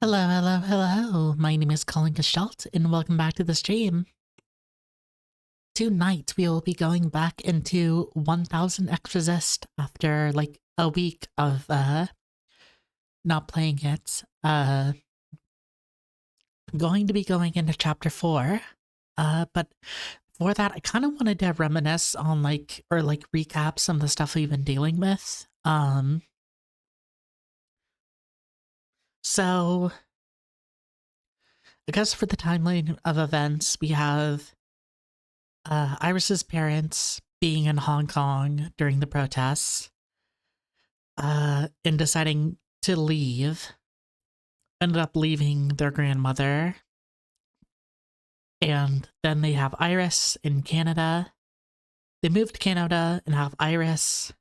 Hello, hello, hello. My name is Colin Gestalt, and welcome back to the stream. Tonight, we will be going back into 1000xResist after like a week of not playing it. Going to be going into chapter 4. But for that, I kind of wanted to reminisce on or recap some of the stuff we've been dealing with. So I guess for the timeline of events, we have Iris's parents being in Hong Kong during the protests, and deciding to leave, ended up leaving their grandmother. And then they have Iris in Canada. They moved to Canada and have Iris.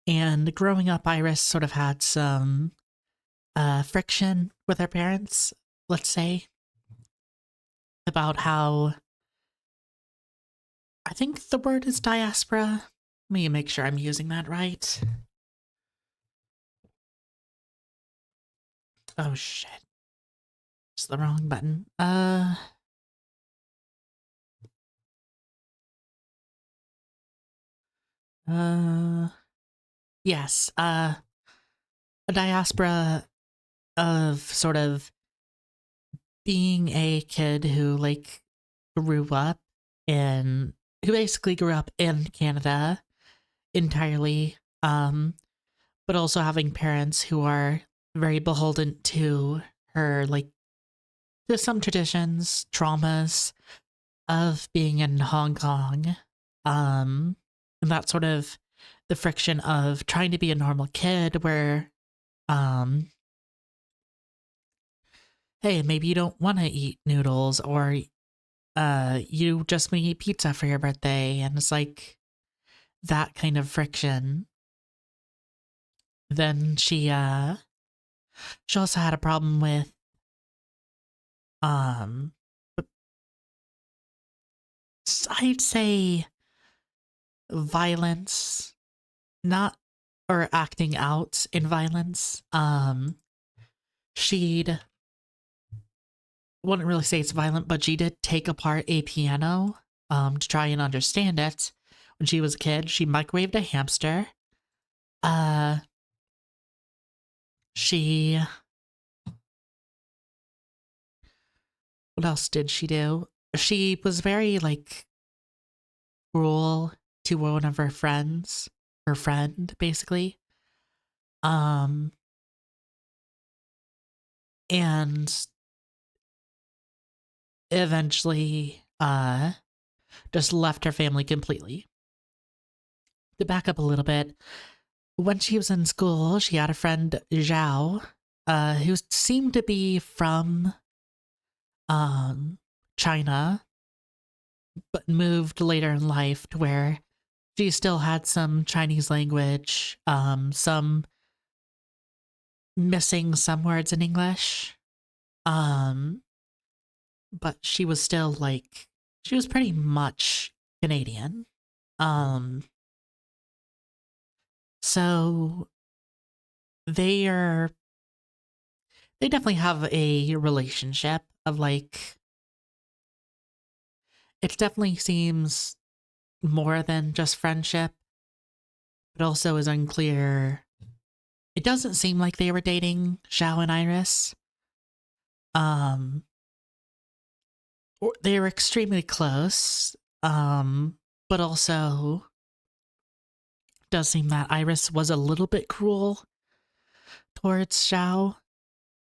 And growing up, Iris sort of had some friction with her parents, let's say, about how I think the word is diaspora. Let me make sure I'm using that right. Oh shit. It's the wrong button. Uh yes. A diaspora of sort of being a kid who grew up in who basically grew up in Canada entirely, but also having parents who are very beholden to her, like to some traditions, traumas of being in Hong Kong. And that sort of the friction of trying to be a normal kid where um hey, maybe you don't want to eat noodles, or you just want to eat pizza for your birthday, and it's like that kind of friction. Then she also had a problem with um I'd say violence, not or acting out in violence. She'd wouldn't really say it's violent, but she did take apart a piano to try and understand it. When she was a kid, she microwaved a hamster. Uh she What else did she do? She was very cruel to one of her friend basically. Um and eventually just left her family completely. To back up a little bit, when she was in school, she had a friend, Zhao, who seemed to be from um, China, but moved later in life to where she still had some Chinese language, some missing some words in English. Um, but she was still she was pretty much Canadian. Um, so they are they definitely have a relationship of it definitely seems more than just friendship, but also is unclear. It doesn't seem like they were dating Xiao and Iris. Um, they were extremely close. But also does seem that Iris was a little bit cruel towards Xiao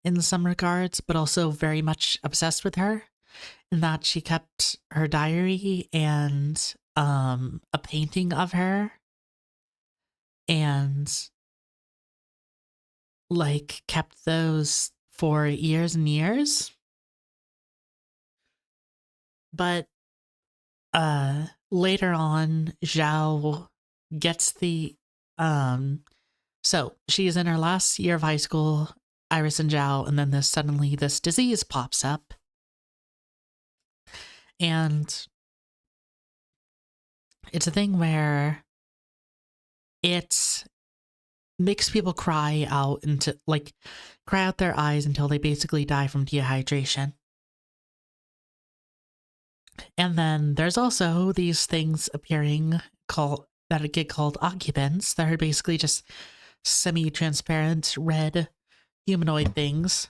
in some regards, but also very much obsessed with her. In that she kept her diary and a painting of her, and kept those for years and years. But later on, Zhao gets the um so she's in her last year of high school, Iris and Zhao, and then this disease pops up. And it's a thing where it's makes people cry out into cry out their eyes until they basically die from dehydration. And then there's also these things appearing that get called occupants that are basically just semi-transparent red humanoid things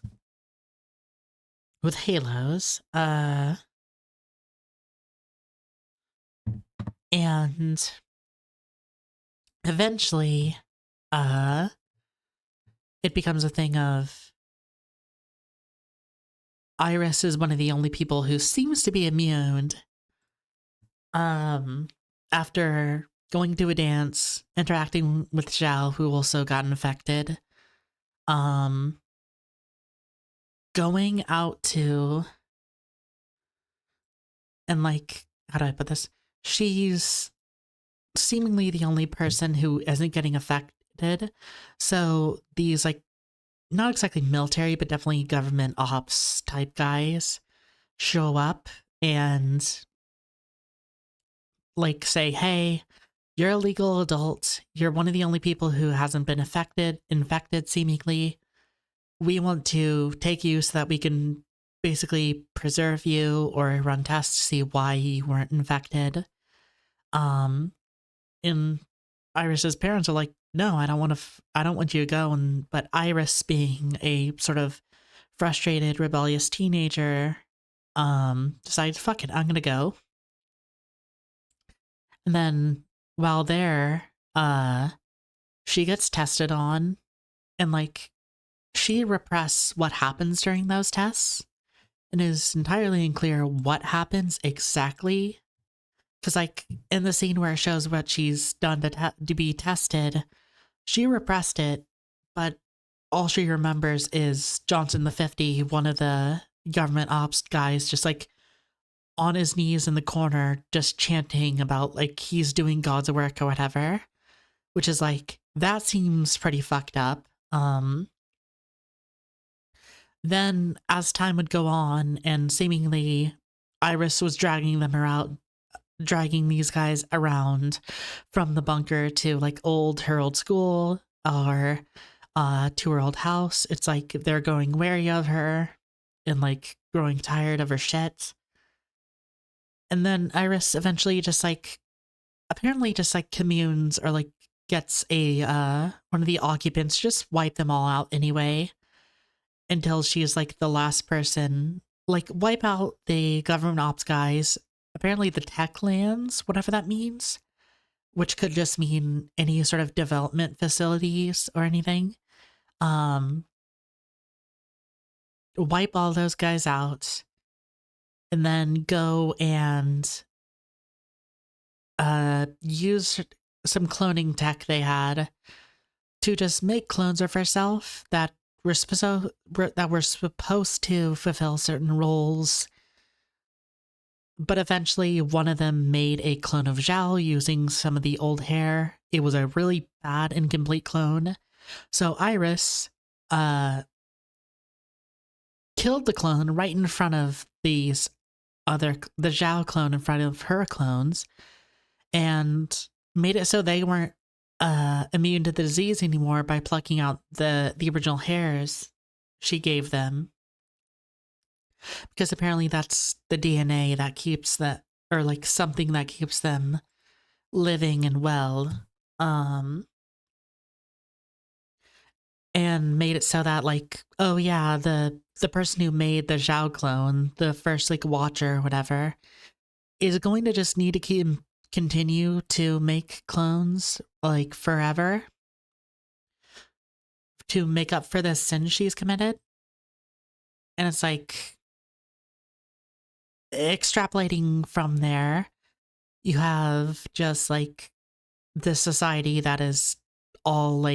with halos. And eventually, it becomes a thing of Iris is one of the only people who seems to be immune. After going to a dance, interacting with Zhao, who also got infected, going out to, and how do I put this? She's seemingly the only person who isn't getting affected. So these not exactly military, but definitely government ops type guys show up and say, hey, you're a legal adult. You're one of the only people who hasn't been infected seemingly. We want to take you so that we can basically preserve you or run tests to see why you weren't infected. And Iris's parents are like, no, I don't want you to go. But Iris, being a sort of frustrated, rebellious teenager, decides, fuck it, I'm gonna go. And then while there, she gets tested on, and she repress what happens during those tests, and is entirely unclear what happens exactly. Because in the scene where it shows what she's done to be tested, she repressed it, but all she remembers is Johnson the 50, one of the government ops guys, just on his knees in the corner, just chanting about he's doing God's work or whatever, which is that seems pretty fucked up. Then as time would go on and seemingly Iris was dragging these guys around from the bunker to her old school or to her old house. It's they're growing wary of her and growing tired of her shit. And then Iris eventually just apparently just communes or gets a one of the occupants just wipe them all out anyway, until she's the last person, wipe out the government ops guys, apparently the tech lands, whatever that means, which could just mean any sort of development facilities or anything. Wipe all those guys out, and then go and use some cloning tech they had to just make clones of herself that were supposed to fulfill certain roles. But eventually one of them made a clone of Zhao using some of the old hair. It was a really bad, incomplete clone. So Iris killed the clone right in front of the Zhao clone in front of her clones, and made it so they weren't immune to the disease anymore by plucking out the original hairs she gave them. Because apparently that's the DNA that keeps that, or something that keeps them living and well. And made it so that oh yeah, the person who made the Zhao clone, the first watcher or whatever, is going to just need to continue to make clones forever to make up for the sin she's committed. And it's extrapolating from there, you have just this society that is all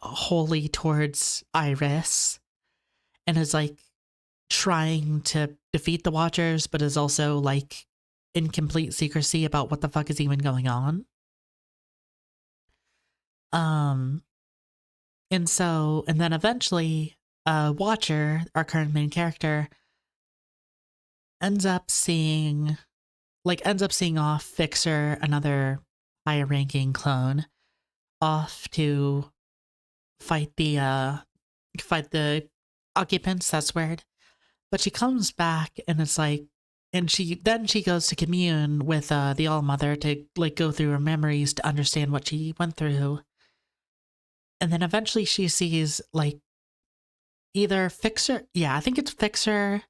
wholly towards Iris, and is trying to defeat the Watchers, but is also in complete secrecy about what the fuck is even going on. And then eventually Watcher, our current main character, ends up seeing off Fixer, another higher ranking clone, off to fight the occupants. That's weird. But she comes back and it's like, and she goes to commune with the All Mother to like go through her memories to understand what she went through. And then eventually she sees like either Fixer, yeah, I think it's Fixer,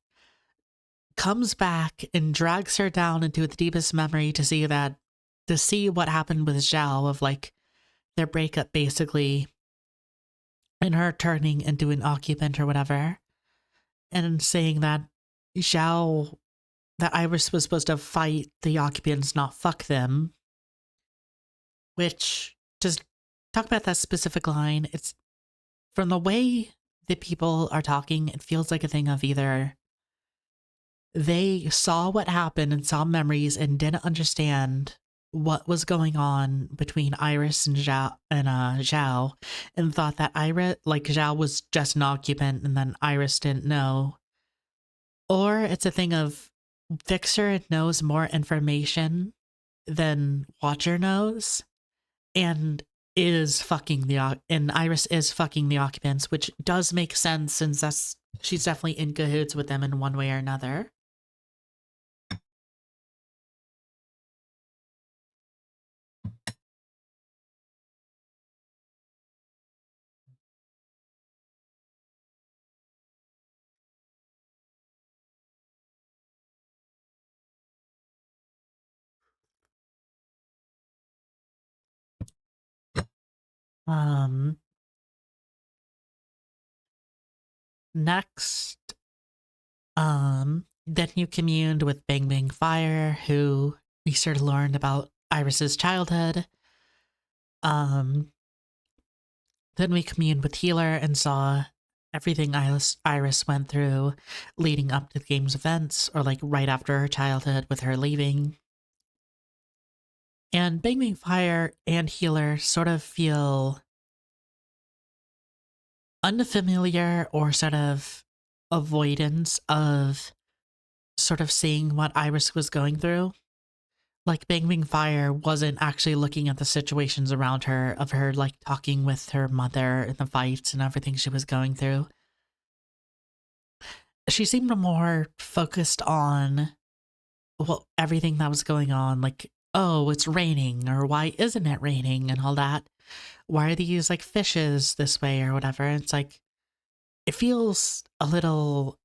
comes back and drags her down into the deepest memory to see what happened with Zhao of like their breakup basically, and her turning into an occupant or whatever, and saying that Zhao, that Iris was supposed to fight the occupants, not fuck them. Which, just talk about that specific line, it's from the way that people are talking, it feels like a thing of either they saw what happened and saw memories and didn't understand what was going on between Iris and Zhao and thought that Zhao was just an occupant and then Iris didn't know. Or it's a thing of Fixer knows more information than Watcher knows and and Iris is fucking the occupants, which does make sense since she's definitely in cahoots with them in one way or another. Um, Next, then you communed with Bang Bang Fire, who we sort of learned about Iris's childhood. Um, then we communed with Healer and saw everything Iris went through leading up to the game's events, or like right after her childhood with her leaving. And Bang Bang Fire and Healer sort of feel unfamiliar or sort of avoidance of sort of seeing what Iris was going through. Like Bang Bang Fire wasn't actually looking at the situations around her, of her like talking with her mother and the fights and everything she was going through. She seemed more focused on everything that was going on, like, oh, it's raining, or why isn't it raining, and all that. Why are these like fishes this way or whatever? And it's like, it feels a little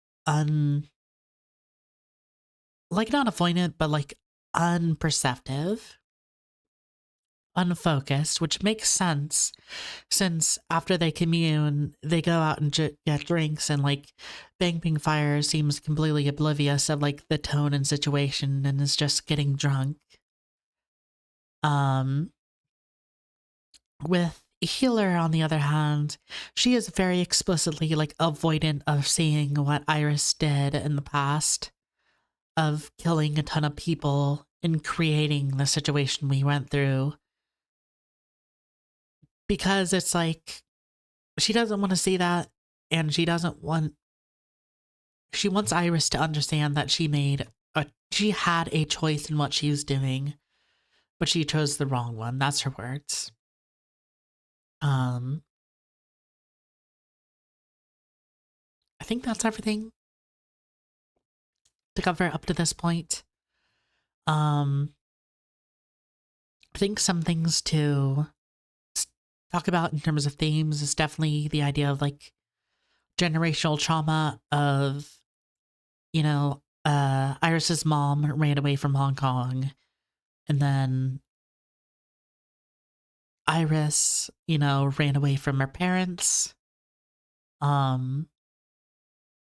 like not avoidant, but like unperceptive, unfocused, which makes sense since after they commune, they go out and get drinks, and like Bang Bang Fire seems completely oblivious of like the tone and situation and is just getting drunk. With Healer, on the other hand, she is very explicitly like avoidant of seeing what Iris did in the past, of killing a ton of people and creating the situation we went through. Because it's like, she doesn't want to see that, and she wants Iris to understand that she had a choice in what she was doing, but she chose the wrong one. That's her words. I think that's everything to cover up to this point. I think some things to talk about in terms of themes is definitely the idea of like generational trauma of, Iris's mom ran away from Hong Kong, and then Iris, ran away from her parents.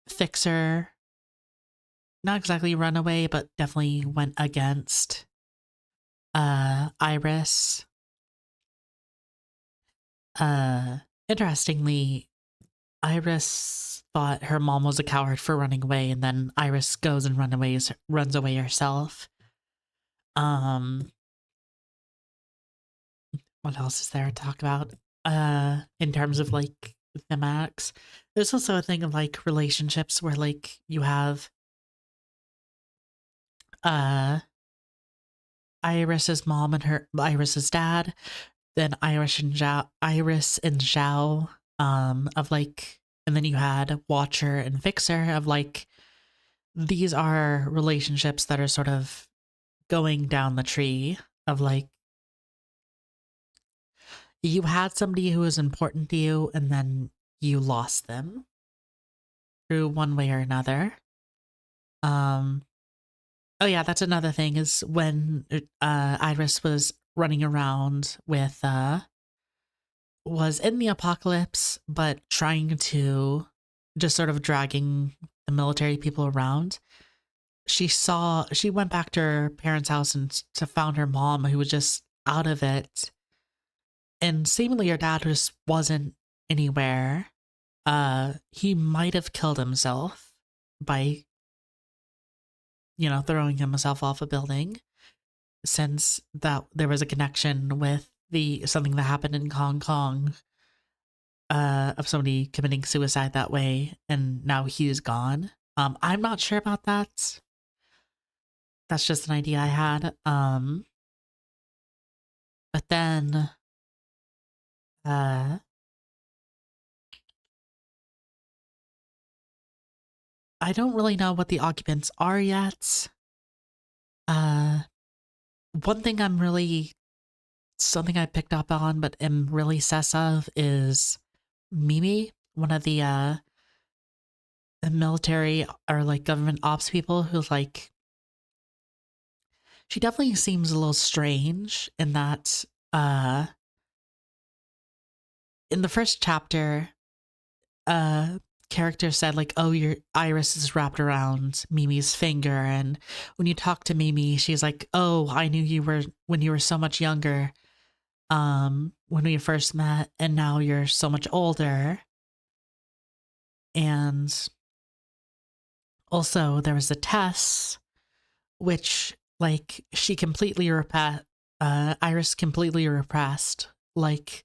Fixer, not exactly run away, but definitely went against Iris. Interestingly, Iris thought her mom was a coward for running away, and then Iris goes and runs away herself. What else is there to talk about? In terms of like thematics, there's also a thing of like relationships where like you have Iris's mom and Iris's dad. then Iris and Zhao, of like, and then you had Watcher and Fixer of like, these are relationships that are sort of going down the tree of like, you had somebody who was important to you and then you lost them through one way or another. Um, oh yeah, that's another thing is when Iris was running around with was in the apocalypse, but trying to just sort of dragging the military people around. She went back to her parents' house and to found her mom who was just out of it. And seemingly her dad just wasn't anywhere. He might have killed himself by, throwing himself off a building since that there was a connection with the something that happened in Hong Kong of somebody committing suicide that way, and now he's gone. I'm not sure about that. That's just an idea I had. But then, uh, I don't really know what the occupants are yet. Uh, one thing something I picked up on, but am really sus of is Mimi, one of the military or like government ops people who's like, she definitely seems a little strange in that, uh, in the first chapter, character said like, "Oh, your iris is wrapped around Mimi's finger," and when you talk to Mimi, she's like, "Oh, I knew you were when you were so much younger, when we first met, and now you're so much older." And also, there was a test, which like Iris completely repressed, like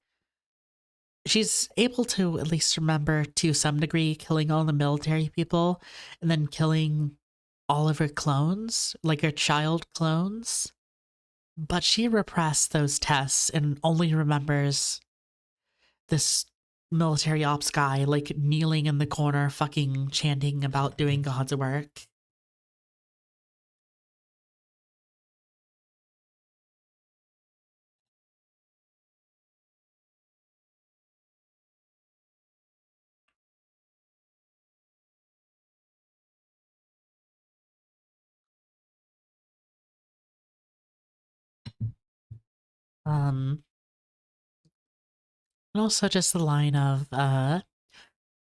she's able to at least remember to some degree killing all the military people and then killing all of her clones, like her child clones. But she repressed those tests and only remembers this military ops guy like kneeling in the corner fucking chanting about doing God's work. Um and also just the line of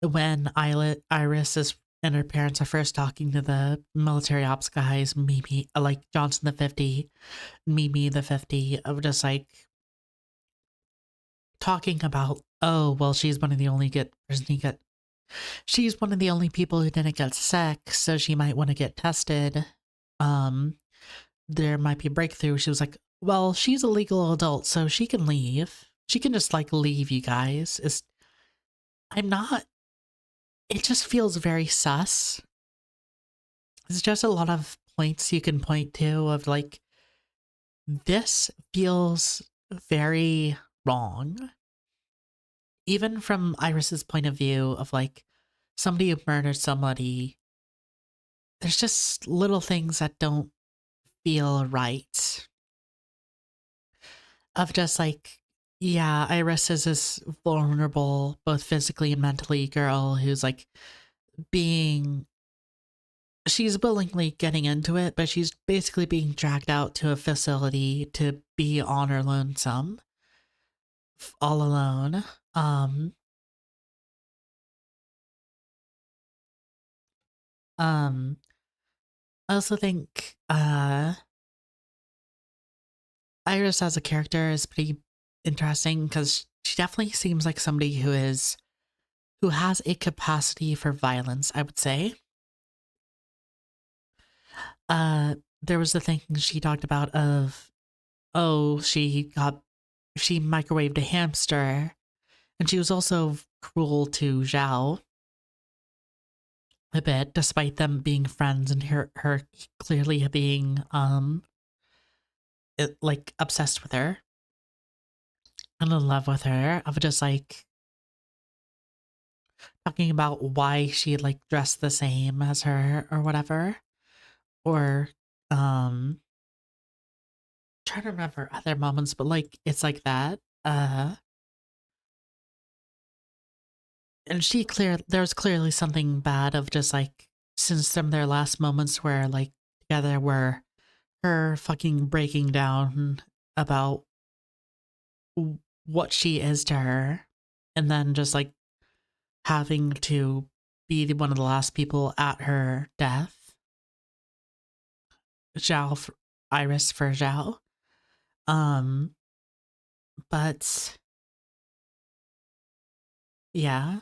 when Iris is and her parents are first talking to the military ops guys, Mimi, like Johnson the 50, Mimi the 50, of just like talking about, oh, well, she's one of the only people who didn't get sick, so she might want to get tested. Um, there might be a breakthrough. She was like, well, she's a legal adult, so she can leave. She can just like leave, you guys. I'm not, it just feels very sus. It's just a lot of points you can point to of like, this feels very wrong. Even from Iris's point of view of like somebody who murdered somebody, there's just little things that don't feel right. Of just like, yeah, Iris is this vulnerable, both physically and mentally, girl who's like being, she's willingly getting into it, but she's basically being dragged out to a facility to be on her lonesome, all alone. Um, um, I also think, Iris as a character is pretty interesting because she definitely seems like somebody who has a capacity for violence, I would say. There was the thing she talked about of, oh, she microwaved a hamster, and she was also cruel to Zhao a bit, despite them being friends and her clearly being like obsessed with her. in love with her, of just like talking about why she like dressed the same as her or whatever. Or trying to remember other moments, but like it's like that. And there's clearly something bad of just like since some of their last moments where like together were her fucking breaking down about what she is to her, and then just like having to be one of the last people at her death. Zhao, Iris for Zhao. Um, but yeah,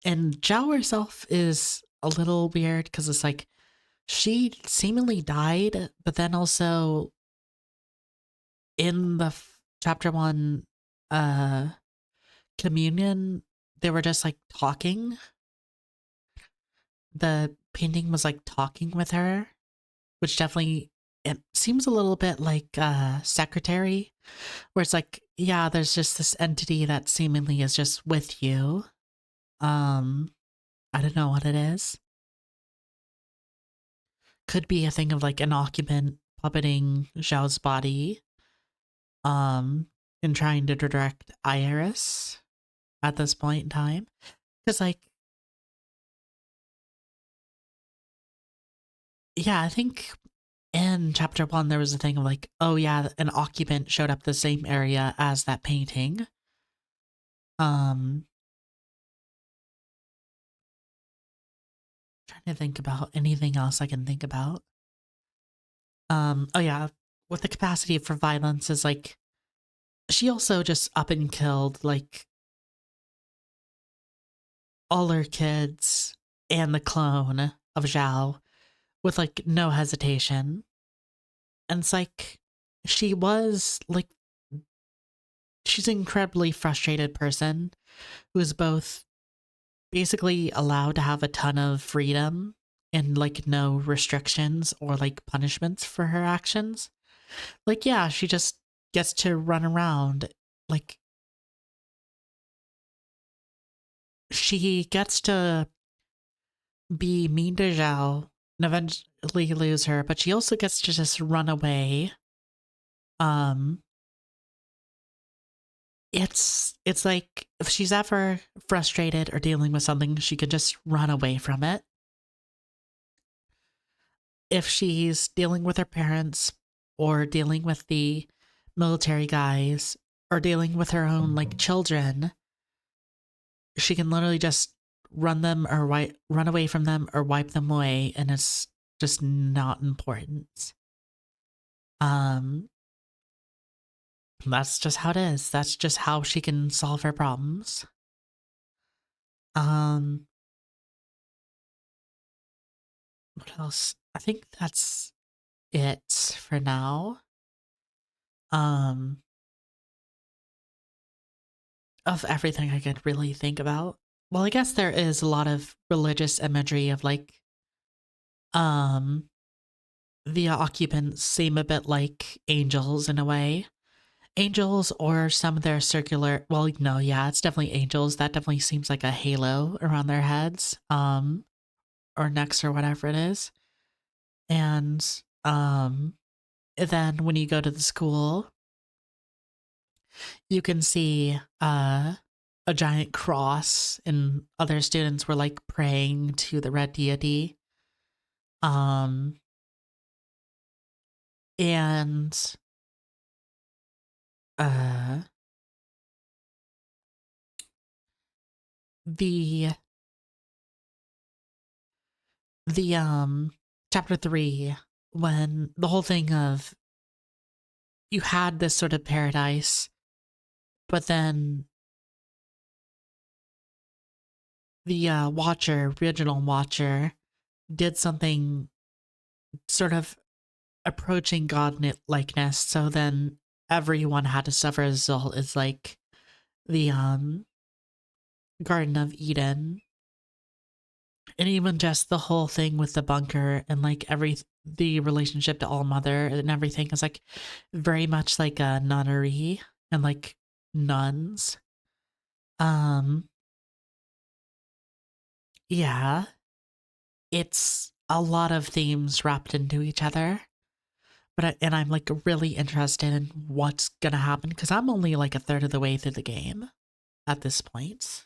and Zhao herself is a little weird because it's like she seemingly died, but then also in the chapter one uh communion, they were just like talking. The painting was like talking with her, which definitely it seems a little bit like secretary, where it's like, yeah, there's just this entity that seemingly is just with you. Um, I don't know what it is. Could be a thing of like an occupant puppeting Zhao's body, um, and trying to direct Iris at this point in time. Because like, yeah, I think in chapter one there was a thing of like, oh yeah, an occupant showed up the same area as that painting. Um, trying to think about anything else I can think about. Oh yeah, with the capacity for violence is like she also just up and killed like all her kids and the clone of Zhao with like no hesitation. And it's like she was like she's an incredibly frustrated person who is both basically allowed to have a ton of freedom and like no restrictions or like punishments for her actions. Like, yeah, she just gets to run around. Like, she gets to be mean to Zhao and eventually lose her, but she also gets to just run away. Um, it's like if she's ever frustrated or dealing with something, she can just run away from it. If she's dealing with her parents or dealing with the military guys or dealing with her own like children, she can literally just run away from them or wipe them away, and it's just not important. Um, that's just how it is. That's just how she can solve her problems. Um, what else? I think that's it for now. Um, of everything I could really think about. Well, I guess there is a lot of religious imagery of like, um, the occupants seem a bit like angels in a way. Angels or some of their circular, well, no, yeah, it's definitely angels. That definitely seems like a halo around their heads, or necks or whatever it is. And, then when you go to the school, you can see, a giant cross, and other students were like praying to the red deity. Um, and uh, the chapter three, when the whole thing of you had this sort of paradise, but then the original Watcher, did something sort of approaching God likeness. So then everyone had to suffer as a result. Is like the Garden of Eden, and even just the whole thing with the bunker and like the relationship to All Mother and everything is like very much like a nunnery and like nuns. Yeah, it's a lot of themes wrapped into each other. And I'm like really interested in what's gonna happen because I'm only like a third of the way through the game at this point.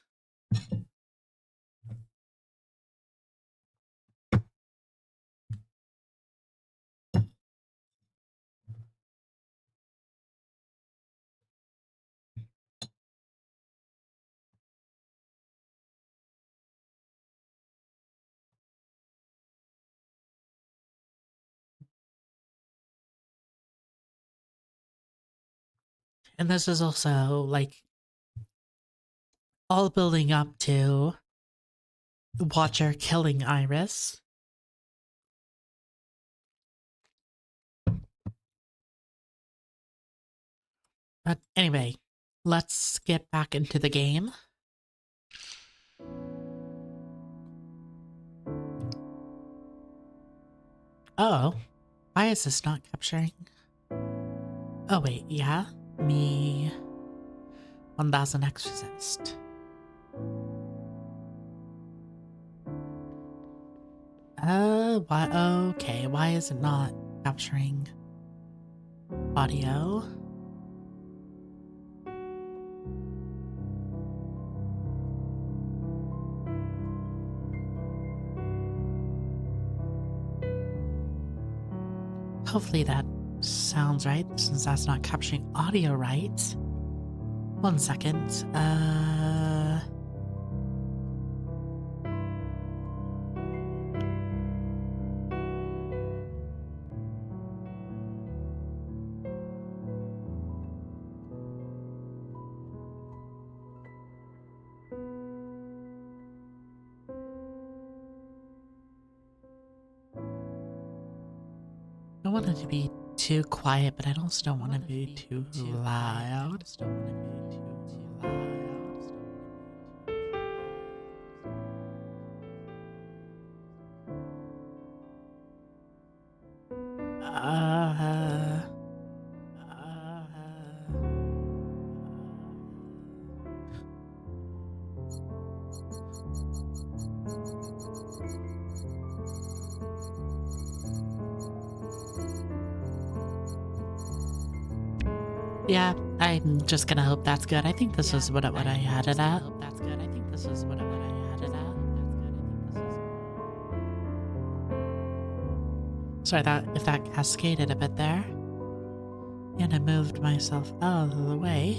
And this is also like all building up to Watcher killing Iris. But anyway, let's get back into the game. Oh, why is this not capturing? Oh wait, yeah, me 1000xResist. Why? Okay, why is it not capturing audio? Hopefully that sounds right, since that's not capturing audio right. 1 second. I don't want it to be too quiet, but I also don't want to be too loud. Yeah, I'm just gonna hope that's good. I think this is what I had it at. That's good. I think this is what I had it at. Sorry that if that cascaded a bit there. And I moved myself out of the way.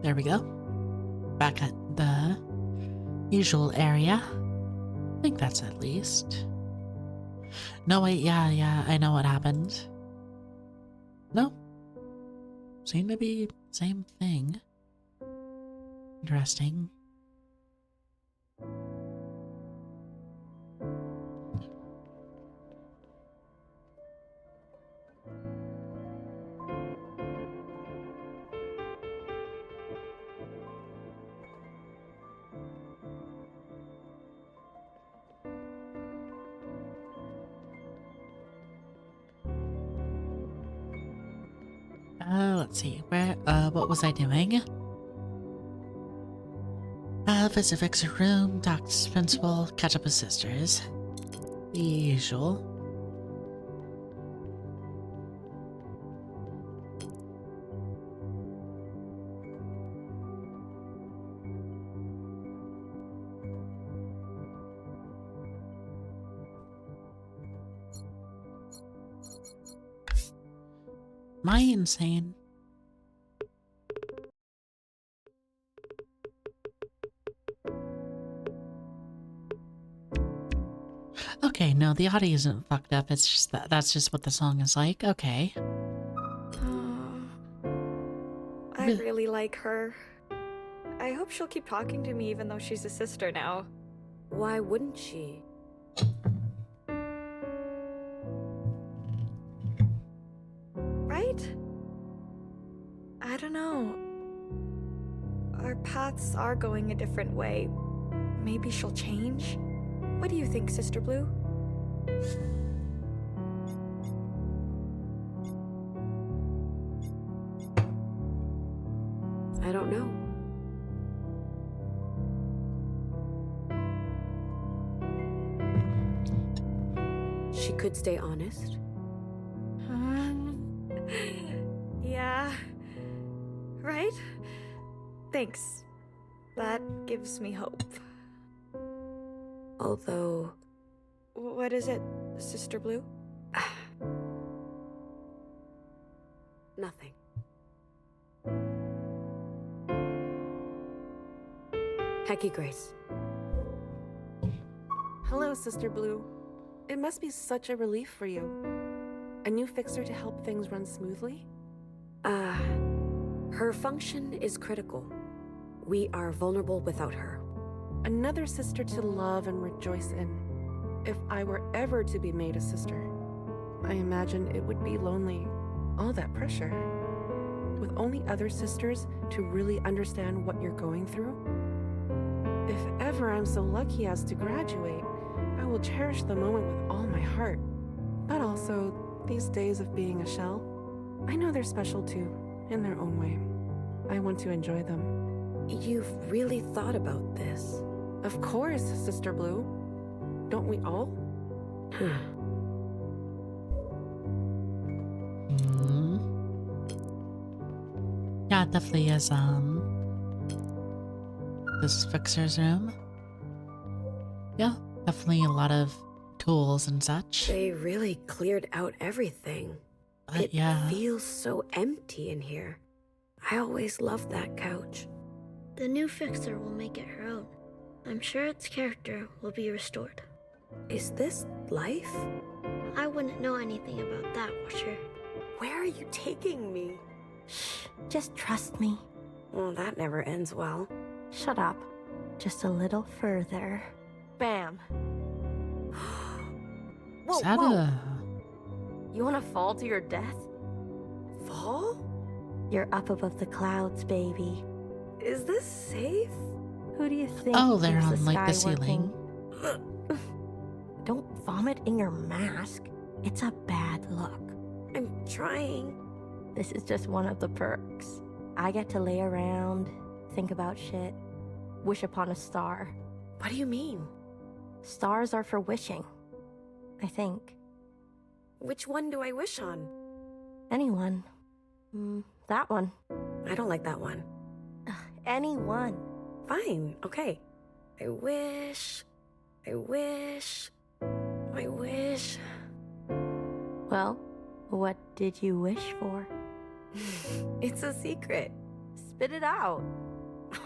There we go. Back at the usual area. I think that's at least. No, wait, yeah, I know what happened. No. Seem to be same thing. Interesting. Let's see, what was I doing? Visit fix a room, talk to principal, catch up with sisters. The usual. Am I insane? Okay, no, the audio isn't fucked up. It's just that's just what the song is like. Okay. I really like her. I hope she'll keep talking to me even though she's a sister now. Why wouldn't she? Right? I don't know. Our paths are going a different way. maybe she'll change? What do you think, Sister Blue? I don't know. She could stay honest. Yeah. Right? Thanks. That gives me hope. Although... What is it, Sister Blue? Nothing. Hecky Grace. Hello, Sister Blue. It must be such a relief for you. A new fixer to help things run smoothly? Her function is critical. We are vulnerable without her. Another sister to love and rejoice in. If I were ever to be made a sister, I imagine it would be lonely. All that pressure. With only other sisters to really understand what you're going through. If ever I'm so lucky as to graduate, I will cherish the moment with all my heart. But also, these days of being a shell, I know they're special too, in their own way. I want to enjoy them. You've really thought about this. Of course, Sister Blue. Don't we all? Yeah, it definitely is, this fixer's room. Yeah, definitely a lot of tools and such. They really cleared out everything. It Yeah. feels so empty in here. I always loved that couch. The new fixer will make it her own. I'm sure its character will be restored. Is this life? I wouldn't know anything about that, Watcher. Where are you taking me? Shh, just trust me. Well, that never ends well. Shut up. Just a little further. Bam. Whoa, Is that whoa. You wanna fall to your death? Fall? You're up above the clouds, baby. Is this safe? Who do you think Oh, they're keeps on, like, the sky ceiling. working? Don't vomit in your mask. It's a bad look. I'm trying. This is just one of the perks. I get to lay around, think about shit, wish upon a star. What do you mean? Stars are for wishing, I think. Which one do I wish on? Anyone. That one. I don't like that one. Anyone. Fine, okay. I wish. Well, what did you wish for? It's a secret. Spit it out.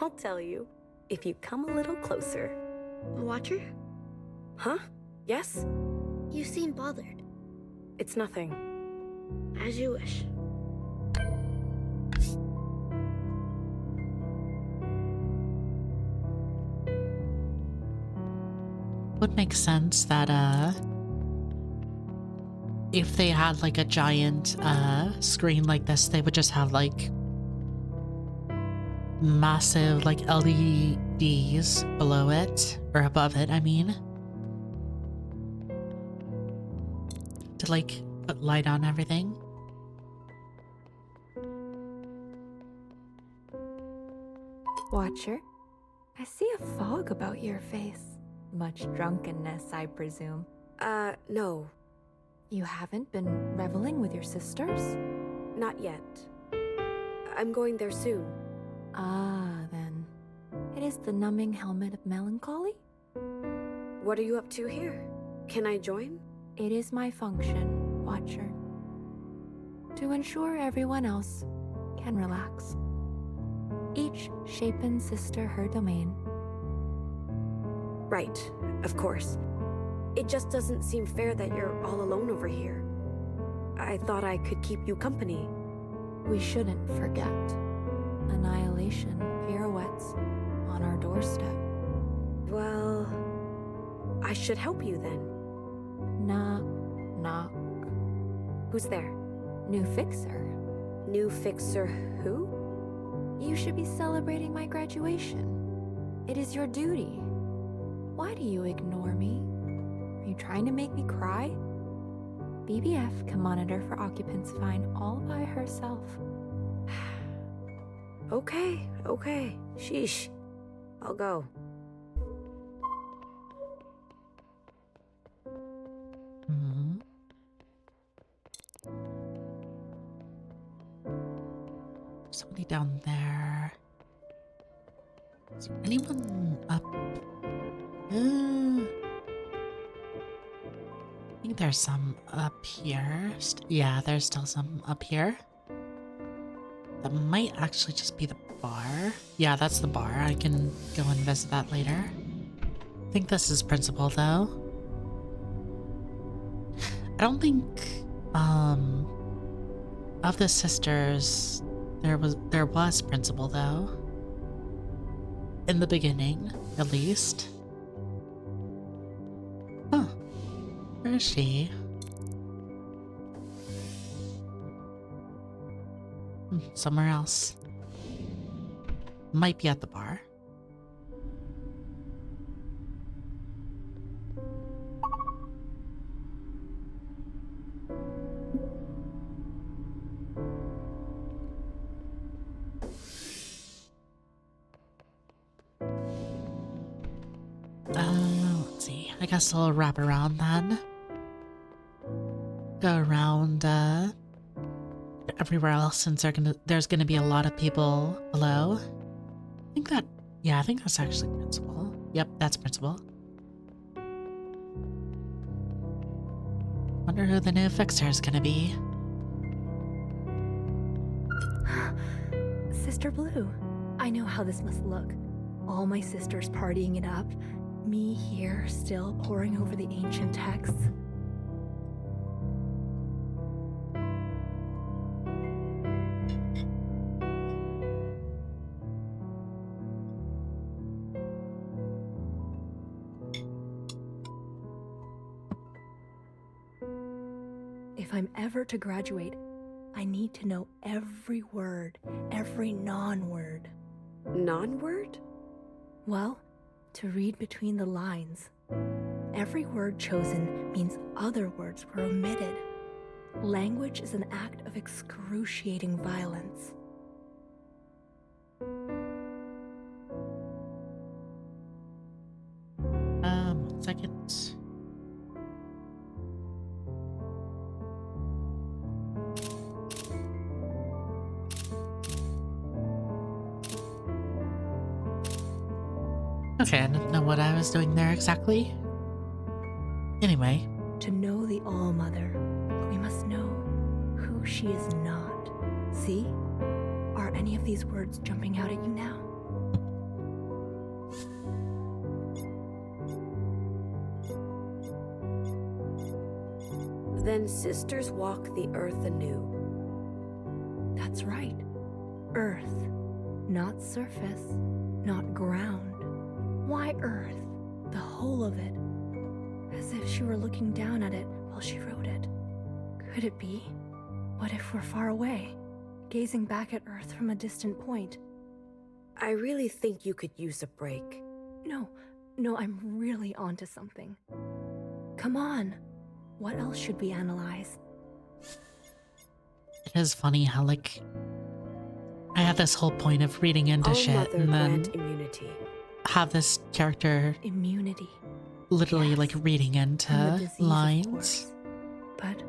I'll tell you if you come a little closer. Watcher? Huh? Yes? You seem bothered. It's nothing. As you wish. Would make sense that if they had like a giant screen like this, they would just have like massive like LEDs below it, or above it, I mean, to like put light on everything. Watcher, I see a fog about your face. Much drunkenness, I presume. No. You haven't been reveling with your sisters? Not yet. I'm going there soon. Ah, then. It is the numbing helmet of melancholy? What are you up to here? Can I join? It is my function, Watcher, to ensure everyone else can relax. Each shapen sister her domain. Right, of course. It just doesn't seem fair that you're all alone over here. I thought I could keep you company. We shouldn't forget. Annihilation pirouettes on our doorstep. Well, I should help you then. Knock, knock. Who's there? New fixer. New fixer who? You should be celebrating my graduation. It is your duty. Why do you ignore me? Are you trying to make me cry? BBF can monitor for occupants fine all by herself. Okay. Sheesh. I'll go. Hmm. Somebody down there. Is there anyone up? I think there's some up here. Yeah, there's still some up here. That might actually just be the bar. Yeah, that's the bar. I can go and visit that later. I think this is principal though. I don't think of the sisters there was principal though. In the beginning, at least. Huh. Where is she? Somewhere else. Might be at the bar. Let's see. I guess I'll wrap around then. Go around everywhere else since there's gonna be a lot of people below. I think that's actually principal. Yep, that's principal. Wonder who the new fixer is gonna be. Sister Blue, I know how this must look. All my sisters partying it up. Me here, still poring over the ancient texts. If I'm ever to graduate, I need to know every word, every non-word. Non-word? Well, to read between the lines. Every word chosen means other words were omitted. Language is an act of excruciating violence. 1 second. Okay, I didn't know what I was doing there exactly. Anyway. To know the All-Mother, we must know who she is not. See? Are any of these words jumping out at you now? Then sisters walk the earth anew. That's right. Earth. Not surface, not ground. Why earth? The whole of it. As if she were looking down at it while she wrote it. Could it be? What if we're far away, gazing back at Earth from a distant point? I really think you could use a break. No, I'm really onto something. Come on. What else should we analyze? It is funny how, like, I had this whole point of reading into shit and then immunity. have this character Immunity. literally Yes. like reading And the into disease, of lines. course. But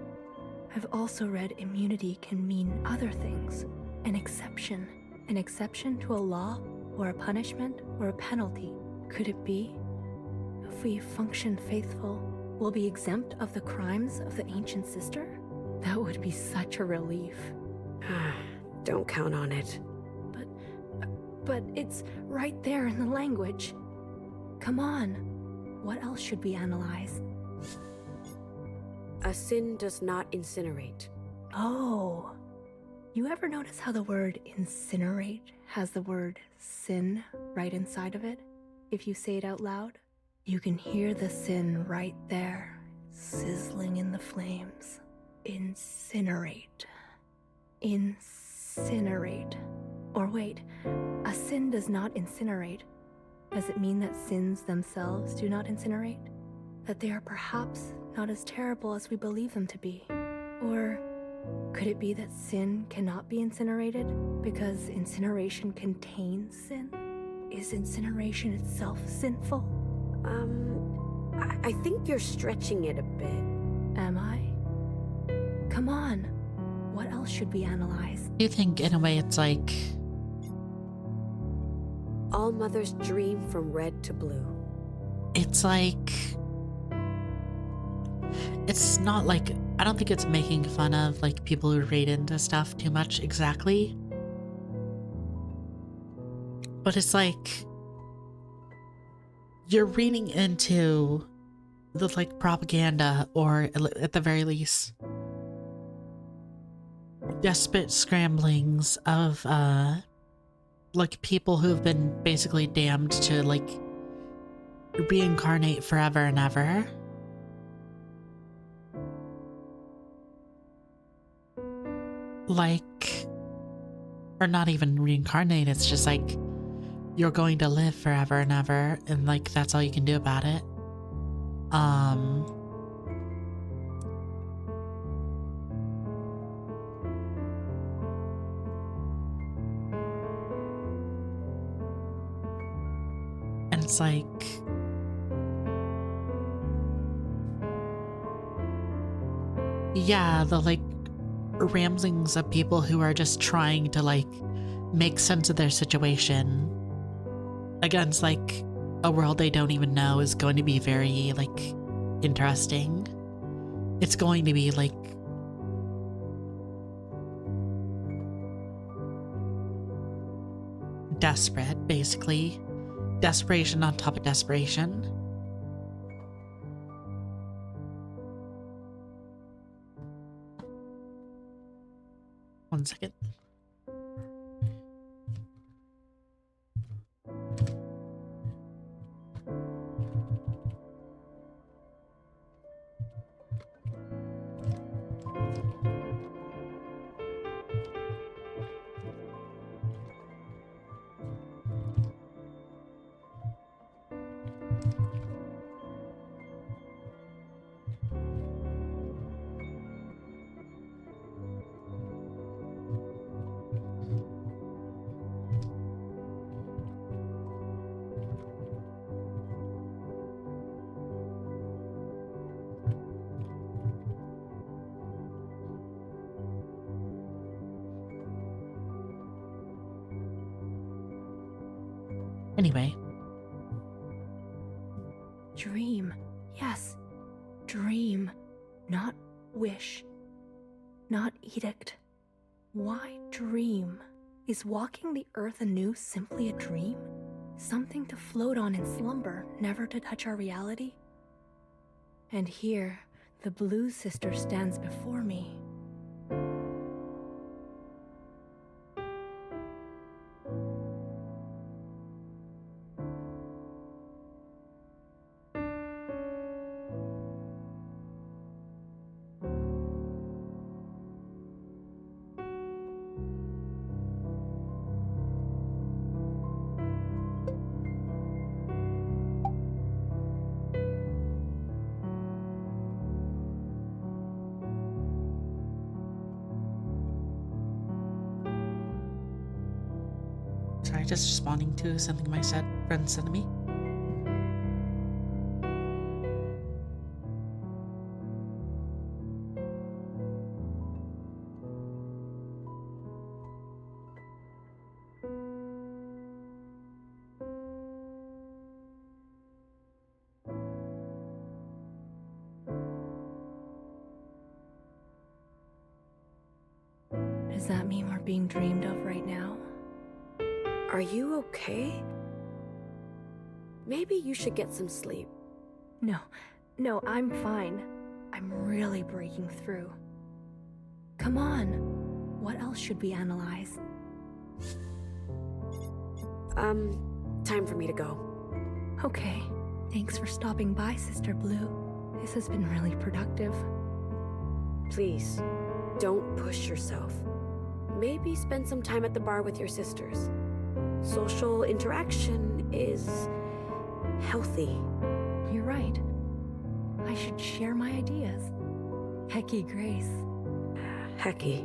I've also read immunity can mean other things. An exception. An exception to a law or a punishment or a penalty. Could it be? If we function faithful, we'll be exempt of the crimes of the ancient sister? That would be such a relief. Don't count on it. But it's right there in the language. Come on. What else should we analyze? A sin does not incinerate. Oh. You ever notice how the word incinerate has the word sin right inside of it? If you say it out loud, you can hear the sin right there, sizzling in the flames. Incinerate. Incinerate. Or wait, a sin does not incinerate. Does it mean that sins themselves do not incinerate? That they are perhaps not as terrible as we believe them to be? Or could it be that sin cannot be incinerated because incineration contains sin? Is incineration itself sinful? I think you're stretching it a bit. Am I? Come on. What else should we analyze? Do you think in a way it's like All mothers dream from red to blue. it's like it's not like I don't think it's making fun of like people who read into stuff too much exactly. But it's like you're reading into the like propaganda, or at the very least desperate scramblings of like people who've been basically damned to like reincarnate forever and ever. Like, or not even reincarnate, it's just like you're going to live forever and ever, and like that's all you can do about it. And it's like yeah, the like ramblings of people who are just trying to like make sense of their situation against like a world they don't even know is going to be very like interesting. It's going to be like desperate, basically. Desperation on top of desperation. One second. Anyway. Dream. Yes. Dream. Not wish. Not edict. Why dream? Is walking the earth anew simply a dream? Something to float on in slumber, never to touch our reality? And here, the Blue Sister stands before me. Sorry, just responding to something my friend sent me. Does that mean we're being dreamed of right now? Are you okay? Maybe you should get some sleep. No, I'm fine. I'm really breaking through. Come on. What else should we analyze? Time for me to go. Okay. Thanks for stopping by, Sister Blue. This has been really productive. Please, don't push yourself. Maybe spend some time at the bar with your sisters. Social interaction is healthy. You're right. I should share my ideas. Hecky Grace. Hecky.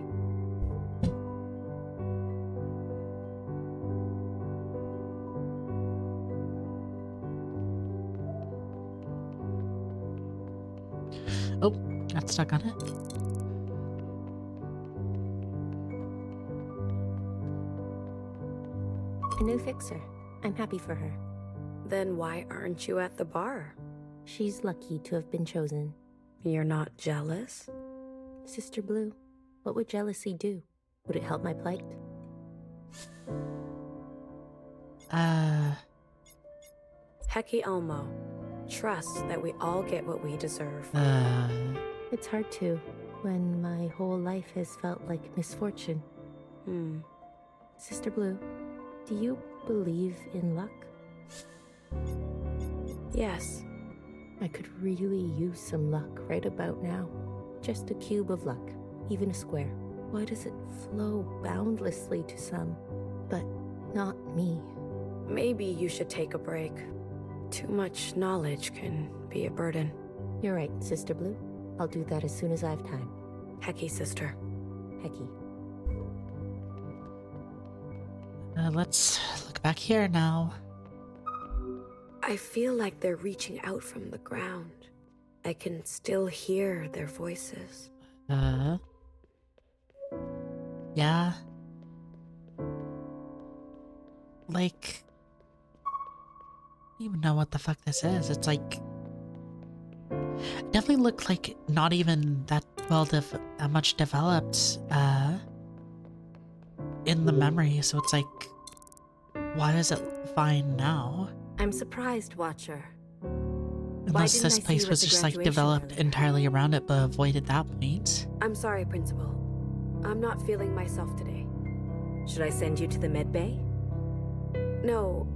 Oh, got stuck on it. A new fixer. I'm happy for her. Then why aren't you at the bar? She's lucky to have been chosen. You're not jealous? Sister Blue, what would jealousy do? Would it help my plight? Hecky Elmo, trust that we all get what we deserve. It's hard to, when my whole life has felt like misfortune. Sister Blue, do you believe in luck? Yes. I could really use some luck right about now. Just a cube of luck, even a square. Why does it flow boundlessly to some, but not me? Maybe you should take a break. Too much knowledge can be a burden. You're right, Sister Blue. I'll do that as soon as I have time. Hecky, sister. Hecky. Let's look back here now. I feel like they're reaching out from the ground. I can still hear their voices. Yeah. Like, I don't even know what the fuck this is. It's like, it definitely looked like not even that that much developed, in the memory. So it's like, why is it fine now? I'm surprised, Watcher. Unless didn't this I see place you was at the just like graduation developed earlier? entirely around it, but avoided that point. I'm sorry, Principal. I'm not feeling myself today. Should I send you to the med bay? No,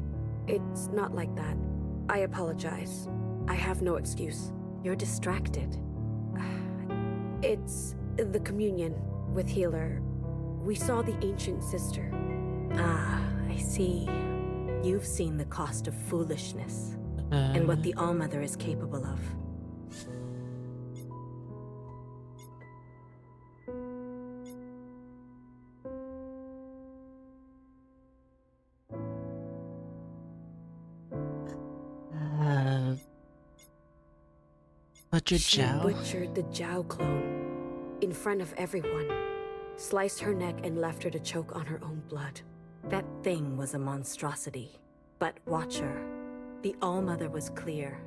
it's not like that. I apologize. I have no excuse. You're distracted. It's the communion with Healer. We saw the ancient sister. Ah, I see. You've seen the cost of foolishness and what the Allmother is capable of. Butchered She Jow? butchered the Jow clone in front of everyone, sliced her neck and left her to choke on her own blood. That thing was a monstrosity. But Watcher, the Allmother was clear.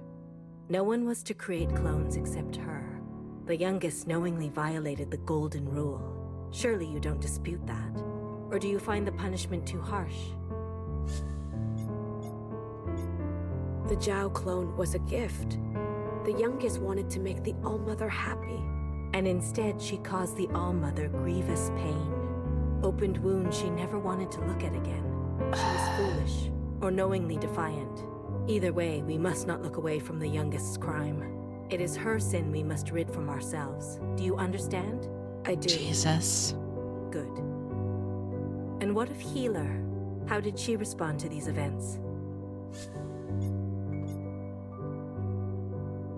No one was to create clones except her. The youngest knowingly violated the Golden Rule. Surely you don't dispute that? Or do you find the punishment too harsh? The Jow clone was a gift. The youngest wanted to make the Allmother happy. And instead she caused the Allmother grievous pain. Opened wounds she never wanted to look at again. She was foolish, or knowingly defiant. Either way, we must not look away from the youngest's crime. It is her sin we must rid from ourselves. Do you understand? I do. Jesus. Good. And what of Healer? How did she respond to these events?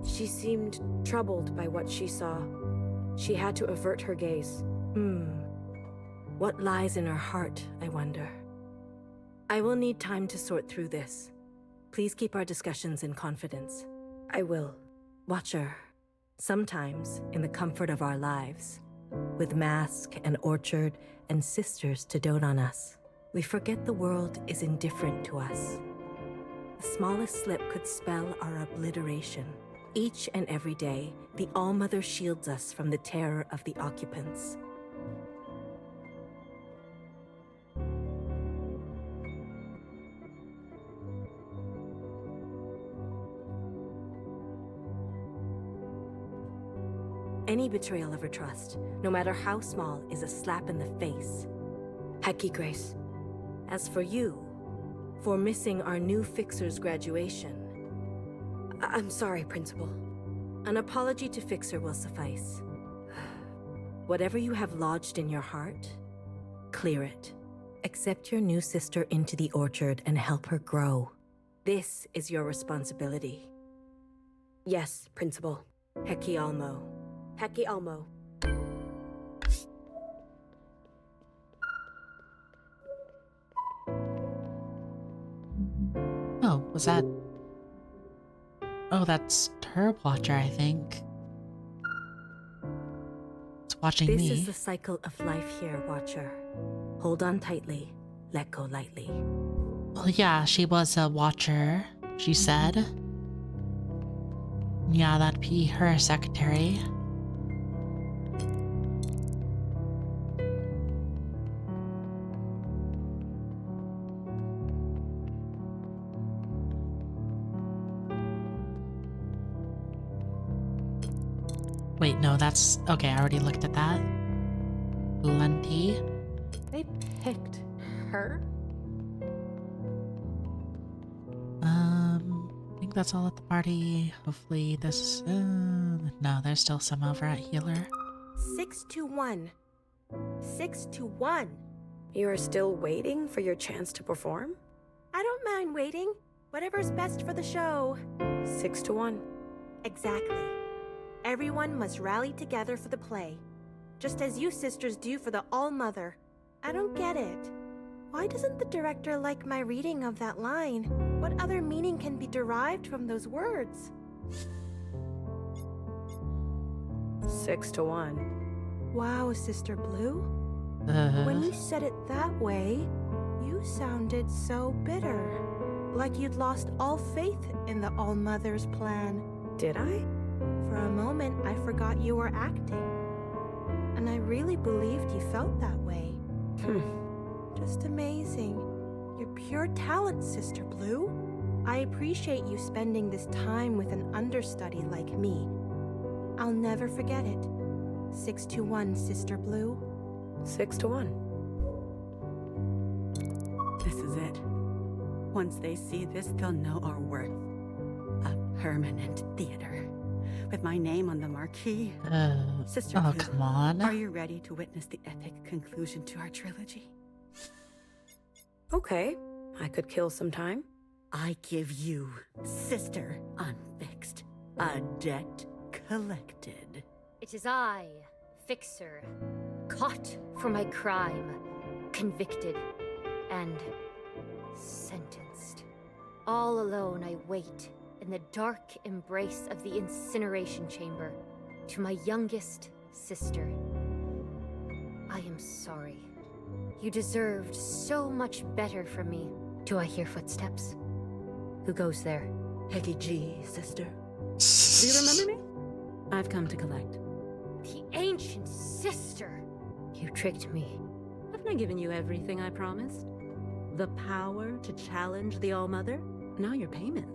She seemed troubled by what she saw. She had to avert her gaze. What lies in her heart, I wonder? I will need time to sort through this. Please keep our discussions in confidence. I will. Watcher, sometimes, in the comfort of our lives, with mask and orchard and sisters to dote on us, we forget the world is indifferent to us. The smallest slip could spell our obliteration. Each and every day, the Allmother shields us from the terror of the occupants. Any betrayal of her trust, no matter how small, is a slap in the face. Hecky Grace. As for you, for missing our new fixer's graduation, I'm sorry, Principal. an apology to Fixer will suffice. Whatever you have lodged in your heart, clear it. Accept your new sister into the orchard and help her grow. This is your responsibility. Yes, Principal. Heki Almo. Heki Almo. Oh, was that... Oh, that's her watcher, I think. It's watching This me. is the cycle of life here, Watcher. Hold on tightly, let go lightly. Well, yeah, she was a watcher, she said. Yeah, that'd be her secretary. Wait, no, that's... Okay, I already looked at that. Plenty. They picked her? I think that's all at the party. Hopefully this... no, there's still some over at Healer. 6-1. 6-1. You are still waiting for your chance to perform? I don't mind waiting. Whatever's best for the show. 6-1. Exactly. Everyone must rally together for the play. Just as you sisters do for the All-Mother. I don't get it. Why doesn't the director like my reading of that line? What other meaning can be derived from those words? 6-1. Wow, Sister Blue. When you said it that way, you sounded so bitter. Like you'd lost all faith in the All-Mother's plan. Did I? For a moment, I forgot you were acting. And I really believed you felt that way. Just amazing. You're pure talent, Sister Blue. I appreciate you spending this time with an understudy like me. I'll never forget it. 6-1, Sister Blue. 6-1. This is it. Once they see this, they'll know our worth. A permanent theater. With my name on the marquee. Sister oh, Blue, come on. are you ready to witness the epic conclusion to our trilogy? Okay, I could kill some time. I give you, Sister Unfixed, a debt collected. It is I, Fixer, caught for my crime, convicted, and sentenced. All alone I wait in the dark embrace of the incineration chamber to my youngest sister. I am sorry. You deserved so much better from me. Do I hear footsteps? Who goes there? Heki G, sister. Do you remember me? I've come to collect. The ancient sister! You tricked me. Haven't I given you everything I promised? The power to challenge the All-Mother? Now your payment.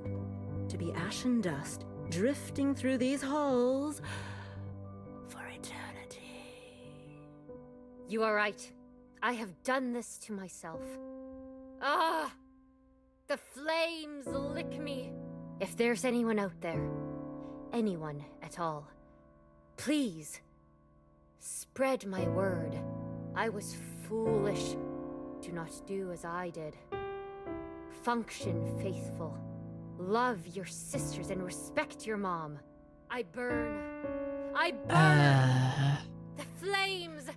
To be ashen dust, drifting through these halls for eternity. You are right. I have done this to myself. Ah! The flames lick me. If there's anyone out there, anyone at all, please, spread my word. I was foolish. Do not do as I did. Function faithful. Love your sisters and respect your mom. I burn. I burn! The flames!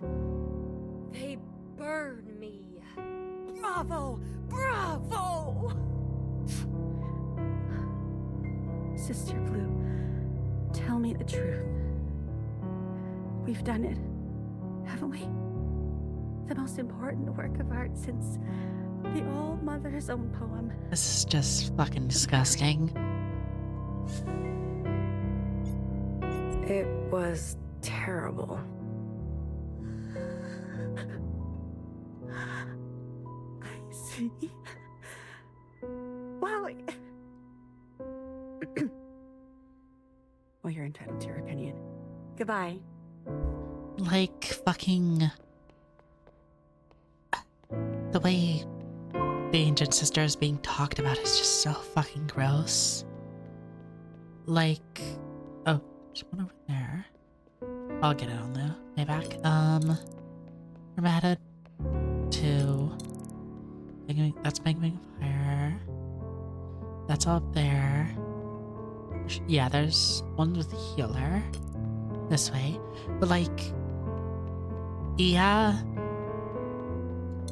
They burn me. Bravo! Bravo! Sister Blue, tell me the truth. We've done it, haven't we? The most important work of art since the All-Mother's own poem. This is just fucking disgusting. It was terrible. I see. Well, well, you're entitled to your opinion. Goodbye. Like, fucking... The way the Ancient Sister is being talked about is just so fucking gross. Like... Oh, there's one over there. I'll get it on the way back. We're headed to... That's Magma Fire. That's all up there. Yeah, there's one with the healer. This way. But like, yeah,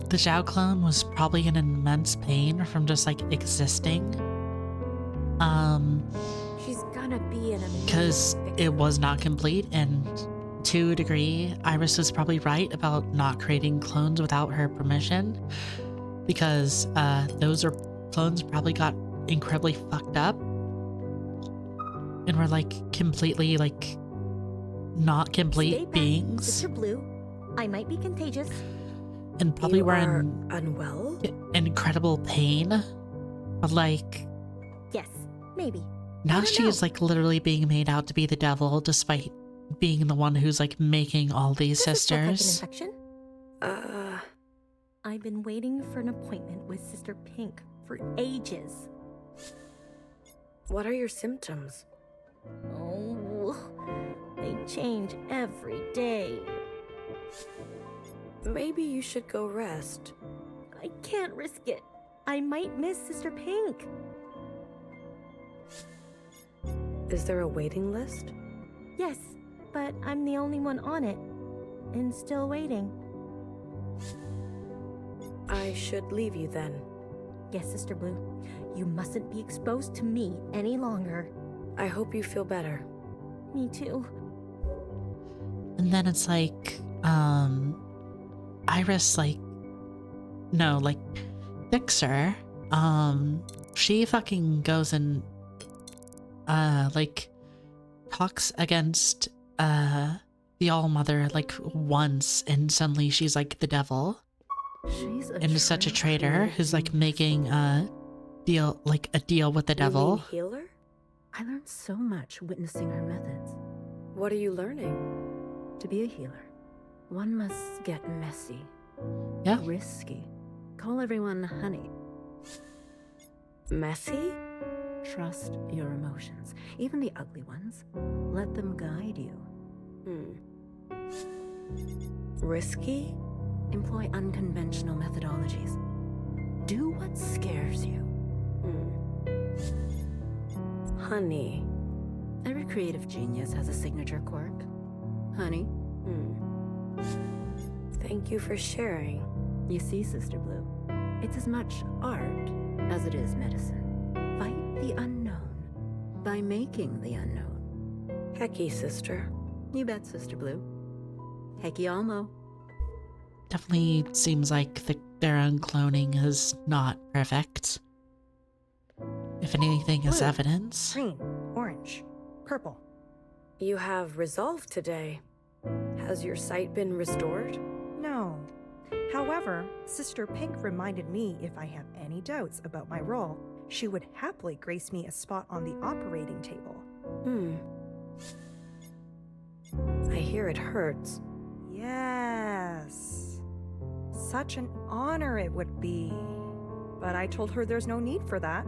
the Zhao clone was probably in immense pain from just like existing. She's gonna be an amazing Because it was not complete, and to a degree, Iris was probably right about not creating clones without her permission. Because those clones probably got incredibly fucked up and were like completely like not complete Stay back, beings. Sister Blue. I might be contagious. And probably You were are in unwell? incredible pain. But like, Yes, maybe. now I don't she's know. like literally being made out to be the devil despite being the one who's like making all these Does this look like an sisters. infection? Uh, I've been waiting for an appointment with Sister Pink for ages. what are your symptoms? Oh, they change every day. Maybe you should go rest. I can't risk it. I might miss Sister Pink. Is there a waiting list? Yes, but I'm the only one on it. And still waiting. I should leave you then. Yes, Sister Blue. You mustn't be exposed to me any longer. I hope you feel better. Me too. And then it's like, Iris, like, no, like, Fixer, she fucking goes and, like, talks against, the All-Mother, like, once, and suddenly she's, like, the devil. She's And is such a traitor who's, like, making a deal with the devil. You mean healer? I learned so much witnessing her methods. What are you learning? To be a healer, one must get messy. Yeah. Risky. Call everyone honey. Messy? Trust your emotions, even the ugly ones. Let them guide you. Risky? Employ unconventional methodologies. Do what scares you. Honey. Every creative genius has a signature quirk. Honey. Thank you for sharing. You see, Sister Blue, it's as much art as it is medicine. Fight the unknown by making the unknown. Hecky, sister. You bet, Sister Blue. Hecky Almo. Definitely seems like their own cloning is not perfect. If anything is Blue, evidence. Green, orange, purple. You have resolve today. Has your sight been restored? No. However, Sister Pink reminded me if I have any doubts about my role, she would happily grace me a spot on the operating table. I hear it hurts. Yes. Such an honor it would be. But I told her there's no need for that.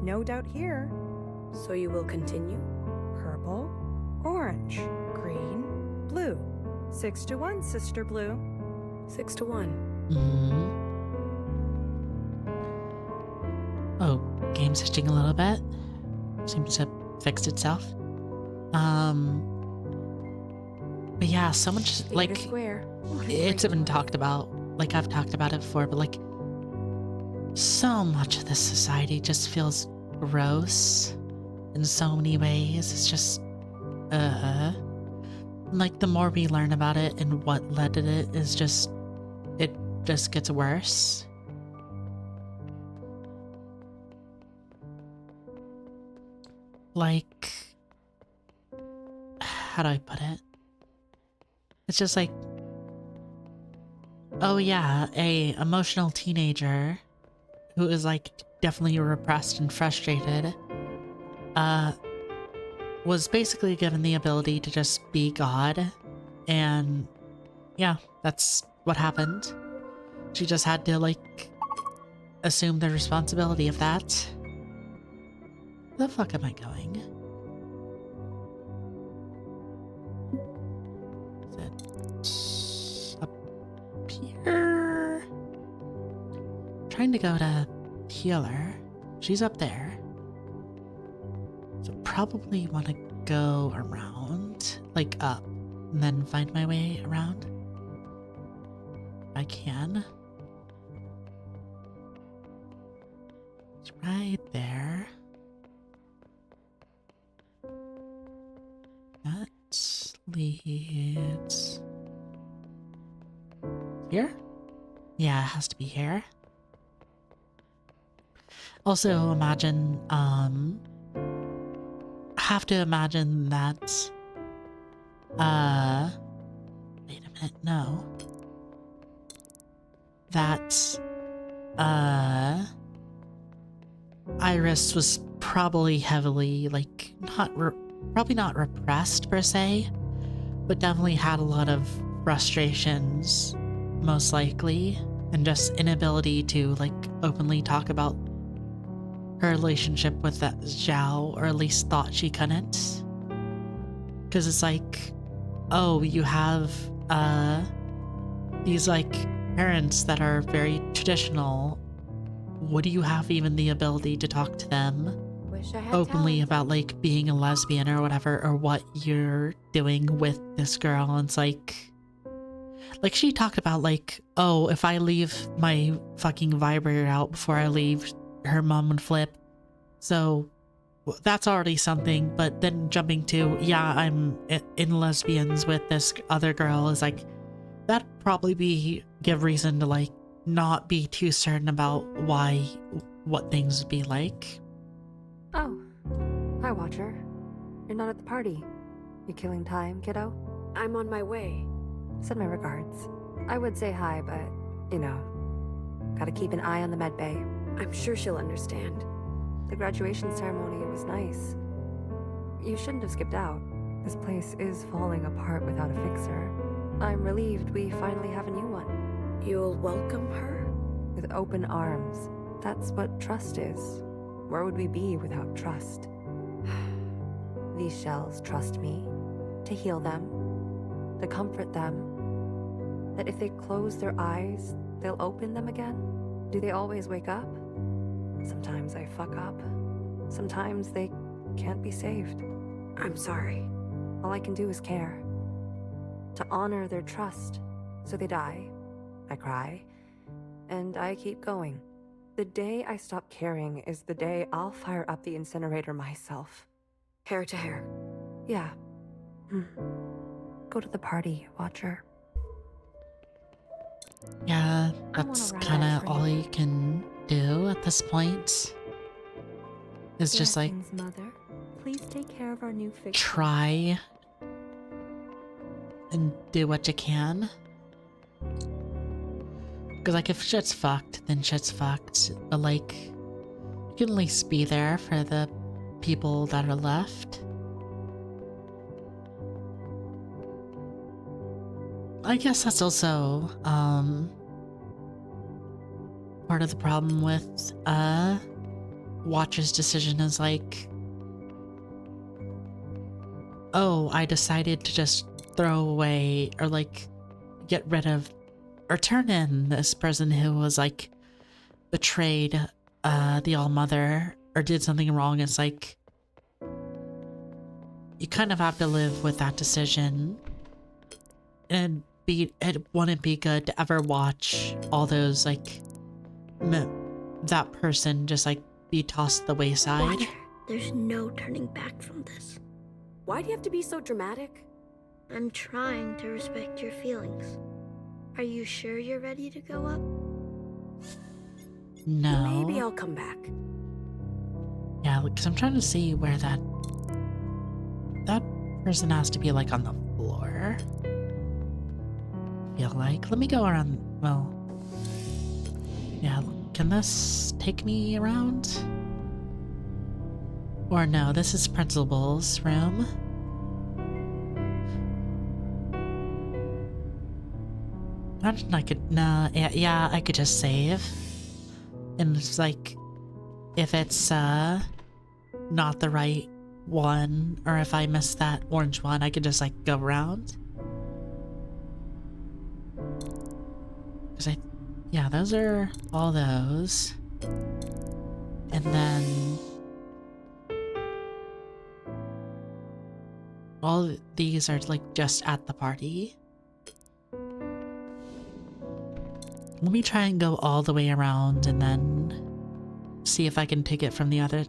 No doubt here. So you will continue? Purple, orange, green, blue. 6 to 1, Sister Blue. 6 to 1. Oh, game's hitching a little bit. Seems to have fixed itself. But yeah, so much, like, square. it's been talked about. Like, I've talked about it before, but like, so much of this society just feels gross in so many ways. It's just, like, the more we learn about it and what led to it is just, it just gets worse. Like, how do I put it? It's just like, oh yeah, a emotional teenager who is like definitely repressed and frustrated, was basically given the ability to just be God, and yeah, that's what happened. She just had to like assume the responsibility of that. Where the fuck am I going? Is it up here? Trying to go to healer. She's up there. probably want to go around, like up, and then find my way around. If I can. It's right there. That leads here? Yeah, it has to be here. Also imagine, have to imagine that, wait a minute, no. That, Iris was probably heavily, like, probably not repressed per se, but definitely had a lot of frustrations, most likely, and just inability to, like, openly talk about her relationship with that Zhao, or at least thought she couldn't. Because it's like, oh, you have, these, like, parents that are very traditional. What do you have even the ability to talk to them openly about, like, being a lesbian or whatever, or what you're doing with this girl? And it's like she talked about, like, oh, if I leave my fucking vibrator out before I leave, her mom would flip. So that's already something. But then jumping to, yeah, I'm in lesbians with this other girl, is like, that'd probably give reason to, like, not be too certain about what things would be like. Oh, hi, Watcher. You're not at the party. You killing time, kiddo? I'm on my way. Send my regards. I would say hi, but, you know, gotta keep an eye on the med bay. I'm sure she'll understand. The graduation ceremony was nice. You shouldn't have skipped out. This place is falling apart without a fixer. I'm relieved we finally have a new one. You'll welcome her? With open arms. That's what trust is. Where would we be without trust? These shells trust me. To heal them. To comfort them. That if they close their eyes, they'll open them again? Do they always wake up? Sometimes I fuck up. Sometimes they can't be saved. I'm sorry. All I can do is care. To honor their trust. So they die. I cry. And I keep going. The day I stop caring is the day I'll fire up the incinerator myself. Hair to hair. Yeah. Go to the party, Watcher. Yeah, that's kind of all you can do at this point. It's just like, Mother, please take care of our new fixer. Try and do what you can. Because, like, if shit's fucked, then shit's fucked. But, like, you can at least be there for the people that are left. I guess that's also, part of the problem with, Watcher's decision is like, oh, I decided to just throw away, or, like, get rid of, or turn in this person who was, like, betrayed, the All-Mother, or did something wrong. It's like, you kind of have to live with that decision. And it wouldn't be good to ever watch all those, like, that person just, like, be tossed to the wayside. Watcher, there's no turning back from this. Why do you have to be so dramatic? I'm trying to respect your feelings. Are you sure you're ready to go up? No. Maybe I'll come back. Yeah, because I'm trying to see where that person has to be, like, on the floor. I feel like. Let me go around. Well, yeah, can this take me around? Or no, this is Principal's room. Imagine I could, nah, yeah, I could just save. And it's like, if it's, not the right one, or if I miss that orange one, I could just, like, go around. Because yeah, those are all those. And then all these are like just at the party. Let me try and go all the way around and then see if I can take it from the other.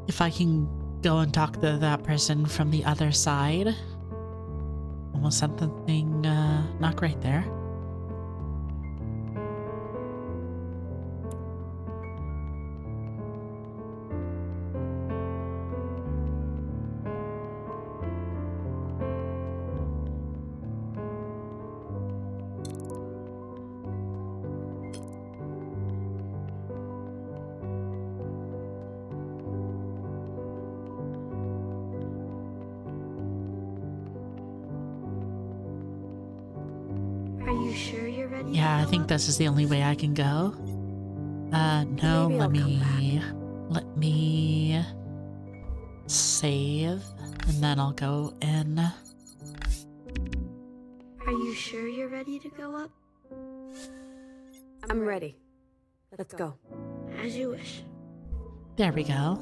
If I can go and talk to that person from the other side. Almost something not great there. Are you sure you're ready? Yeah, I to think go this is the only way I can go. No, Maybe I'll let me save, and then I'll go in. up? Are you sure you're ready to go up? I'm ready. Let's go. As you wish. There we go.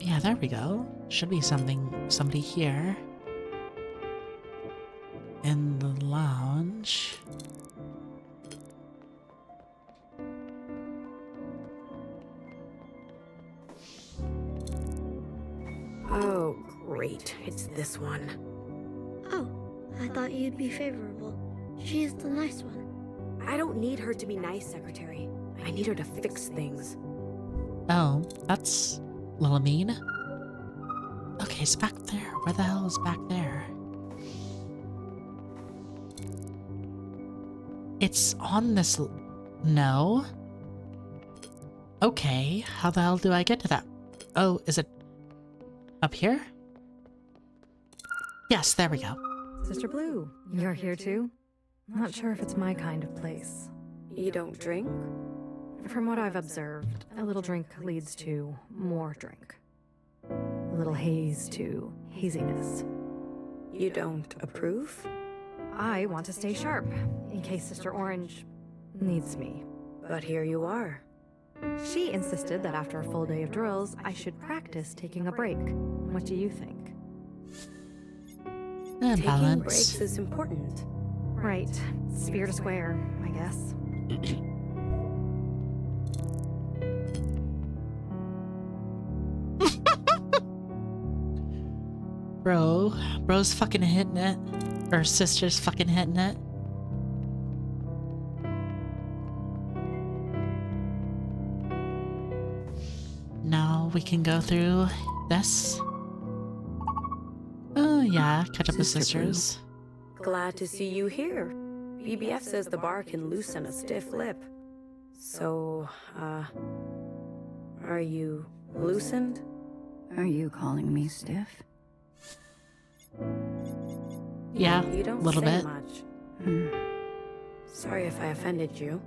Yeah, there we go. Should be somebody here. In the lounge. Oh, great. It's this one. Oh, I thought you'd be favorable. She's the nice one. I don't need her to be nice, Secretary. I need her to fix things. Oh, that's a little mean. Okay, it's back there. Where the hell is back there? It's on this... No. Okay, how the hell do I get to that? Oh, is it up here? Yes, there we go. Sister Blue, you're here too? Not sure if it's my kind of place. You don't drink? From what I've observed, a little drink leads to more drink. A little haze to haziness. You don't approve? I want to stay sharp, in case Sister Orange needs me. But here you are. She insisted that after a full day of drills, I should practice taking a break. What do you think? Balance. Taking breaks is important. Right. Sphere to square, I guess. Bro's fucking hitting it. Or sister's fucking hitting it. Now we can go through this. Oh yeah, catch up with sisters. Glad to see you here. BBF says the bar can loosen a stiff lip. So, are you loosened? Are you calling me stiff? Yeah, You don't a little say bit. much. Sorry if I offended you.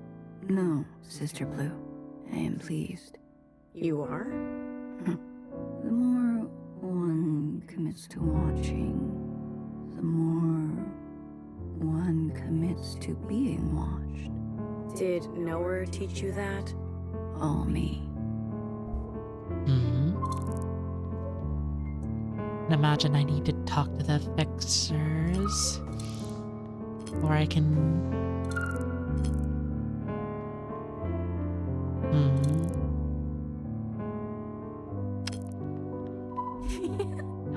No, Sister Blue. I am pleased. You are? The more one commits to watching, the more one commits to being watched. Did Noah teach you that? All me. And imagine I need to talk to the fixers. Or I can...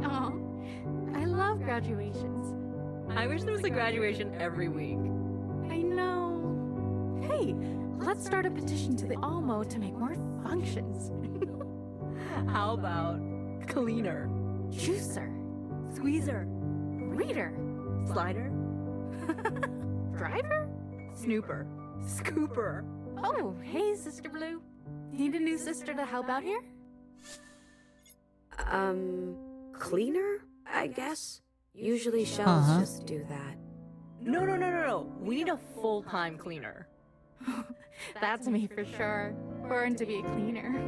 Oh, I love graduations. I wish there was a graduation every week. I know. Hey, let's start a petition to the Almo to make more functions. How about cleaner, juicer, squeezer, reader, slider, driver, snooper, scooper. Oh, hey, Sister Blue. Need a new sister to help out here? Cleaner, I guess? Usually shells just do that. No. We need a full-time cleaner. That's me for sure. Born to be a cleaner.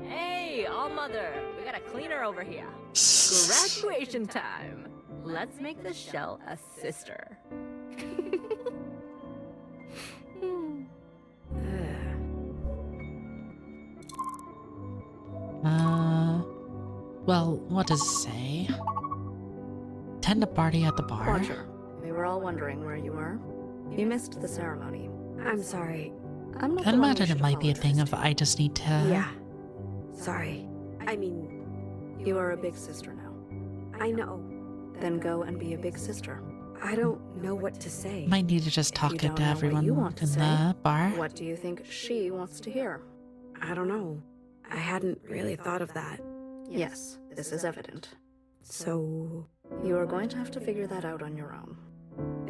Hey, all mother, we got a cleaner over here. Graduation time. Let's make the shell a sister. Well, what does it say? Tend a party at the bar. Watcher, we were all wondering where you were. You missed the ceremony. I'm sorry. I'm not I the one you imagine should it might be a thing apologize of to. I just need to... Yeah. Sorry. I mean, You are a big sister now. I know. Then go and be a big sister. I don't know what to say. Might need to just If talk you it don't to know what everyone you want to in say, the bar. What do you think she wants to hear? I don't know. I hadn't really thought of that. Yes, this is evident. So... You are going to have to figure that out on your own.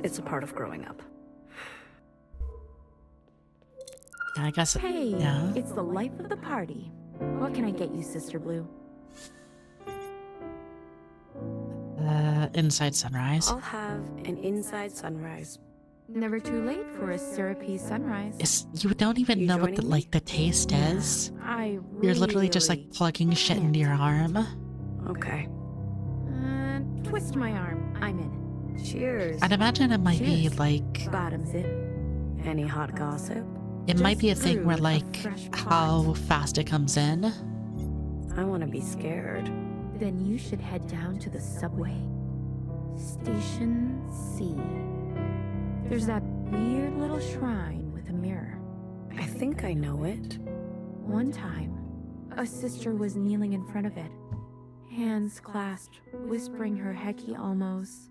It's a part of growing up. Yeah, I guess... Hey, yeah. it's the life of the party. What can I get you, Sister Blue? Inside Sunrise. I'll have an inside sunrise. Never too late for a syrupy sunrise. You don't even You know what joining the, me? the taste is. I You're literally just really like plugging shit into your arm. Okay. Twist my arm. I'm in. Cheers. I'd imagine it might be Cheers. like... Bottoms in. Any hot gossip? It might be a Just thing where brewed a like fresh how pot. fast it comes in. I want to be scared. Then you should head down to the subway. Station C. There's that weird little shrine with a mirror. I think I know it. One time, a sister was kneeling in front of it, hands clasped, whispering her hecky almos.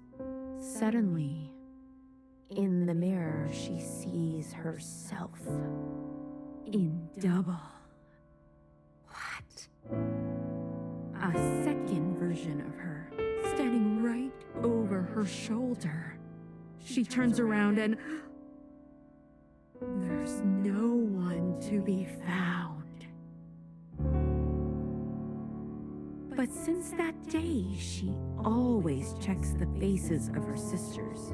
Suddenly, in the mirror, she sees herself in double. What? A second version of her, standing right over her shoulder. She turns around and there's no one to be found. But since that day, she always checks the faces of her sisters,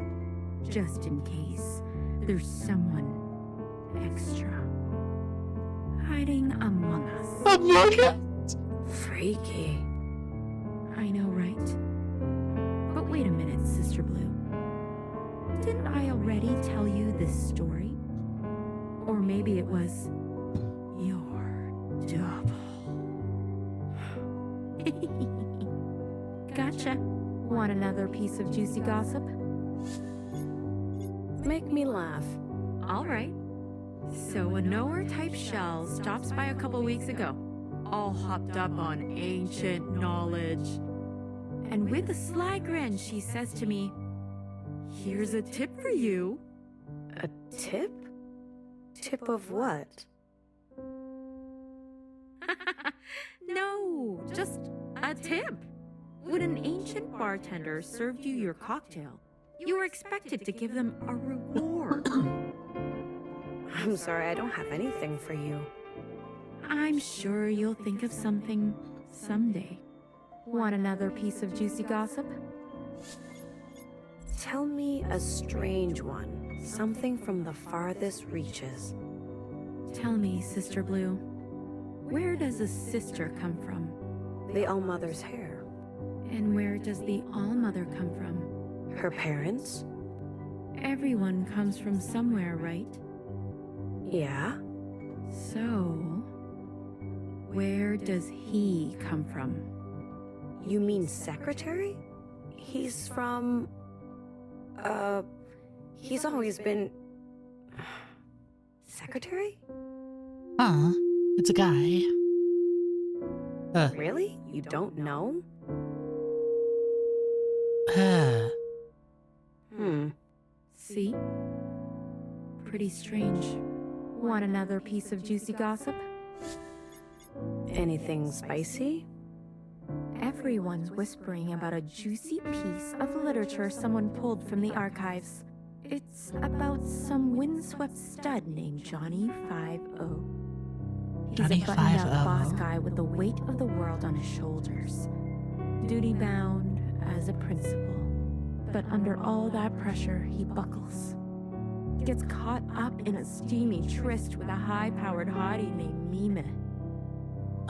just in case there's someone extra hiding among us. Among us? Freaky. I know, right? But wait a minute, Sister Blue. Didn't I already tell you this story? Or maybe it was your double. Gotcha. Want another piece of juicy gossip? Make me laugh. All right. So a knower-type shell stops by a couple weeks ago, all hopped up on ancient knowledge. And with a sly grin, she says to me, "Here's a tip for you." A tip? Tip of what? No, just a tip. When an ancient bartender served you your cocktail, you were expected to give them a reward. I'm sorry, I don't have anything for you. I'm sure you'll think of something someday. Want another piece of juicy gossip? Tell me a strange one. Something from the farthest reaches. Tell me, Sister Blue, where does a sister come from? The All-Mother's hair. And where does the All-Mother come from? Her parents? Everyone comes from somewhere, right? Yeah. So, where does he come from? You mean secretary? He's from... he's always been... Secretary? Huh. It's a guy. Really? You don't know? See? Pretty strange. Want another piece of juicy gossip? Anything spicy? Everyone's whispering about a juicy piece of literature someone pulled from the archives. It's about some windswept stud named Johnny 5-0. He's Johnny a buttoned-up 5-0. boss guy with the weight of the world on his shoulders. Duty-bound as a principal. But under all that pressure, he buckles. Gets caught up in a steamy tryst with a high-powered hottie named Mime.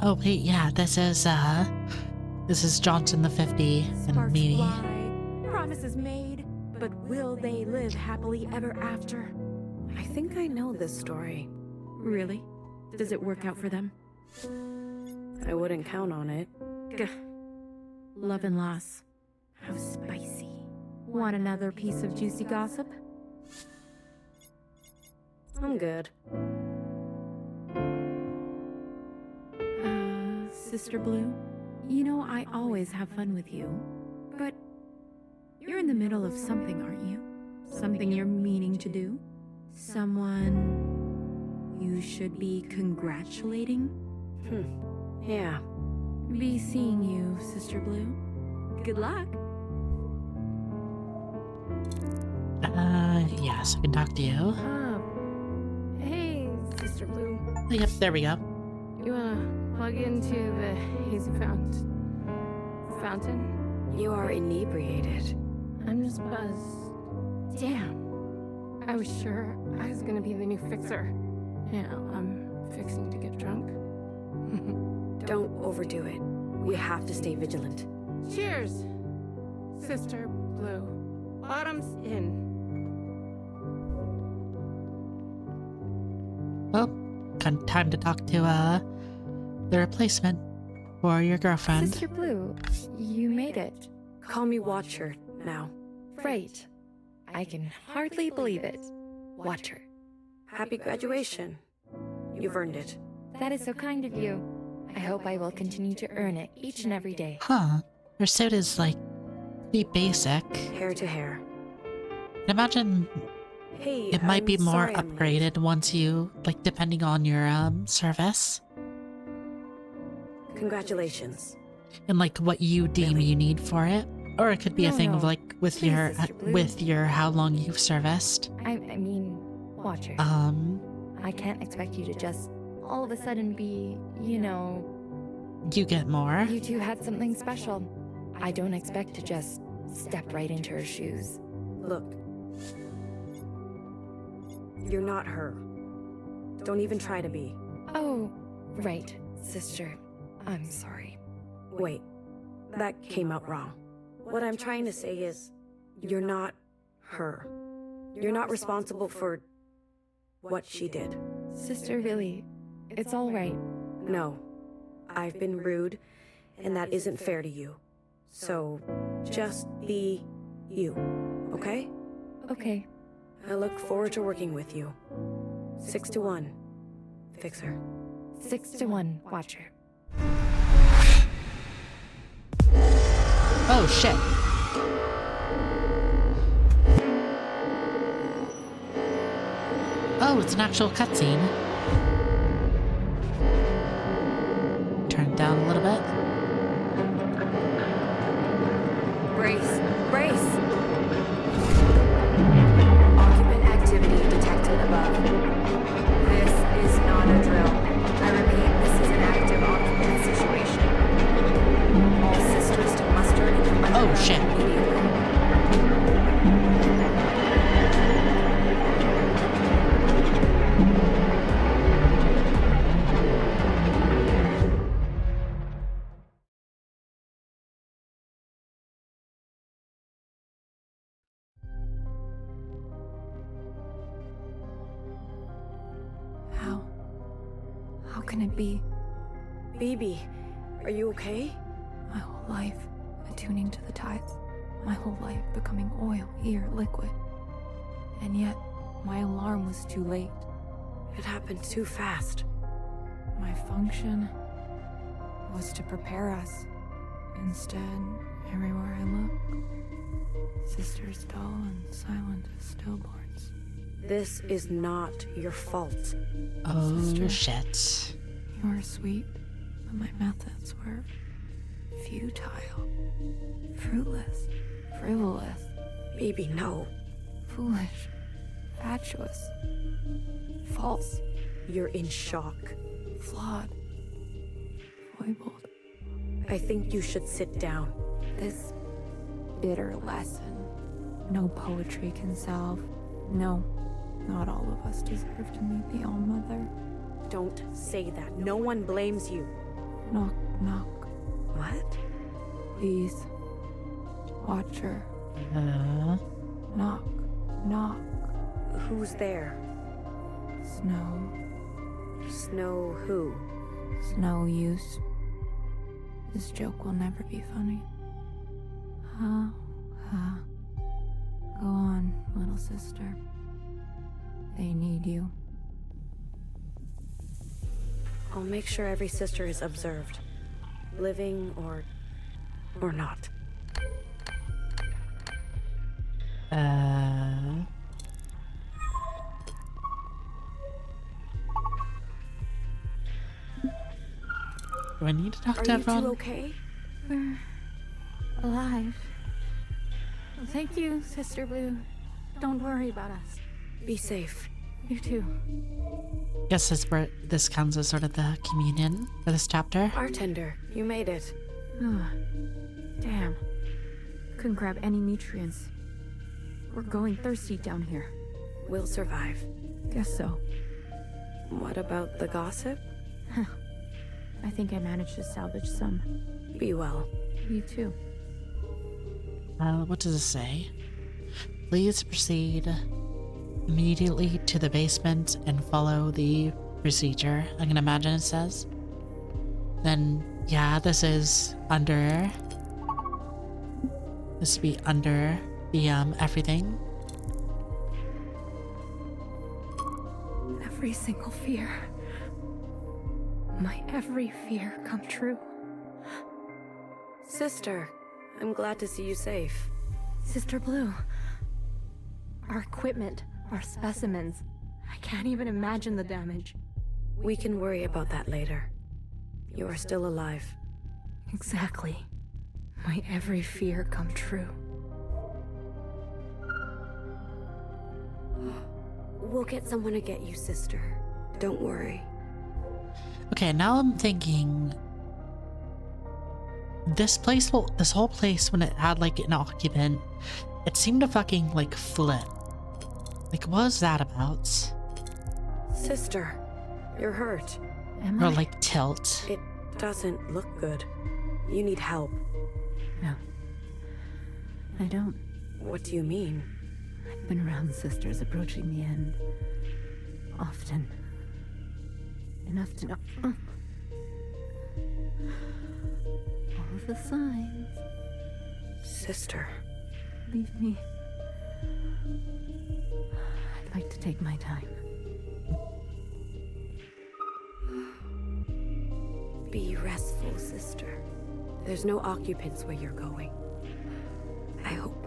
Oh wait, yeah, this is Johnson the 50 and Sparks Meanie. fly, promises made, but will they live happily ever after? I think I know this story. Really? Does it work out for them? I wouldn't count on it. Gah. Love and loss. How spicy. Want another piece of juicy gossip? I'm good. Sister Blue, you know I always have fun with you, but you're in the middle of something, aren't you? Something you're meaning to do? Someone you should be congratulating? Yeah. Be seeing you, Sister Blue. Good luck. Yes, I can talk to you. Hey, Sister Blue. Yep, there we go. You wanna plug into the hazy fountain? You are inebriated. I'm just buzzed. Damn. I was sure I was gonna be the new fixer. Now I'm fixing to get drunk. Don't overdo it. We have to stay vigilant. Cheers, Sister Blue. Bottoms in. Well, time to talk to, the replacement for your girlfriend. Sister Blue, you made it. Call me Watcher now. Right. I can hardly believe it. Watcher. Happy graduation. You've earned it. That is so kind of you. I hope I will continue to earn it each and every day. Huh. Your suit is, like, pretty basic. Hair to hair. Imagine Hey, it might be I'm more sorry I'm late. upgraded once you, like, depending on your, service. Congratulations. And, like, what you deem you need for it. Or it could be a thing of, like, with Please, your, Sister Blue. with your how long you've serviced. I mean, Watcher. I can't expect you to just all of a sudden be, you know... You get more. You two had something special. I don't expect to just step right into her shoes. Look. You're not her. Don't even try to be. Oh, right, sister. I'm sorry. Wait. That came out wrong. What I'm trying to say is, you're not her. You're not responsible for what she did. Sister, really, it's all right. No. I've been rude, and that isn't fair to you. So, just be you, okay? Okay. I look forward to working with you. 6 to 1. Fixer. 6 to 1, Watcher. Oh, shit. Oh, it's an actual cutscene. Turn it down a little bit. Brace! Brace! Occupant activity detected above. This is not a drill. I repeat, this is an active occupant situation. All sisters to muster in the Oh, shit. How can it be? Baby, are you okay? My whole life, attuning to the tides. My whole life becoming oil, here, liquid. And yet, my alarm was too late. It happened too fast. My function was to prepare us. Instead, everywhere I look, sisters dull and silent as stillborns. This is not your fault. Oh, Sister. shit. You were sweet, but my methods were futile, fruitless, frivolous. Baby, no. Foolish, fatuous, false. You're in shock. Flawed, foibled. I think you should sit down. This bitter lesson. No poetry can salve. No, not all of us deserve to meet the All-Mother. Don't say that. No one blames you. Knock, knock. What? Please. Watcher. Knock, knock. Who's there? Snow. Snow who? Snow used This joke will never be funny. Ha, ha. Go on, little sister. They need you. I'll make sure every sister is observed. Living or not. Do I need to talk Are to you everyone? two okay? We're alive. Thank you, Sister Blue. Don't worry about us. Be safe. You too. Guess this counts as sort of the communion for this chapter. Bartender, you made it. Damn. Couldn't grab any nutrients. We're going thirsty down here. We'll survive. Guess so. What about the gossip? I think I managed to salvage some. Be well. You too. What does it say? Please proceed immediately to the basement and follow the procedure. I can imagine it says. Then, yeah, this is under. This would be under the everything. Every single fear. My every fear come true. Sister, I'm glad to see you safe. Sister Blue. Our equipment, our specimens. I can't even imagine the damage. We can worry about that later. You are still alive. Exactly. My every fear come true. We'll get someone to get you, sister. Don't worry. Okay, now I'm thinking this whole place when it had like an occupant, it seemed to fucking like flip. Like, what was that about? Sister, you're hurt. Or like tilt. It doesn't look good. You need help. No. I don't. What do you mean? I've been around sisters approaching the end. Often. Enough to know. All of the signs. Sister. Leave me. I'd like to take my time. Be restful, sister. There's no occupants where you're going. I hope.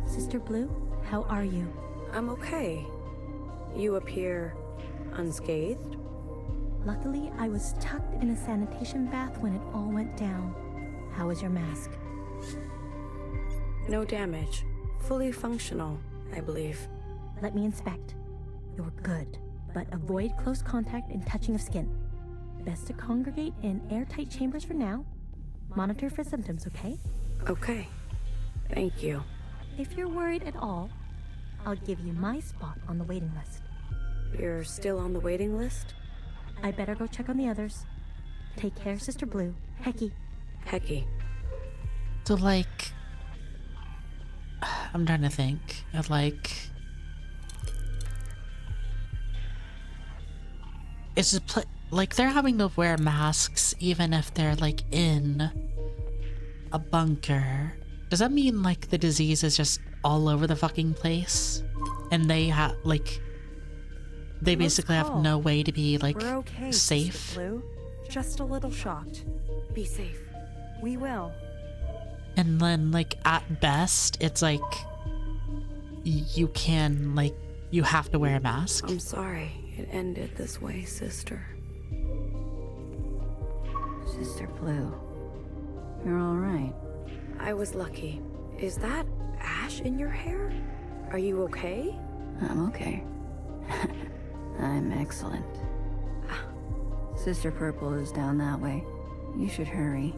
Sister Blue, how are you? I'm okay. You appear unscathed. Luckily, I was tucked in a sanitation bath when it all went down. How is your mask? No damage. Fully functional, I believe. Let me inspect. You're good, but avoid close contact and touching of skin. Best to congregate in airtight chambers for now. Monitor for symptoms, okay? Okay. Thank you. If you're worried at all, I'll give you my spot on the waiting list. You're still on the waiting list? I better go check on the others. Take care, Sister Blue. Hecky. Hecky. So like, I'm trying to think of like, is it like they're having to wear masks even if they're like in a bunker? Does that mean like the disease is just all over the fucking place, and they have like, they basically have no way to be like We're okay, safe? Sister Blue. Just a little shocked. Be safe. We will. And then like at best, it's like you can like, you have to wear a mask. I'm sorry it ended this way, sister. Sister Blue, you're all right. I was lucky. Is that ash in your hair? Are you okay? I'm okay. I'm excellent. Sister Purple is down that way. You should hurry.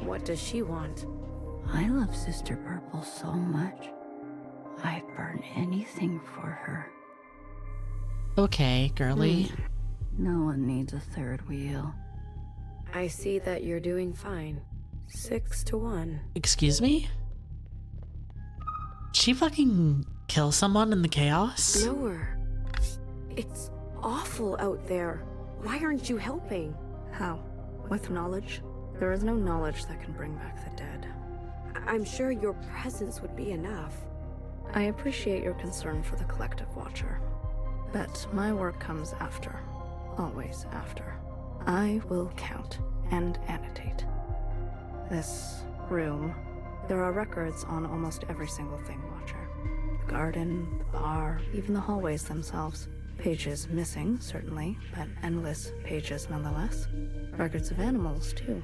What does she want? I love Sister Purple so much. I'd burn anything for her. Okay, girly. No one needs a third wheel. I see that you're doing fine. 6-1. Excuse me? Did she fucking kill someone in the chaos? Lower. It's awful out there. Why aren't you helping? How? With knowledge? There is no knowledge that can bring back the dead. I'm sure your presence would be enough. I appreciate your concern for the collective watcher. But my work comes after. Always after. I will count and annotate. This room, there are records on almost every single thing, Watcher. The garden, the bar, even the hallways themselves. Pages missing, certainly, but endless pages nonetheless. Records of animals, too.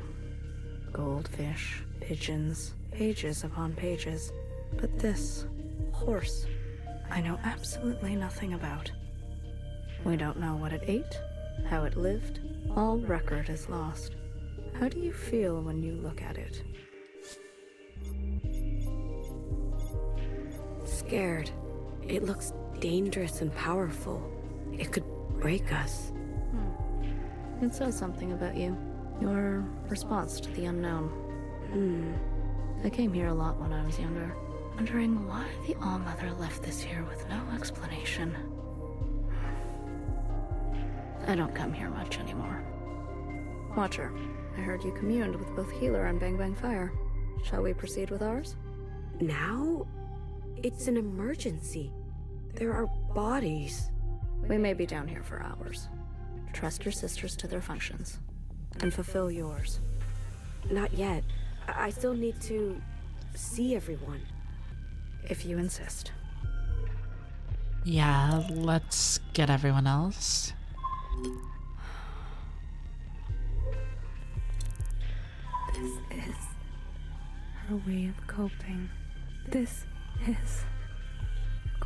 Goldfish, pigeons, pages upon pages. But this horse, I know absolutely nothing about. We don't know what it ate, how it lived. All record is lost. How do you feel when you look at it? Scared. It looks dangerous and powerful. It could break us. It says something about you. Your response to the unknown. I came here a lot when I was younger, wondering why the All-Mother left this here with no explanation. I don't come here much anymore. Watcher, I heard you communed with both Healer and Bang Bang Fire. Shall we proceed with ours? Now? It's an emergency. There are bodies. We may be down here for hours. Trust your sisters to their functions, and fulfill yours. Not yet. I still need to see everyone. If you insist. Yeah, let's get everyone else. This is her way of coping. This is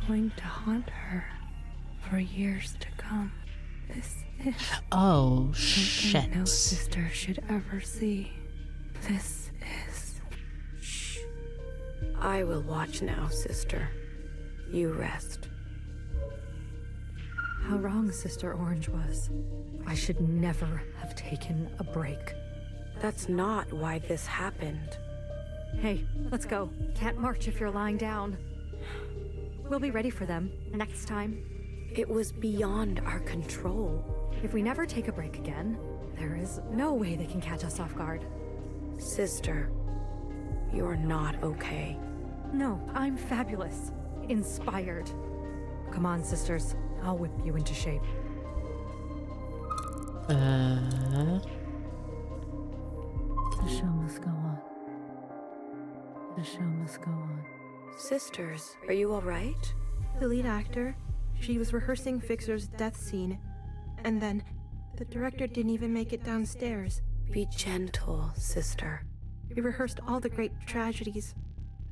going to haunt her for years to come. This is Oh, something shit. no sister should ever see. This is... Shh. I will watch now, sister. You rest. How wrong Sister Orange was. I should never have taken a break. That's not why this happened. Hey, let's go. Can't march if you're lying down. We'll be ready for them next time. It was beyond our control. If we never take a break again, there is no way they can catch us off guard. Sister, you're not okay. No, I'm fabulous. Inspired. Come on, sisters. I'll whip you into shape. The show must go on. The show must go on. Sisters, are you all right? The lead actor, she was rehearsing Fixer's death scene, and then the director didn't even make it downstairs. Be gentle, sister. We rehearsed all the great tragedies,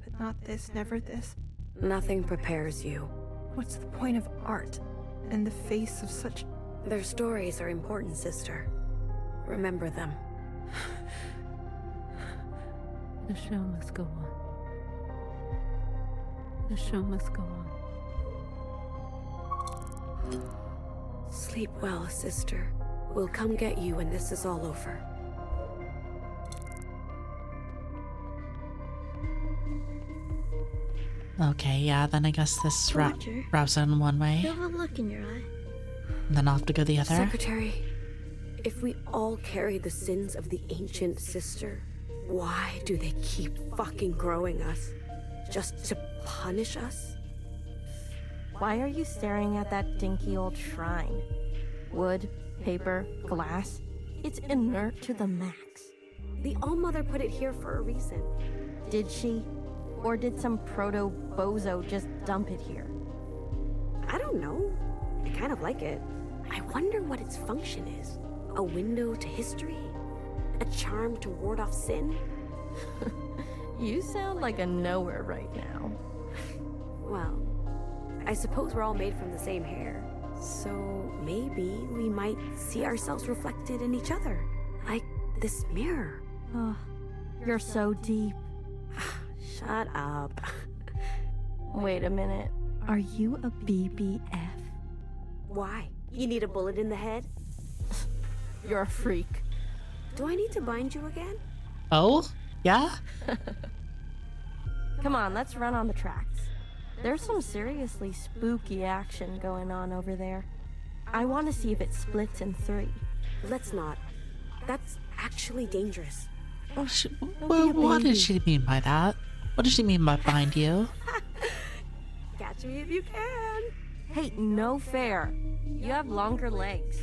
but not this, never this. Nothing prepares you. What's the point of art in the face of such... Their stories are important, sister. Remember them. The show must go on. The show must go on. Sleep well, sister. We'll come get you when this is all over. Okay, yeah, then I guess this Roger. routes in one way, You have a look in your eye. and then I'll have to go the other. Secretary, if we all carry the sins of the ancient sister, why do they keep fucking growing us? Just to punish us? Why are you staring at that dinky old shrine? Wood, paper, glass. It's inert to the max. The All-Mother put it here for a reason. Did she? Or did some proto-bozo just dump it here? I don't know. I kind of like it. I wonder what its function is. A window to history? A charm to ward off sin? You sound like a knower right now. Well, I suppose we're all made from the same hair. So maybe we might see ourselves reflected in each other. Like this mirror. Oh, you're so deep. Shut up. Wait a minute. Are you a BBF? Why? You need a bullet in the head? You're a freak. Do I need to bind you again? Oh? Yeah? Come on, let's run on the tracks. There's some seriously spooky action going on over there. I want to see if it splits in 3. Let's not. That's actually dangerous. What does she mean by that? What does she mean by bind you? Catch me if you can. Hey, no fair. You have longer legs.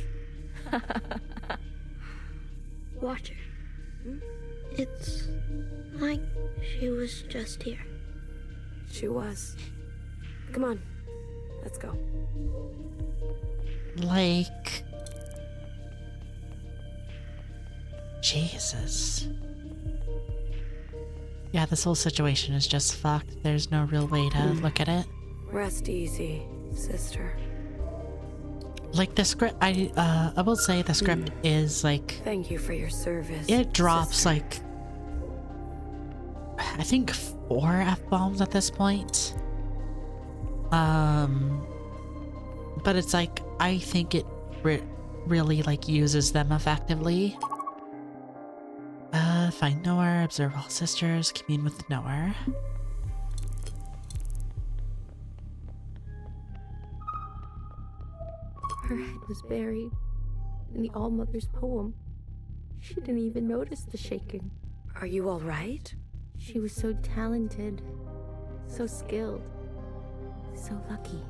Watch her. It's like she was just here. She was. Come on. Let's go. Like... Jesus. Yeah, this whole situation is just fucked. There's no real way to look at it. Rest easy, sister. Like, the script, I will say the script is, like... Thank you for your service. It drops, sister. like... I think 4 F-bombs at this point. But it's like, I think it really, like, uses them effectively. Find Noah, observe all sisters, commune with Noah. Her head was buried in the All-Mother's poem. She didn't even notice the shaking. Are you all right? She was so talented, so skilled, so lucky.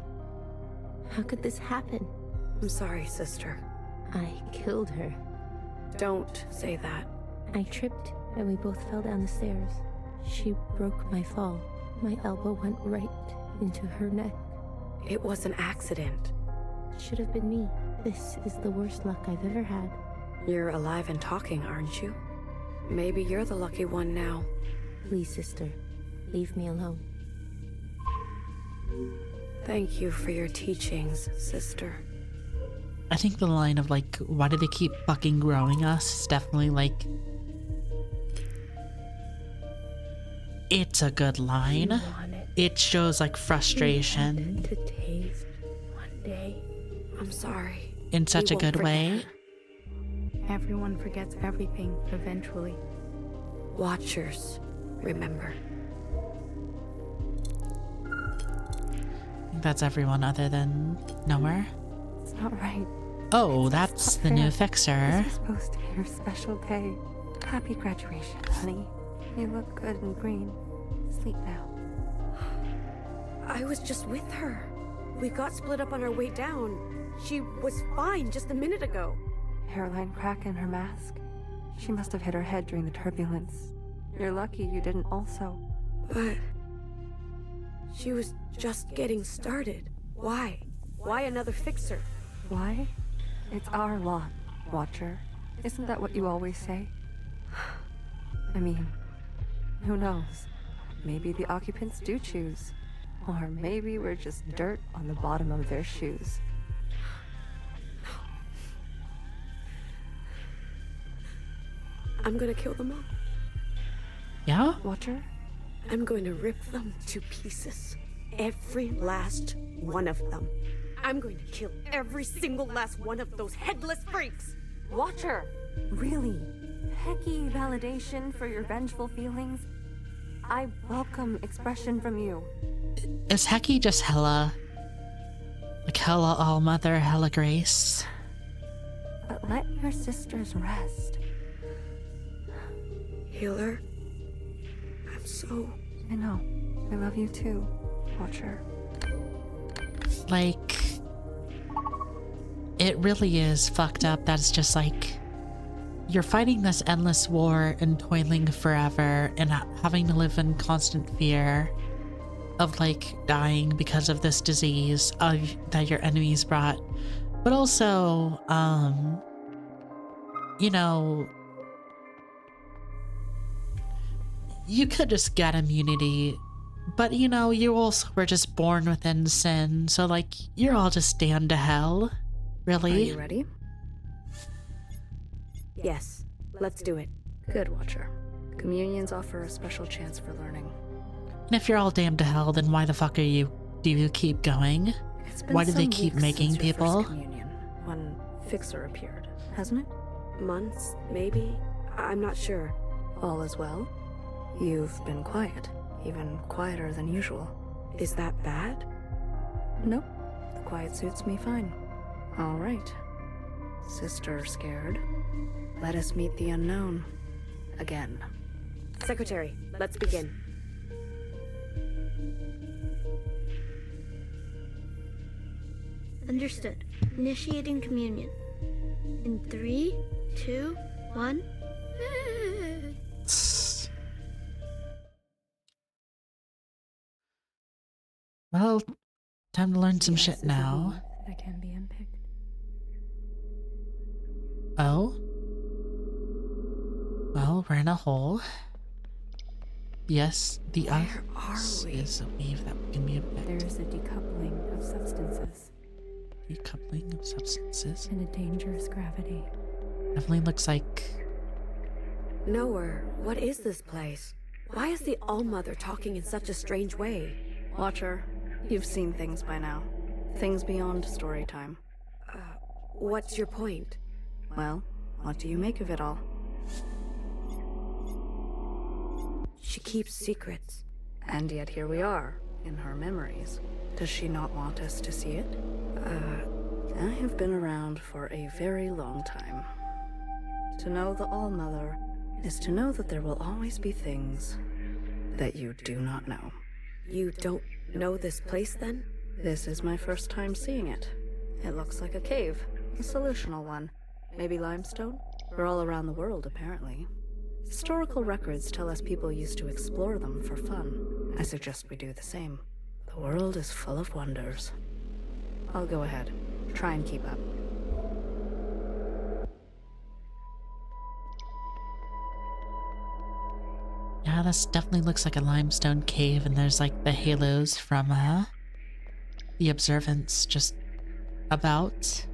How could this happen? I'm sorry, sister. I killed her. Don't say that. I tripped and we both fell down the stairs. She broke my fall. My elbow went right into her neck. It was an accident. It should have been me. This is the worst luck I've ever had. You're alive and talking, aren't you? Maybe you're the lucky one now. Please, sister, leave me alone. Thank you for your teachings, sister. I think the line of, like, why do they keep fucking growing us is definitely, like... It's a good line. It shows, like, frustration. To taste one day. I'm sorry. In such a good way. Everyone forgets everything eventually. Watchers, remember. I think that's everyone other than Noah. It's not right. Oh, that's the new fixer. This is supposed to be your special day. Happy graduation, honey. You look good in green. Sleep now. I was just with her. We got split up on our way down. She was fine just a minute ago. Hairline crack in her mask. She must have hit her head during the turbulence. You're lucky you didn't also. But... she was just getting started. Why? Why another fixer? Why? It's our lot, Watcher. Isn't that what you always say? I mean, who knows? Maybe the occupants do choose. Or maybe we're just dirt on the bottom of their shoes. I'm gonna kill them all. Yeah? Watcher? I'm going to rip them to pieces. Every last one of them. I'm going to kill every single last one of those headless freaks! Watcher! Really? Hecky validation for your vengeful feelings? I welcome expression from you. Is Hecky just hella... like hella all-mother, hella grace? But let your sisters rest. Healer, I'm so... I know. I love you too, Watcher. Like... it really is fucked up that it's just like... you're fighting this endless war and toiling forever and having to live in constant fear of, like, dying because of this disease that your enemies brought. But also, you know... you could just get immunity, but, you know, you also were just born within sin, so, like, you're all just damned to hell. Really? Are you ready? Yes, let's do it. Good, Watcher. Communions offer a special chance for learning. And if you're all damned to hell, then why the fuck do you keep going? It's been Why do they some keep weeks making since your people? first communion, when Fixer appeared, hasn't it? Months, maybe? I'm not sure. All is well? You've been quiet, even quieter than usual. Is that bad? Nope. The quiet suits me fine. All right. Sister scared. Let us meet the unknown. Again. Secretary, let's begin. Understood. Initiating communion. In 3, 2, 1. Well, time to learn some shit now. That can be unpicked. Oh? Well, we're in a hole. Yes, the us is a weave that can be unpicked. There is a decoupling of substances. Decoupling of substances? And a dangerous gravity. Definitely looks like... Nowhere. What is this place? Why is the All-Mother talking in such a strange way? Watcher, you've seen things by now. Things beyond story time. What's your point? Well, what do you make of it all? She keeps secrets. And yet here we are, in her memories. Does she not want us to see it? I have been around for a very long time. To know the All-Mother is to know that there will always be things that you do not know. You don't know this place, then? This is my first time seeing it. It looks like a cave, a solutional one. Maybe limestone? We're all around the world, apparently. Historical records tell us people used to explore them for fun. I suggest we do the same. The world is full of wonders. I'll go ahead. Try and keep up. Yeah, this definitely looks like a limestone cave, and there's like the halos from the observance just about.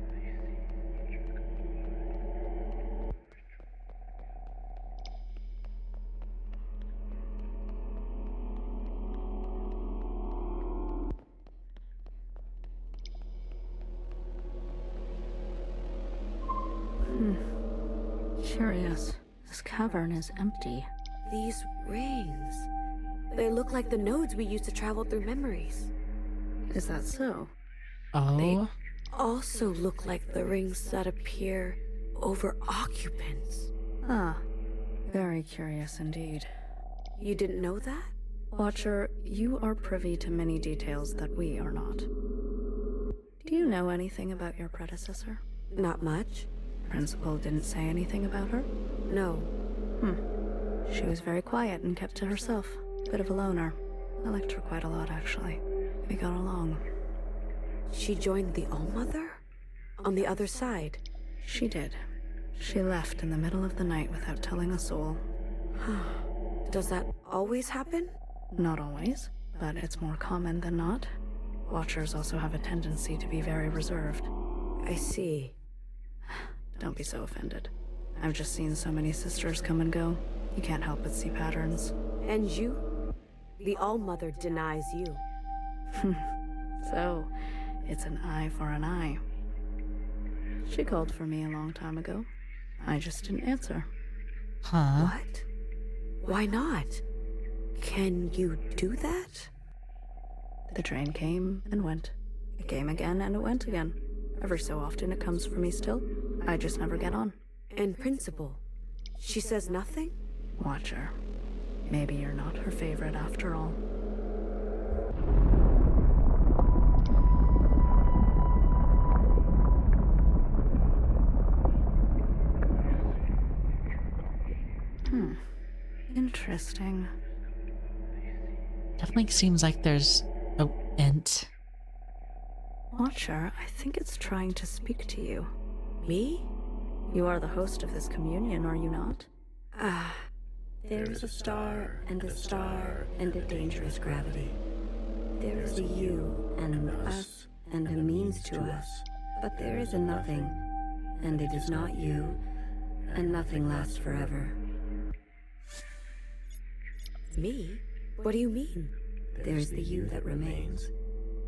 Curious. This cavern is empty. These rings. They look like the nodes we used to travel through memories. Is that so? Oh. They also look like the rings that appear over occupants. Ah, very curious indeed. You didn't know that? Watcher, you are privy to many details that we are not. Do you know anything about your predecessor? Not much. Principal didn't say anything about her? No. She was very quiet and kept to herself. Bit of a loner. I liked her quite a lot, actually. We got along. She joined the All-Mother? On the other side? She did. She left in the middle of the night without telling a soul. Does that always happen? Not always, but it's more common than not. Watchers also have a tendency to be very reserved. I see. Don't be so offended. I've just seen so many sisters come and go. You can't help but see patterns. And you? The All-Mother denies you. So, it's an eye for an eye. She called for me a long time ago. I just didn't answer. Huh? What? Why not? Can you do that? The train came and went. It came again and it went again. Every so often it comes for me still. I just never get on. And Principal? She says nothing? Watcher. Maybe you're not her favorite after all. Interesting. Definitely seems like there's a ent. Watcher, I think it's trying to speak to you. Me? You are the host of this communion, are you not? There's a star and a star and a dangerous gravity. There is a you and us and a means to us. But there is a nothing, and it is not you, and nothing lasts forever. Me? What do you mean? There is the you that remains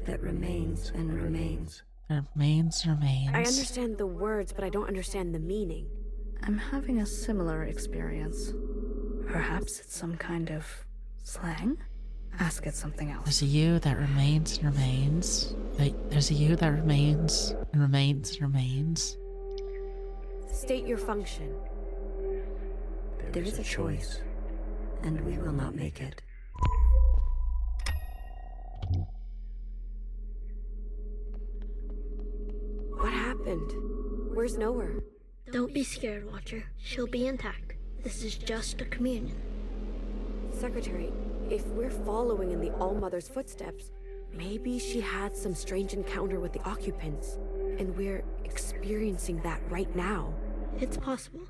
and remains. Remains. I understand the words, but I don't understand the meaning. I'm having a similar experience. Perhaps it's some kind of slang? Ask it something else. There's a you that remains and remains. There's a you that remains and remains and remains. State your function. There is a choice, and we will not make it. What happened? Where's Nowhere? Don't be scared, Watcher. She'll be intact. This is just a communion. Secretary, if we're following in the All-Mother's footsteps, maybe she had some strange encounter with the occupants, and we're experiencing that right now. It's possible.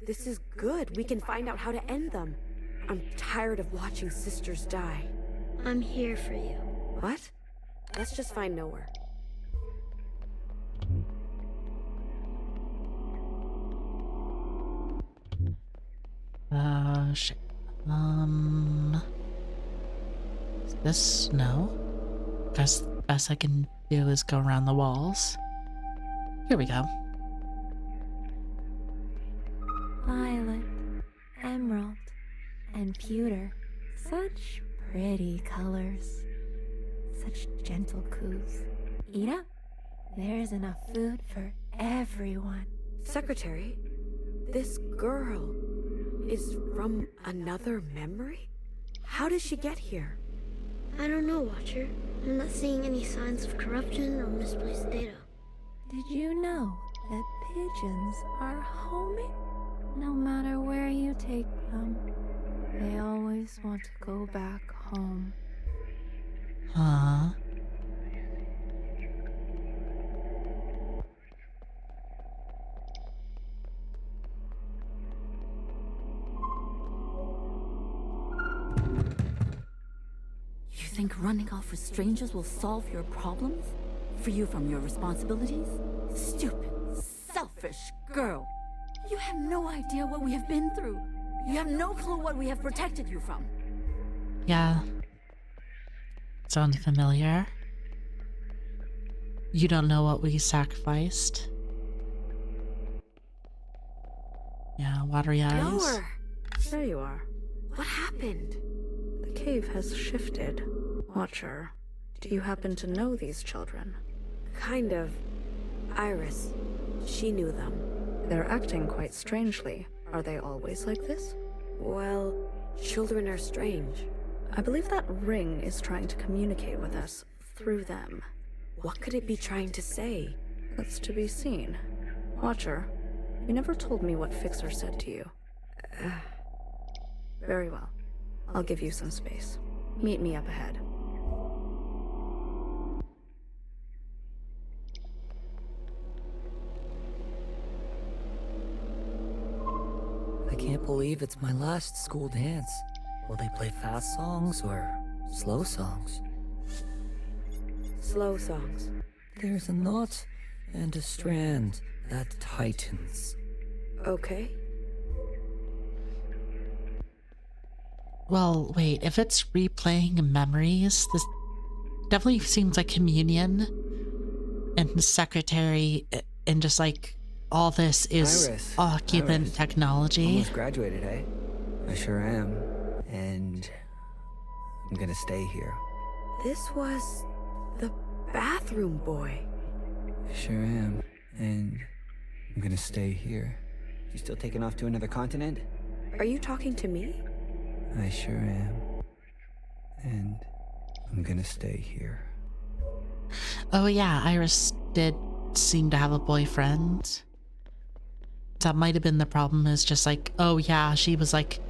This is good. We can find out how to end them. I'm tired of watching sisters die. I'm here for you. What? Let's just find Nowhere. Shit. This? No. Guess the best I can do is go around the walls. Here we go. Violet, emerald, and pewter. Such pretty colors. Such gentle coos. Eat up. There's enough food for everyone. Secretary, this girl is from another memory? How did she get here? I don't know, Watcher. I'm not seeing any signs of corruption or misplaced data. Did you know that pigeons are homing? No matter where you take them, they always want to go back home. Huh? You think running off with strangers will solve your problems? Free you from your responsibilities? Stupid, selfish girl. You have no idea what we have been through. You have no clue what we have protected you from. Yeah. Sounds familiar. You don't know what we sacrificed? Yeah, watery eyes. Nowhere. There you are. What happened? The cave has shifted. Watcher, do you happen to know these children? Kind of. Iris. She knew them. They're acting quite strangely. Are they always like this? Well, children are strange. I believe that ring is trying to communicate with us through them. What could it be trying to say? That's to be seen. Watcher, you never told me what Fixer said to you. Very well. I'll give you some space. Meet me up ahead. I can't believe it's my last school dance. Will they play fast songs or slow songs? Slow songs. There's a knot and a strand that tightens. Okay. Well, wait, if it's replaying memories, this definitely seems like communion and secretary and just like all this is Iris, occupant Iris. technology. Almost graduated, eh? I sure am. And I'm gonna stay here. This was the bathroom boy. I sure am. And I'm gonna stay here. You still taking off to another continent? Are you talking to me? I sure am. And I'm gonna stay here. Oh yeah, Iris did seem to have a boyfriend. That might have been the problem, is just like, oh yeah, she was like,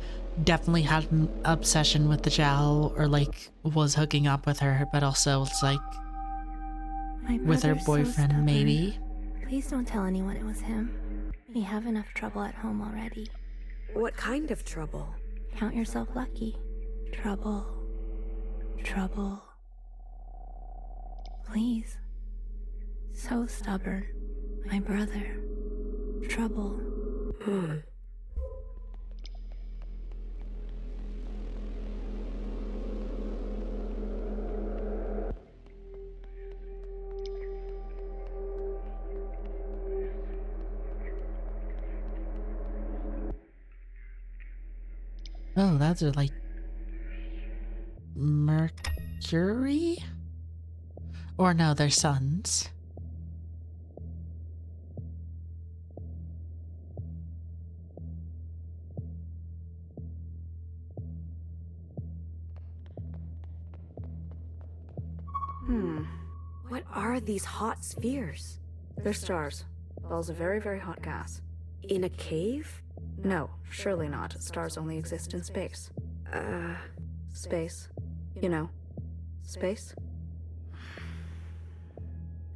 definitely had an obsession with the gel, or like was hooking up with her, but also it's like, My with her brother's so boyfriend stubborn. maybe. Please don't tell anyone it was him. We have enough trouble at home already. What kind of trouble? Count yourself lucky. Trouble. Trouble. Please. So stubborn. My brother. Trouble. Oh, that's like Mercury? Or no, they're suns. What are these hot spheres? They're stars. Balls of very, very hot gas. In a cave? No, surely not. Stars only exist in space. Space. You know, space?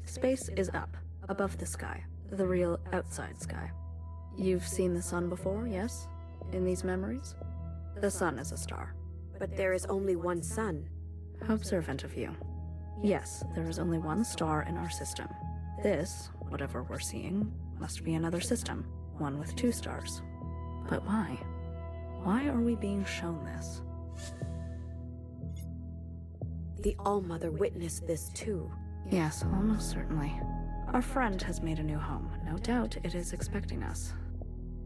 Space is up, above the sky. The real outside sky. You've seen the sun before, yes? In these memories? The sun is a star. But there is only one sun. How observant of you. Yes, there is only one star in our system. This, whatever we're seeing, must be another system, one with 2 stars. But why? Why are we being shown this? The All-Mother witnessed this too. Yes, almost certainly. Our friend has made a new home. No doubt it is expecting us.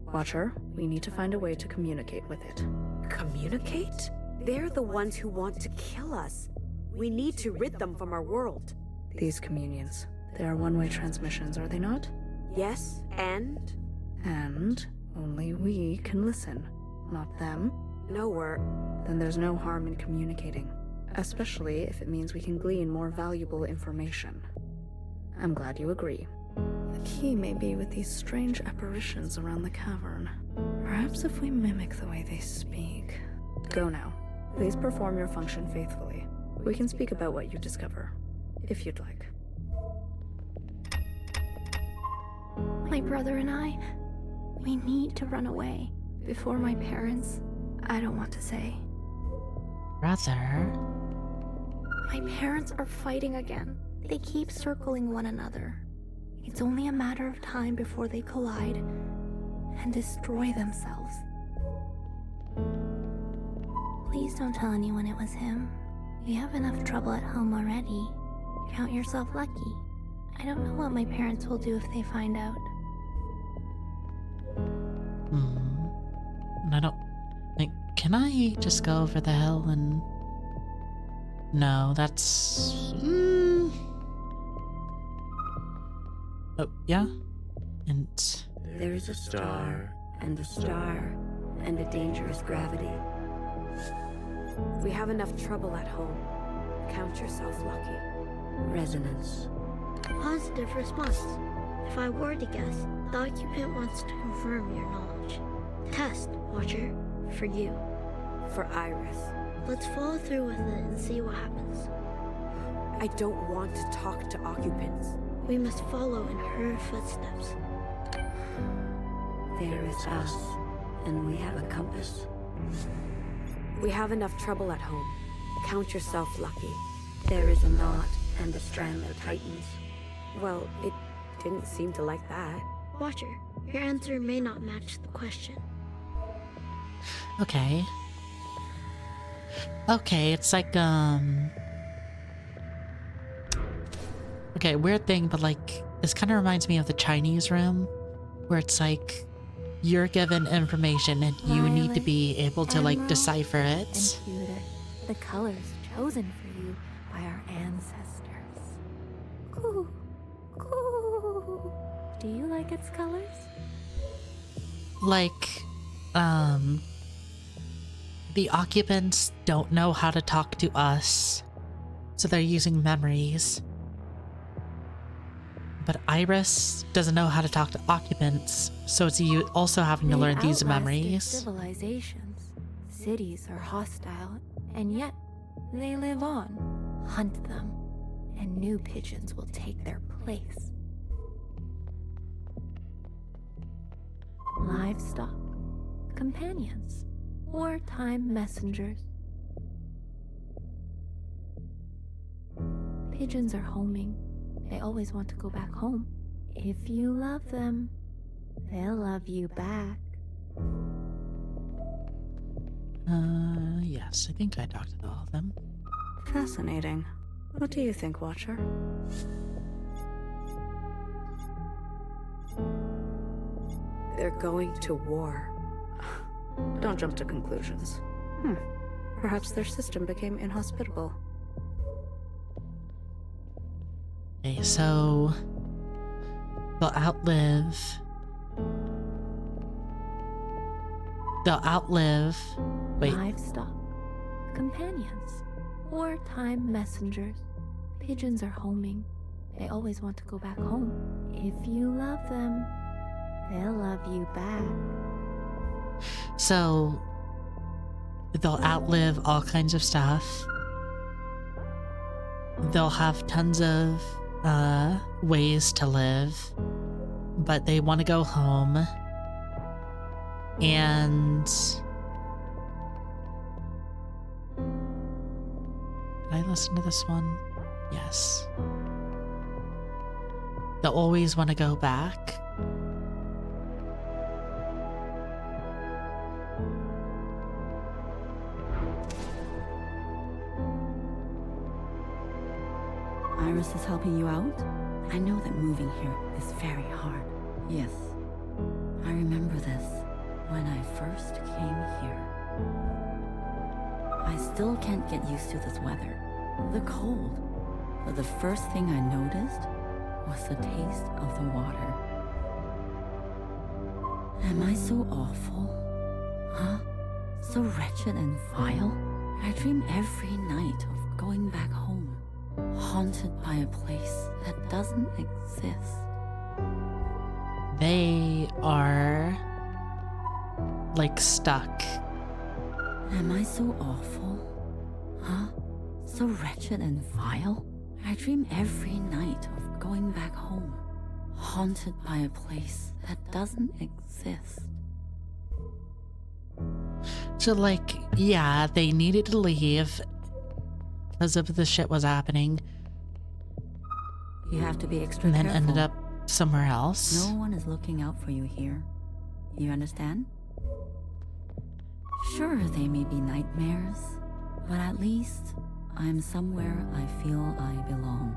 Watcher, we need to find a way to communicate with it. Communicate? They're the ones who want to kill us. We need to rid them from our world. These communions, they are one-way transmissions, are they not? Yes, and? And only we can listen, not them. No, Then there's no harm in communicating, especially if it means we can glean more valuable information. I'm glad you agree. The key may be with these strange apparitions around the cavern. Perhaps if we mimic the way they speak. Go now. Please perform your function faithfully. We can speak about what you discover, if you'd like. My brother and I, we need to run away before my parents, I don't want to say. Brother? My parents are fighting again. They keep circling one another. It's only a matter of time before they collide and destroy themselves. Please don't tell anyone it was him. We have enough trouble at home already. Count yourself lucky. I don't know what my parents will do if they find out. I don't... Like, can I just go over the hill and... No, that's... Oh, yeah? And... There is a star, and a star, and a dangerous gravity. We have enough trouble at home. Count yourself lucky. Resonance. Positive response. If I were to guess, the occupant wants to confirm your knowledge. Test, Watcher, for you. For Iris. Let's follow through with it and see what happens. I don't want to talk to occupants. We must follow in her footsteps. There is us, and we have a compass. We have enough trouble at home. Count yourself lucky. There is a knot and a strand that tightens. Well, it didn't seem to like that. Watcher, your answer may not match the question. Okay. Okay, it's like, Okay, weird thing, but like, this kind of reminds me of the Chinese room, where it's like, you're given information and you need to be able to like decipher it. And pewter, the colors chosen for you by our ancestors. Coo, coo. Do you like its colors? Like, the occupants don't know how to talk to us, so they're using memories. But Iris doesn't know how to talk to occupants, so it's you also having to learn these memories. Civilizations. Cities are hostile, and yet they live on. Hunt them, and new pigeons will take their place. Livestock, companions, wartime messengers. Pigeons are homing. They always want to go back home. If you love them, they'll love you back. Yes, I think I talked to all of them. Fascinating. What do you think, Watcher? They're going to war. Don't jump to conclusions. Perhaps their system became inhospitable. Okay, so they'll outlive. Wait. Livestock, companions, wartime messengers. Pigeons are homing. They always want to go back home. If you love them, they'll love you back. So they'll outlive all kinds of stuff. They'll have tons of ways to live, but they want to go home. And did I listen to this one? Yes. They'll always want to go back. Iris is helping you out? I know that moving here is very hard. Yes, I remember this when I first came here. I still can't get used to this weather, the cold. But the first thing I noticed was the taste of the water. Am I so awful? Huh? So wretched and vile? I dream every night of going back home, haunted by a place that doesn't exist. They are like stuck. Am I so awful? Huh? So wretched and vile? I dream every night of going back home, haunted by a place that doesn't exist. So like, yeah, they needed to leave because of the shit was happening. You have to be extra and then careful. ended up somewhere else. No one is looking out for you here. You understand? Sure, they may be nightmares, but at least I'm somewhere I feel I belong.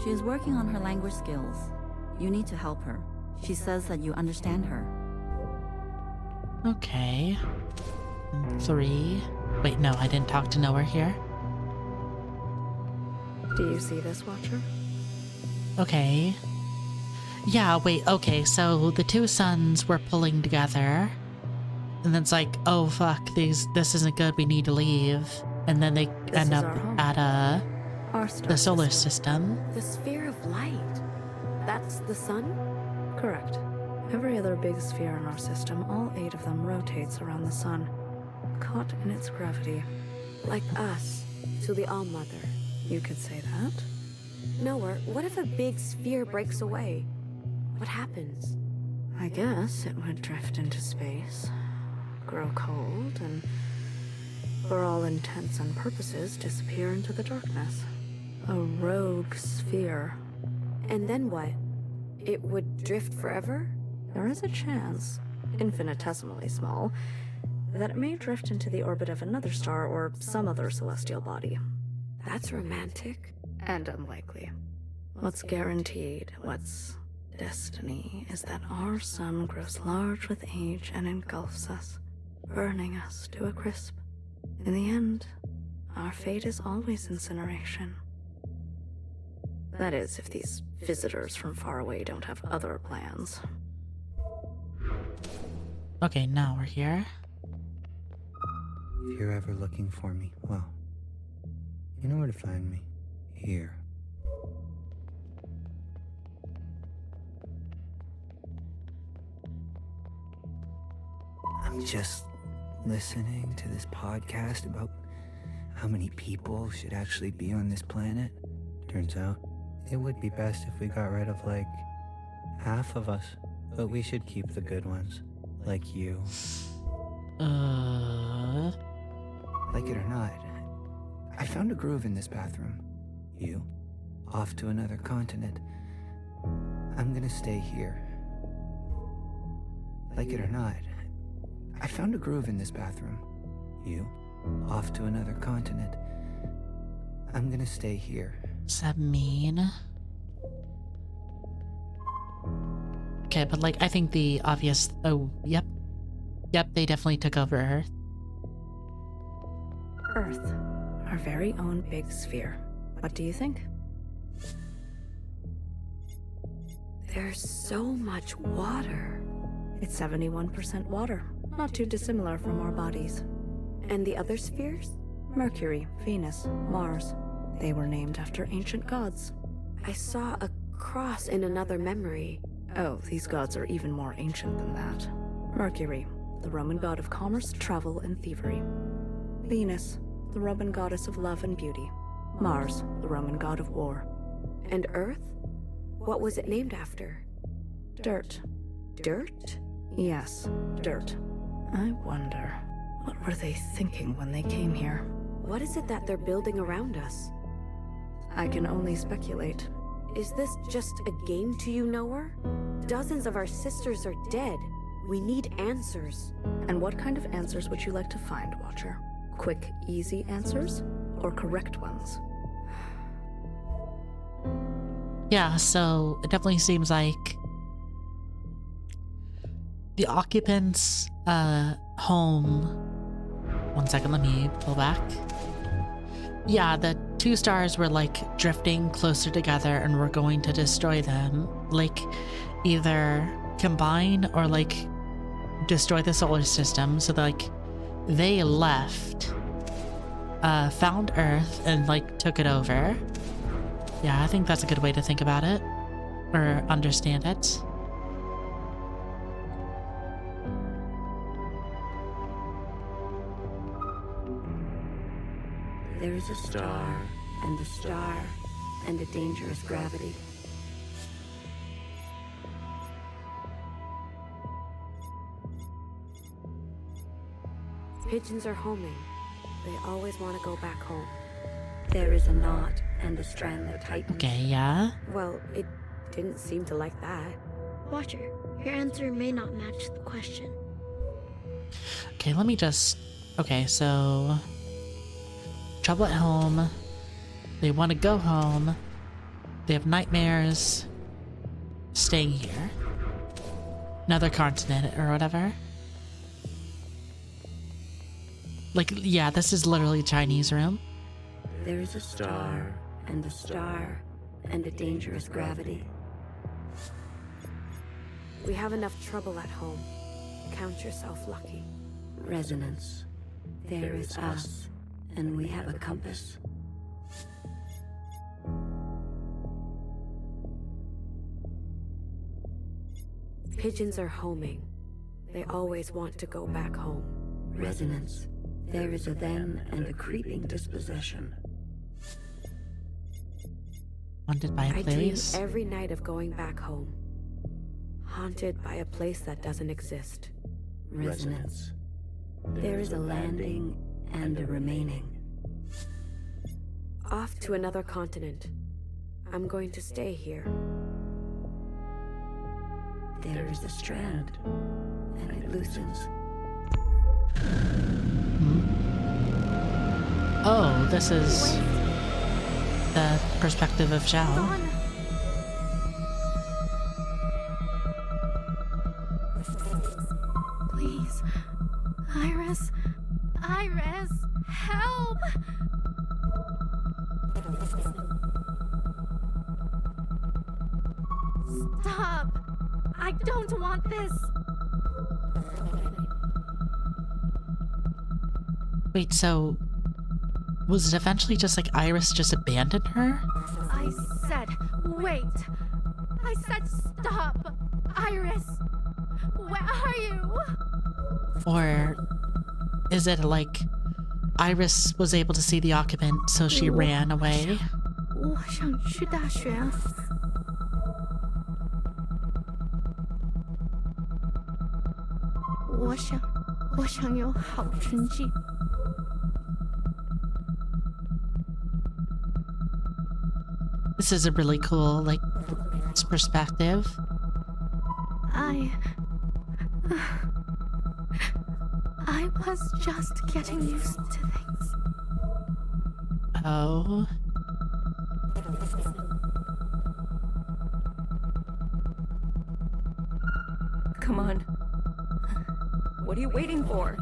She is working on her language skills. You need to help her. She says that you understand her. Okay. 3. Wait, no, I didn't talk to Noah here. Do you see this, Watcher? Okay. Yeah, wait, okay, so the two sons were pulling together. And then it's like, oh fuck, this isn't good, we need to leave. And then they end up at the solar system. The sphere of light. That's the sun? Correct. Every other big sphere in our system, all 8 of them rotates around the sun, caught in its gravity. Like us, to the All-Mother. You could say that. Noah, what if a big sphere breaks away? What happens? I guess it would drift into space, grow cold, and for all intents and purposes disappear into the darkness. A rogue sphere. And then what? It would drift forever? There is a chance, infinitesimally small, that it may drift into the orbit of another star or some other celestial body. That's romantic. And unlikely. What's guaranteed, what's destiny, is that our sun grows large with age and engulfs us, burning us to a crisp. In the end, our fate is always incineration. That is, if these visitors from far away don't have other plans. Okay, now we're here. If you're ever looking for me, well, you know where to find me. Here. I'm just listening to this podcast about how many people should actually be on this planet. Turns out, it would be best if we got rid of, like, half of us. But we should keep the good ones. Like you. Like it or not, I found a groove in this bathroom. You, off to another continent. I'm gonna stay here. Like it or not, I found a groove in this bathroom. You, off to another continent. I'm gonna stay here. Does that mean? Okay, but like, I think the obvious... Oh, yep. Yep, they definitely took over Earth. Earth. Our very own big sphere. What do you think? There's so much water. It's 71% water. Not too dissimilar from our bodies. And the other spheres? Mercury, Venus, Mars. They were named after ancient gods. I saw a cross in another memory. Oh, these gods are even more ancient than that. Mercury, the Roman god of commerce, travel, and thievery. Venus, the Roman goddess of love and beauty. Mars, the Roman god of war. And Earth? What was it named after? Dirt. Dirt? Yes, dirt. I wonder, what were they thinking when they came here? What is it that they're building around us? I can only speculate. Is this just a game to you, Knower? Dozens of our sisters are dead. We need answers. And what kind of answers would you like to find, Watcher? Quick, easy answers? Or correct ones? Yeah, so it definitely seems like the occupants' home. One second, let me pull back. Yeah, the two stars were like drifting closer together and we're going to destroy them. Like either combine or like destroy the solar system. So like they left, found Earth and like took it over. Yeah, I think that's a good way to think about it or understand it. There is a star, and a star, and a dangerous gravity. Pigeons are homing. They always want to go back home. There is a knot and a strand that tightens. Okay, yeah. Well, it didn't seem to like that. Watcher, your answer may not match the question. Okay, let me just... Okay, so... Trouble at home. They want to go home. They have nightmares. Staying here. Another continent or whatever. Like, yeah, this is literally Chinese room. There is a star, and a star, and a dangerous gravity. We have enough trouble at home. Count yourself lucky. Resonance. There is us, and we have a compass. Pigeons are homing. They always want to go back home. Resonance. There is a them and a creeping dispossession. Haunted by a I dream place. every night of going back home. Haunted by a place that doesn't exist. Resonance. There is a landing and a remaining. Off to another continent. I'm going to stay here. There is a strand, and it loosens. Oh, this is the perspective of Shao. Please. Iris. Iris. Help! Stop! I don't want this! Wait, so... Was it eventually just like Iris just abandoned her? I said, wait! I said stop! Iris! Where are you? Or is it like Iris was able to see the occupant, so she ran away? 我想去大学啊。我想有好成绩。This is a really cool, like, perspective. I was just getting used to things. Oh. Come on. What are you waiting for?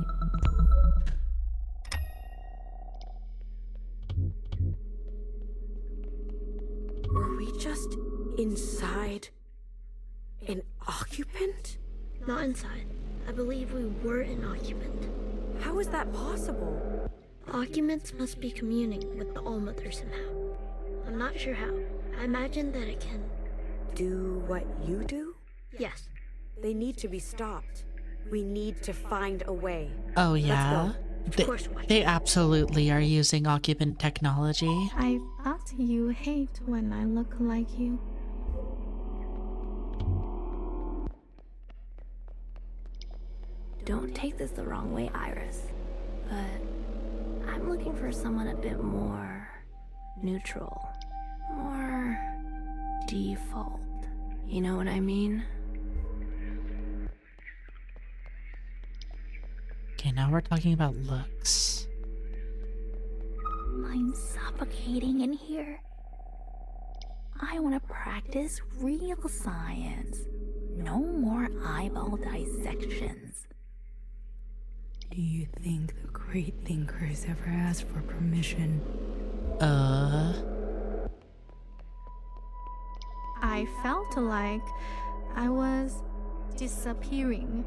inside an occupant? Not inside. I believe we were an occupant. How is that possible? Occupants must be communing with the All-Mother somehow. I'm not sure how. I imagine that it can... Do what you do? Yes. They need to be stopped. We need to find a way. Oh yeah. They absolutely are using occupant technology. I thought you hate when I look like you. Don't take this the wrong way, Iris, but I'm looking for someone a bit more neutral, more default. You know what I mean? Okay, now we're talking about looks. I'm suffocating in here. I want to practice real science. No more eyeball dissections. Do you think the great thinkers ever asked for permission? I felt like I was disappearing.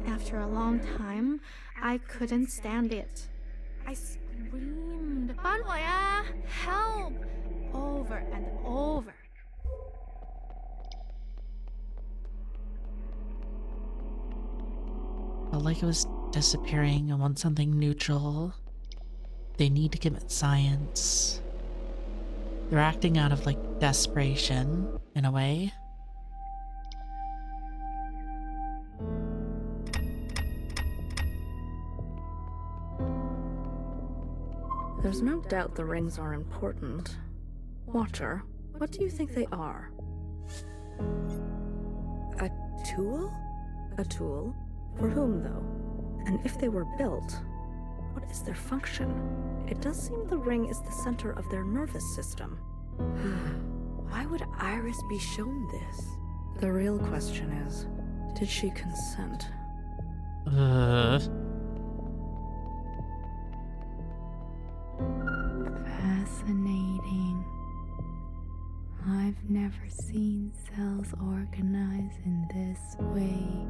After a long time, I couldn't stand it. I screamed, 帮我呀, help! Over and over. Felt like it was disappearing. I want something neutral. They need to commit science. They're acting out of like desperation in a way. There's no doubt the rings are important. Watcher, what do you think they are? A tool? A tool? For whom, though? And if they were built, what is their function? It does seem the ring is the center of their nervous system. Why would Iris be shown this? The real question is, did she consent? Fascinating. I've never seen cells organized in this way.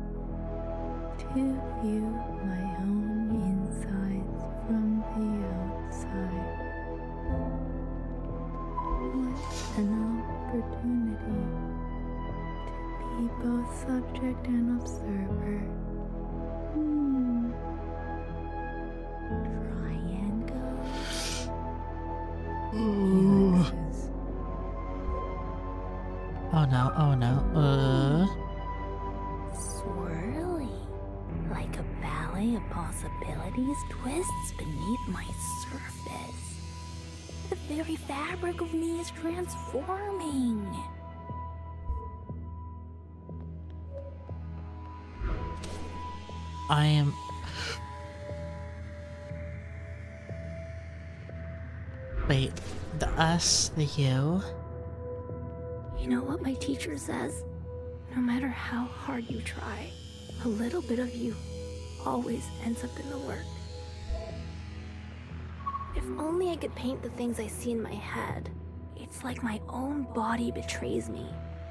To view my own insides from the outside. What an opportunity to be both subject and observer. Triangle. Oh no, oh no, Swirly. Like a ballet of possibilities twists beneath my surface. The very fabric of me is transforming. I am... Wait, the us, the you? You know what my teacher says? No matter how hard you try, a little bit of you always ends up in the work. If only I could paint the things I see in my head. It's like my own body betrays me.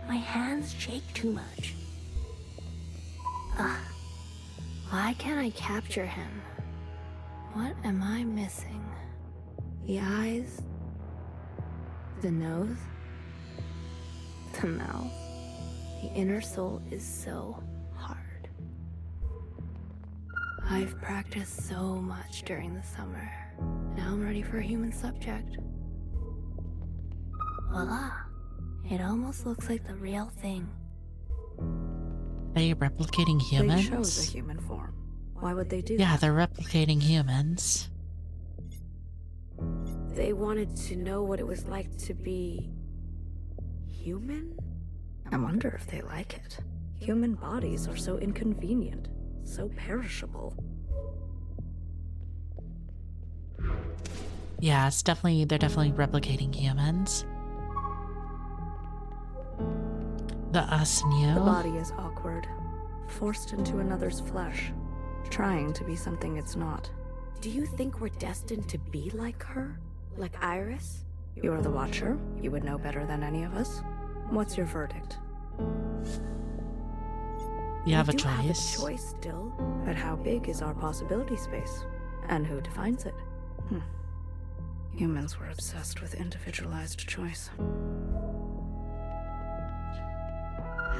My hands shake too much. Ugh. Why can't I capture him? What am I missing? The eyes? The nose? The mouth? The inner soul is so hard. I've practiced so much during the summer. Now I'm ready for a human subject. Voila! It almost looks like the real thing. Are you replicating humans? They chose a human form. Why would they do Yeah, that? they're replicating humans. They wanted to know what it was like to be... human? I wonder if they like it. Human bodies are so inconvenient, so perishable. Yeah, it's definitely, they're definitely replicating humans. The us and you. The body is awkward, forced into another's flesh, trying to be something it's not. Do you think we're destined to be like her? Like Iris? You're the Watcher. You would know better than any of us. What's your verdict? You have a We do have a choice. choice still, but how big is our possibility space? And who defines it? Humans were obsessed with individualized choice.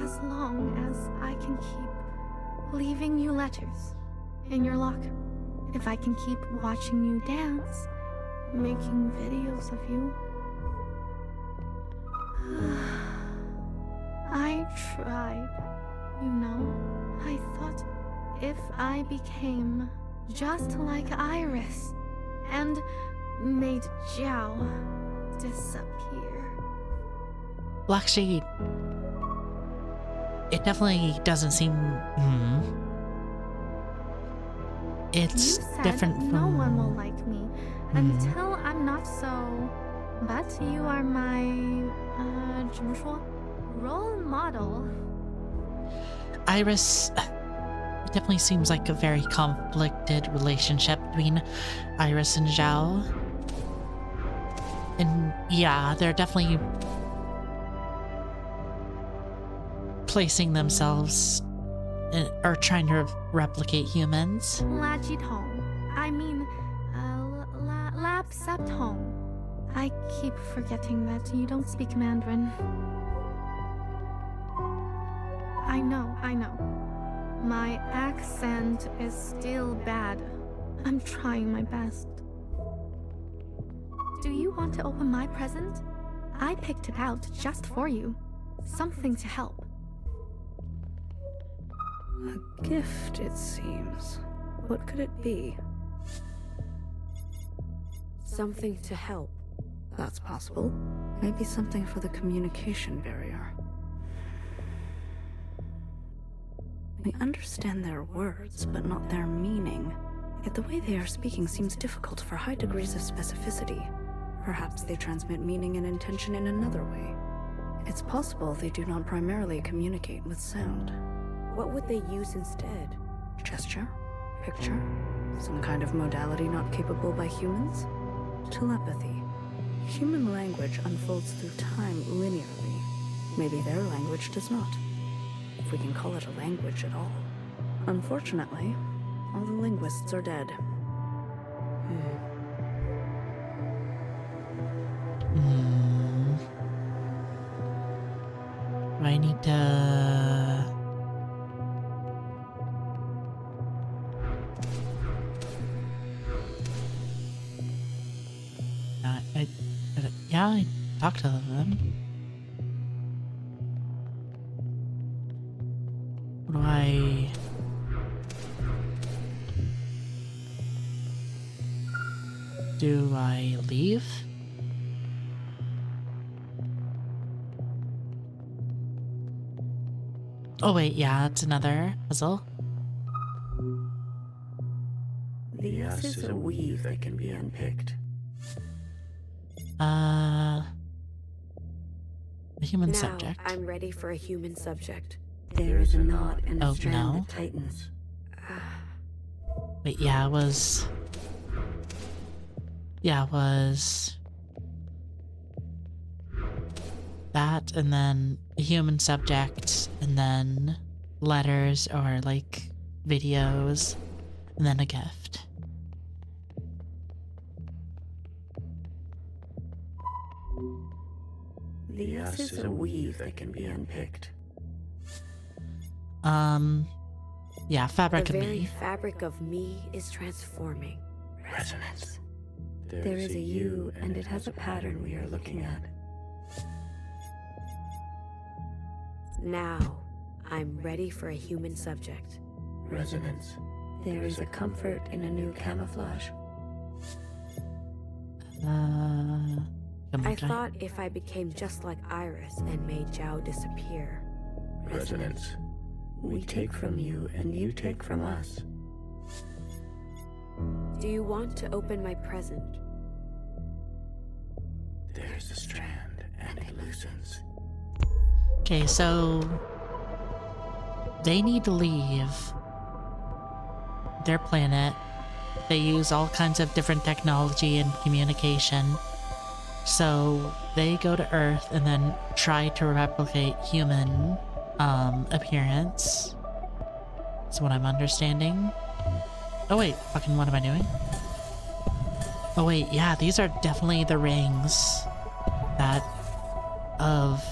As long as I can keep leaving you letters in your locker. If I can keep watching you dance, making videos of you. I tried, you know. I thought if I became just like Iris and made Zhao disappear. Well, actually, it definitely doesn't seem. It's You said different from. no one will like me until I'm not so. But you are my, 怎么说, role model. Iris. It definitely seems like a very conflicted relationship between Iris and Zhao. And yeah, they're definitely placing themselves or trying to replicate humans. 垃圾桶. I mean, laptop. I keep forgetting that you don't speak Mandarin. I know. My accent is still bad. I'm trying my best. Do you want to open my present? I picked it out just for you. Something to help. A gift, it seems. What could it be? Something to help. That's possible. Maybe something for the communication barrier. We understand their words, but not their meaning. Yet the way they are speaking seems difficult for high degrees of specificity. Perhaps they transmit meaning and intention in another way. It's possible they do not primarily communicate with sound. What would they use instead? Gesture? Picture? Some kind of modality not capable by humans? Telepathy. Human language unfolds through time linearly. Maybe their language does not. If we can call it a language at all. Unfortunately, all the linguists are dead. I need to. I talked to them. What do I... Do I leave? Oh wait, yeah, it's another puzzle. The S is a weave that can be unpicked. A human Now, subject. I'm ready for a human subject. There is a knot and a Oh, strand no. that tightens. Wait, yeah, it was... Yeah, it was... That, and then a human subject, and then letters or, like, videos, and then a gift. The S is a weave that can be unpicked. Yeah, fabric The of very me. fabric of me is transforming. Resonance. There is a U, and it has a pattern we are looking at. Now, I'm ready for a human subject. Resonance. There is a comfort in a new camouflage. I thought if I became just like Iris and made Zhao disappear. Resonance. We take from you, and you take from us. Do you want to open my present? There's a strand, and it loosens. Okay, so... They need to leave their planet. They use all kinds of different technology and communication. So, they go to Earth and then try to replicate human appearance. That's what I'm understanding. Oh wait, fucking what am I doing? Oh wait, yeah, these are definitely the rings that of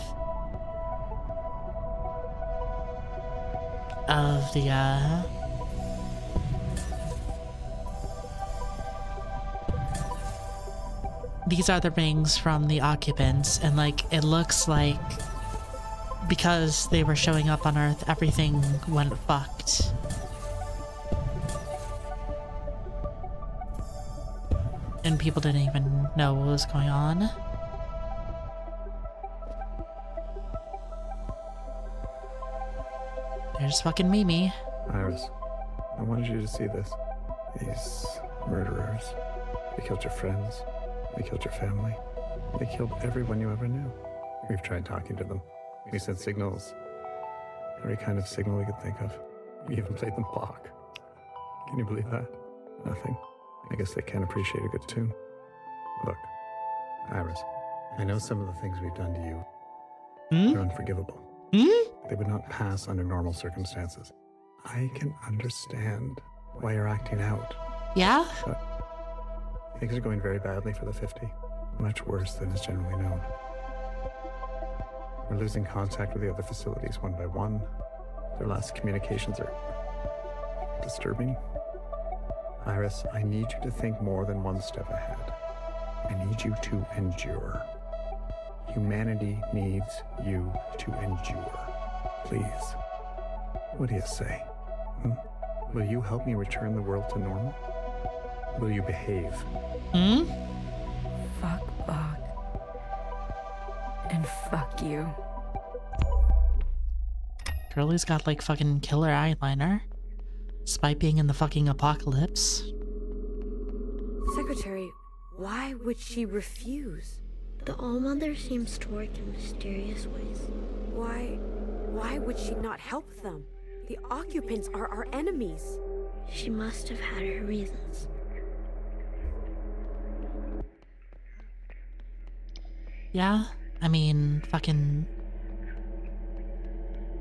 the these are the rings from the occupants, and like it looks like because they were showing up on Earth, everything went fucked. And people didn't even know what was going on. There's fucking Mimi. Iris, I wanted you to see this. These murderers. They killed your friends. They killed your family. They killed everyone you ever knew. We've tried talking to them. We sent signals. Every kind of signal we could think of. We even played them Bach. Can you believe that? Nothing. I guess they can't appreciate a good tune. Look, Iris, I know some of the things we've done to you. They're unforgivable. They would not pass under normal circumstances. I can understand why you're acting out. Yeah? But things are going very badly for the 50. Much worse than is generally known. We're losing contact with the other facilities one by one. Their last communications are disturbing. Iris, I need you to think more than one step ahead. I need you to endure. Humanity needs you to endure. Please. What do you say? Will you help me return the world to normal? Will you behave? Fuck Bach. And fuck you. Curly's got like fucking killer eyeliner. Despite being in the fucking apocalypse. Secretary, why would she refuse? The All-Mother seems to work in mysterious ways. Why would she not help them? The occupants are our enemies. She must have had her reasons. Yeah, I mean, fucking...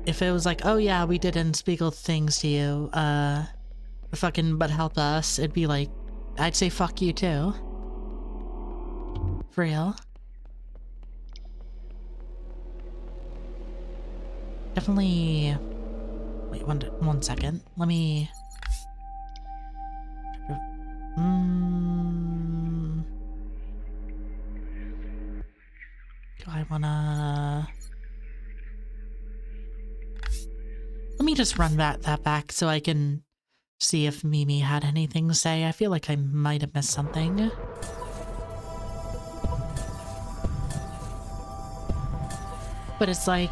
If it was like, oh yeah, we did unspeakable things to you, fucking, but help us, it'd be like, I'd say fuck you too. For real. Definitely... Wait, one second. Let me... Do I wanna... Let me just run that back so I can see if Mimi had anything to say. I feel like I might have missed something. But it's like,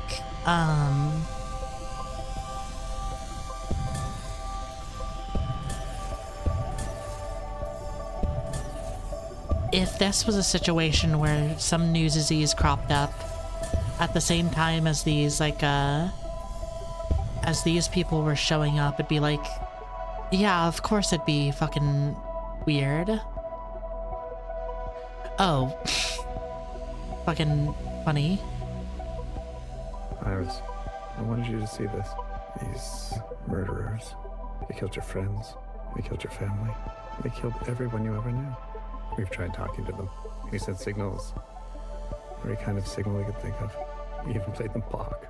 if this was a situation where some new disease cropped up at the same time as these, like, as these people were showing up, it'd be like, yeah, of course it'd be fucking weird. Oh. Fucking funny. Iris, I wanted you to see this. These murderers. They killed your friends. They killed your family. They killed everyone you ever knew. We've tried talking to them. We sent signals. Every kind of signal we could think of. We even played them Bach.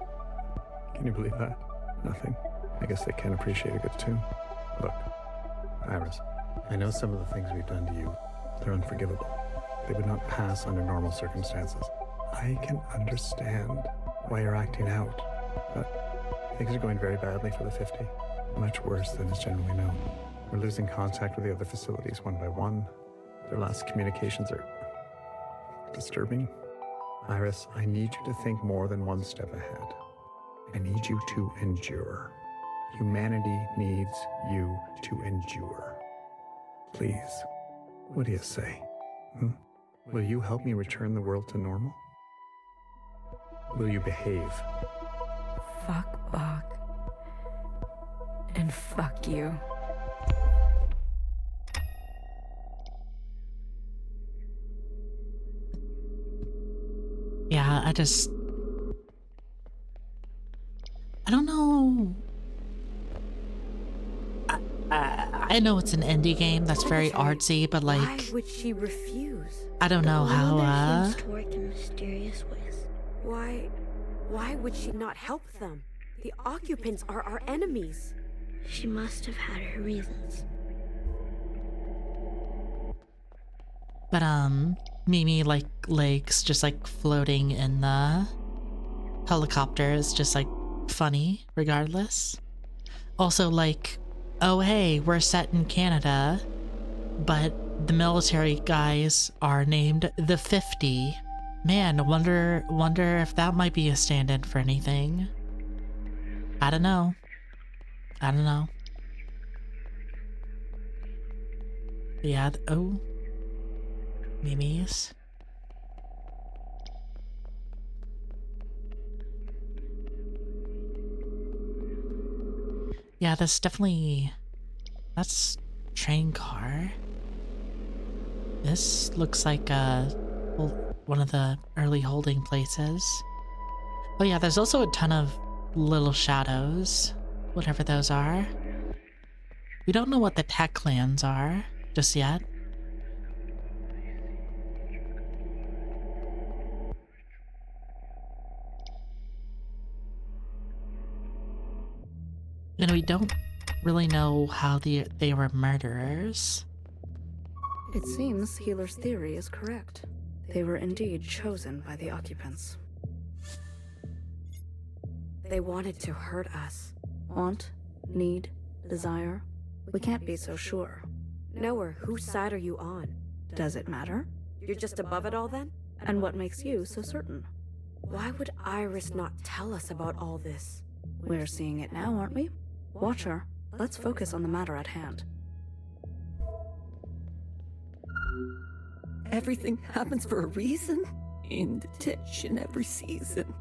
Can you believe that? Nothing. I guess they can't appreciate a good tune. Look, Iris, I know some of the things we've done to you. They're unforgivable. They would not pass under normal circumstances. I can understand why you're acting out, but things are going very badly for the 50. Much worse than is generally known. We're losing contact with the other facilities one by one. Their last communications are disturbing. Iris, I need you to think more than one step ahead. I need you to endure. Humanity needs you to endure. Please. What do you say? Will you help me return the world to normal? Will you behave? Fuck Bach. And fuck you. I don't know. I know it's an indie game that's very artsy, but like, why would she refuse? I don't know how, seems to work in mysterious ways. Why would she not help them? The occupants are our enemies. She must have had her reasons. But Mimi, like, legs just like floating in the helicopter is just like funny regardless. Also, like, oh hey, we're set in Canada, but the military guys are named the 50. Man, wonder if that might be a stand-in for anything. I don't know. Yeah, oh. Mimi's. Yeah, that's train car. This looks like one of the early holding places. Oh yeah, there's also a ton of little shadows, whatever those are. We don't know what the tech clans are just yet. And we don't really know how they were murderers. It seems Healer's theory is correct. They were indeed chosen by the occupants. They wanted to hurt us. Want, need, desire. We can't be so sure. Noah, whose side are you on? Does it matter? You're just above it all then? And what makes you so certain? Why would Iris not tell us about all this? We're seeing it now, aren't we? Watcher, let's focus on the matter at hand. Everything happens for a reason. In detention every season.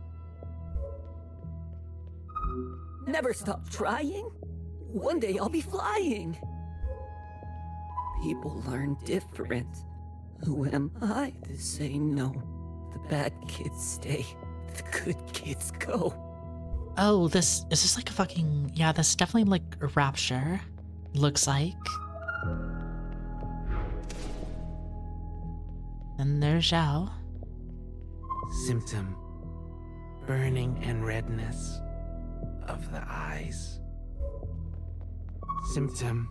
Never stop trying. One day I'll be flying. People learn different. Who am I to say no? The bad kids stay. The good kids go. Oh, is this like a fucking... Yeah, this is definitely like a rapture. Looks like. And there's Zhao. Symptom. Burning and redness of the eyes. Symptom.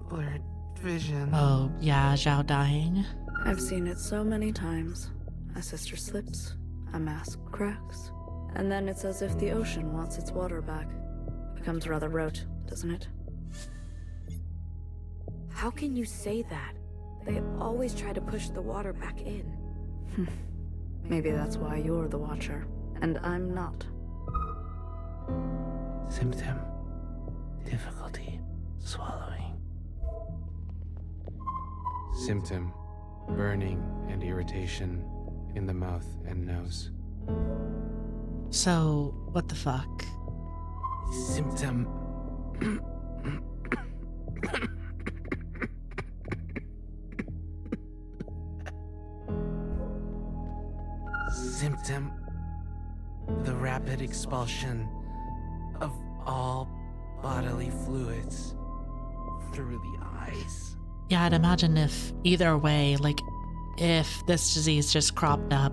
Blurred vision. Oh, yeah, Zhao dying. I've seen it so many times. A sister slips, a mask cracks, and then it's as if the ocean wants its water back. Becomes rather rote, doesn't it? How can you say that? They always try to push the water back in. Maybe that's why you're the Watcher, and I'm not. Symptom. Difficulty swallowing. Symptom. Burning and irritation in the mouth and nose. So, what the fuck? Symptom. Symptom. The rapid expulsion of all bodily fluids through the eyes. Yeah, I'd imagine if either way, like, if this disease just cropped up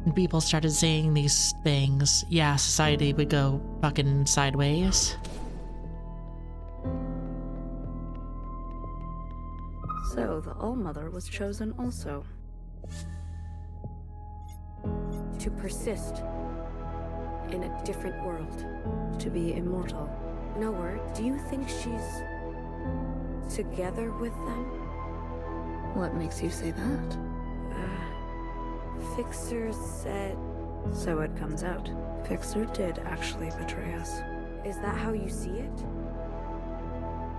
and people started saying these things, yeah, society would go fucking sideways. So the All-Mother was chosen also. To persist in a different world. To be immortal. Noah, do you think she's together with them? What makes you say that? Fixer said... So it comes out. Fixer did actually betray us. Is that how you see it?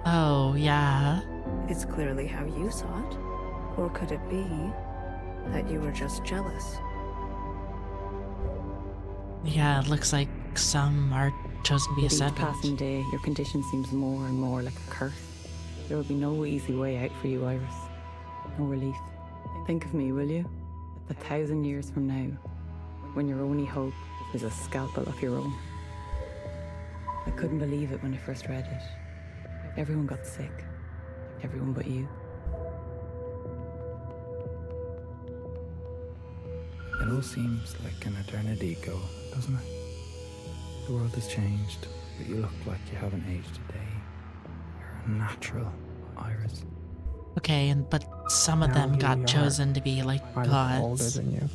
Oh, yeah. It's clearly how you saw it. Or could it be that you were just jealous? Yeah, it looks like some are chosen to be With each ascendant. passing day, your condition seems more and more like a curse. There will be no easy way out for you, Iris. No relief. Think of me, will you? 1,000 years from now, when your only hope is a scalpel of your own. I couldn't believe it when I first read it. Everyone got sick. Everyone but you. It all seems like an eternity ago, doesn't it? The world has changed, but you look like you haven't aged a day. You're a natural, Iris. Okay, but some of Now them here got we are. chosen to be like I look older gods. than you.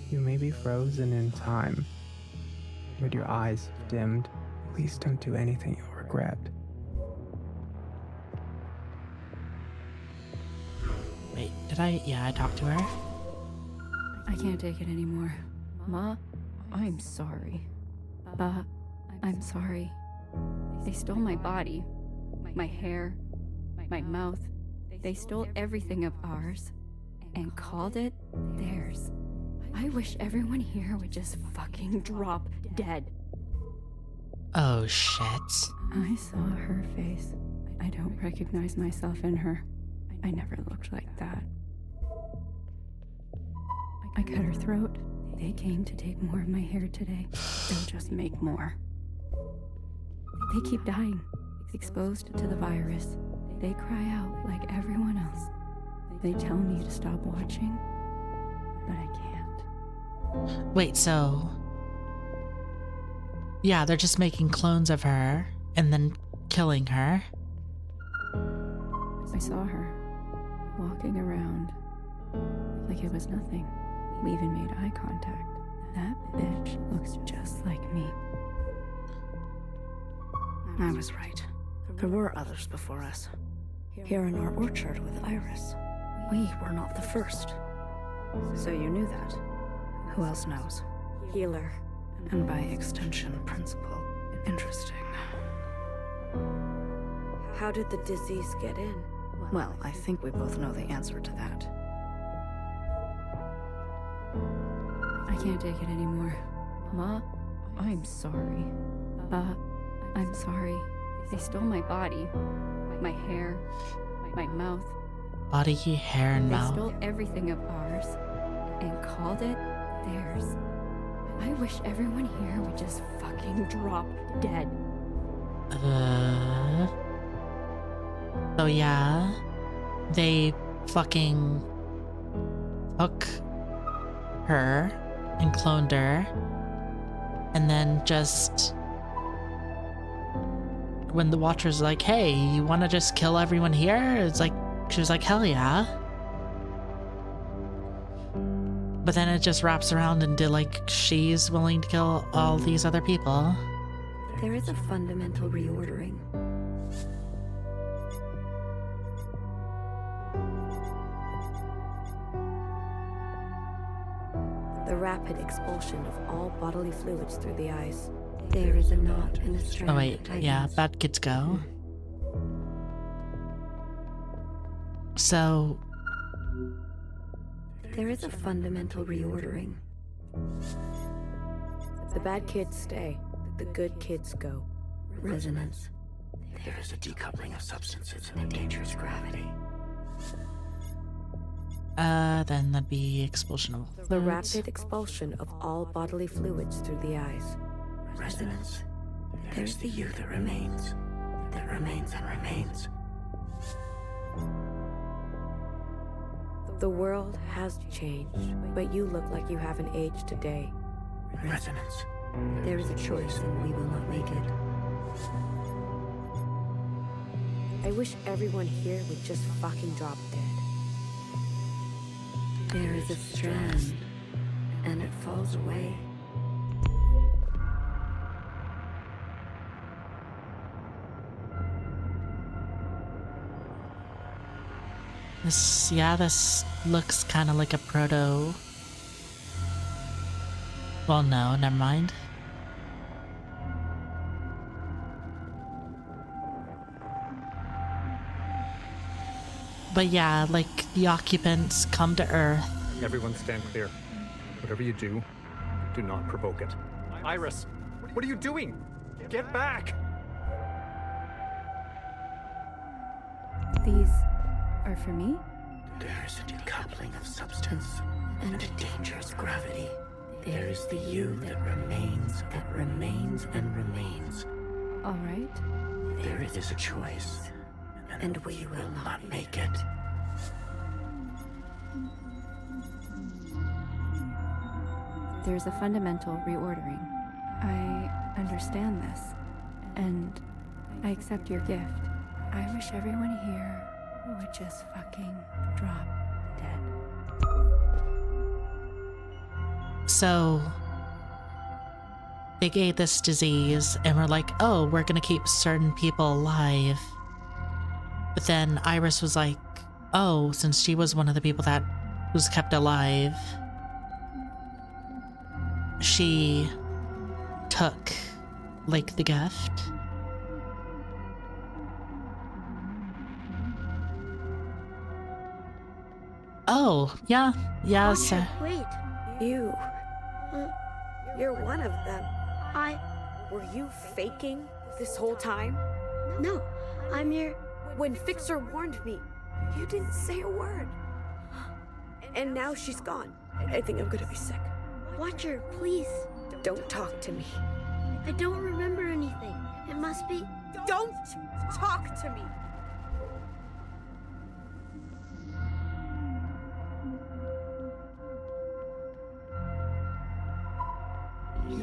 You may be frozen in time, with your eyes dimmed. Please don't do anything you'll regret. Wait, did I? Yeah, I talked to her. I can't take it anymore. Ma, I'm sorry. Ba, I'm sorry. They stole my body, my hair, my mouth. They stole everything of ours and called it theirs. I wish everyone here would just fucking drop dead. Oh shit. I saw her face. I don't recognize myself in her. I never looked like that. I cut her throat. They came to take more of my hair today. They'll just make more. They keep dying, exposed to the virus. They cry out like everyone else. They tell me to stop watching, but I can't. Wait, so... Yeah, they're just making clones of her and then killing her. I saw her walking around like it was nothing. We even made eye contact. That bitch looks just like me. I was right. There were others before us. Here in our orchard with Iris. We were not the first. So you knew that. Who else knows? Healer. And by extension, principal. Interesting. How did the disease get in? Well, I think we both know the answer to that. I can't take it anymore. Ma, I'm sorry. Ba, I'm sorry. They stole my body, my hair, my mouth. Body, hair, and They mouth. stole everything of ours and called it theirs. I wish everyone here would just fucking drop dead. So yeah, they fucking took her and cloned her, and then just when the Watcher's like, "Hey, you want to just kill everyone here?" It's like she was like, "Hell yeah." But then it just wraps around into like she's willing to kill all these other people. There is a fundamental reordering. The rapid expulsion of all bodily fluids through the eyes. There is a knot and a strand. Oh wait, yeah, bad kids go. So... There is a fundamental reordering. The bad kids stay, the good kids go. Resonance. There is a decoupling of substances and a dangerous gravity. Then that'd be expulsion of The fluids. rapid expulsion of all bodily fluids through the eyes. Resonance. There's the you that remains and remains. The world has changed, but you look like you haven't aged a day. Resonance. There is a choice and we will not make it. I wish everyone here would just fucking drop dead. There is a strand, and it falls away. This looks kind of like a proto... Well, no, never mind. But yeah, like, the occupants come to Earth. Everyone stand clear. Whatever you do not provoke it. Iris, what are you doing? Get back! These are for me? There is a decoupling of substance and a dangerous gravity. There is the you that remains, and remains. All right. There is a choice, and we will not make it. There's a fundamental reordering. I understand this, and I accept your gift. I wish everyone here would just fucking drop dead. So they gave this disease and were like, oh, we're gonna keep certain people alive. But then Iris was like, oh, since she was one of the people that was kept alive, she took, like, the gift. Oh, yeah, sir. Wait. You're one of them. Were you faking this whole time? No, I'm your... When Fixer warned me, you didn't say a word. And now she's gone. I think I'm gonna be sick. Watcher, please. Don't talk to me. I don't remember anything. It must be... Don't talk to me!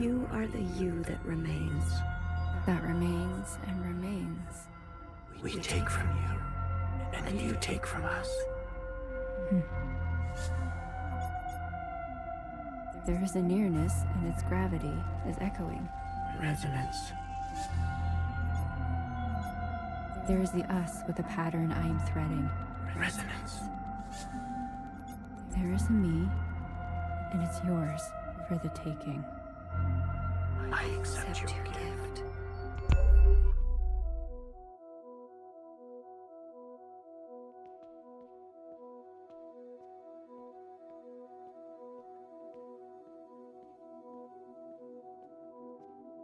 You are the you that remains. That remains and remains. We take from you, and you take from us. There is a nearness, and its gravity is echoing. Resonance. There is the us with a pattern I am threading. Resonance. There is a me, and it's yours for the taking. I accept your gift.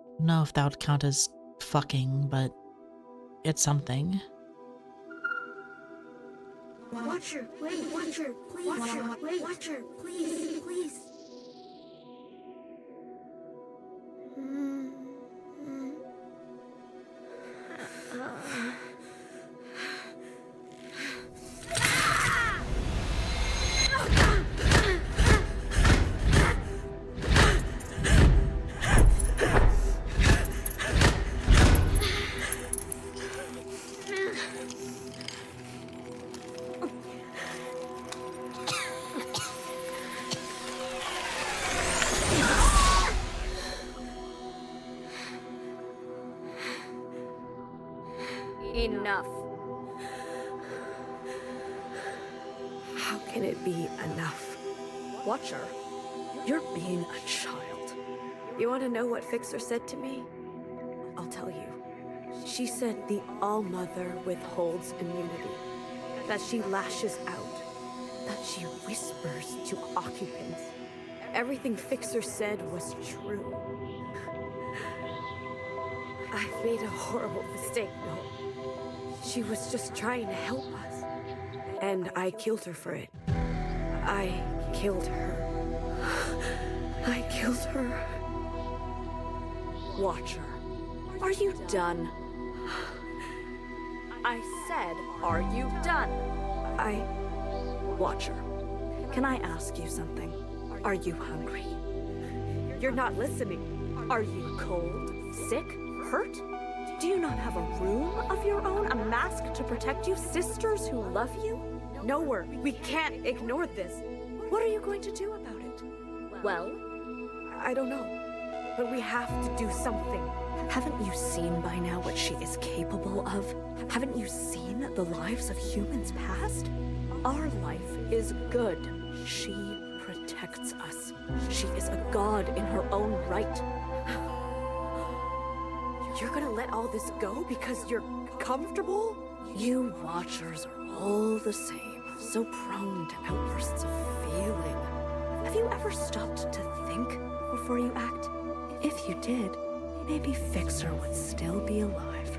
I don't know if that would count as fucking, but it's something. Watcher, wait, Watcher, please. Watcher, wait, Watcher, please, please. Enough. How can it be enough? Watcher, you're being a child. You want to know what Fixer said to me? I'll tell you. She said the All-Mother withholds immunity, that she lashes out, that she whispers to occupants. Everything Fixer said was true. I've made a horrible mistake, no. She was just trying to help us. And I killed her for it. I killed her. I killed her. Watcher, are you done? I said, are you done? Watcher, can I ask you something? Are you hungry? You're not listening. Are you cold, sick, hurt? Do you not have a room of your own? A mask to protect you? Sisters who love you? No, we can't ignore this. What are you going to do about it? Well, I don't know. But we have to do something. Haven't you seen by now what she is capable of? Haven't you seen the lives of humans past? Our life is good. She protects us. She is a god in her own right. You're gonna let all this go because you're comfortable? You Watchers are all the same, so prone to outbursts of feeling. Have you ever stopped to think before you act? If you did, maybe Fixer would still be alive.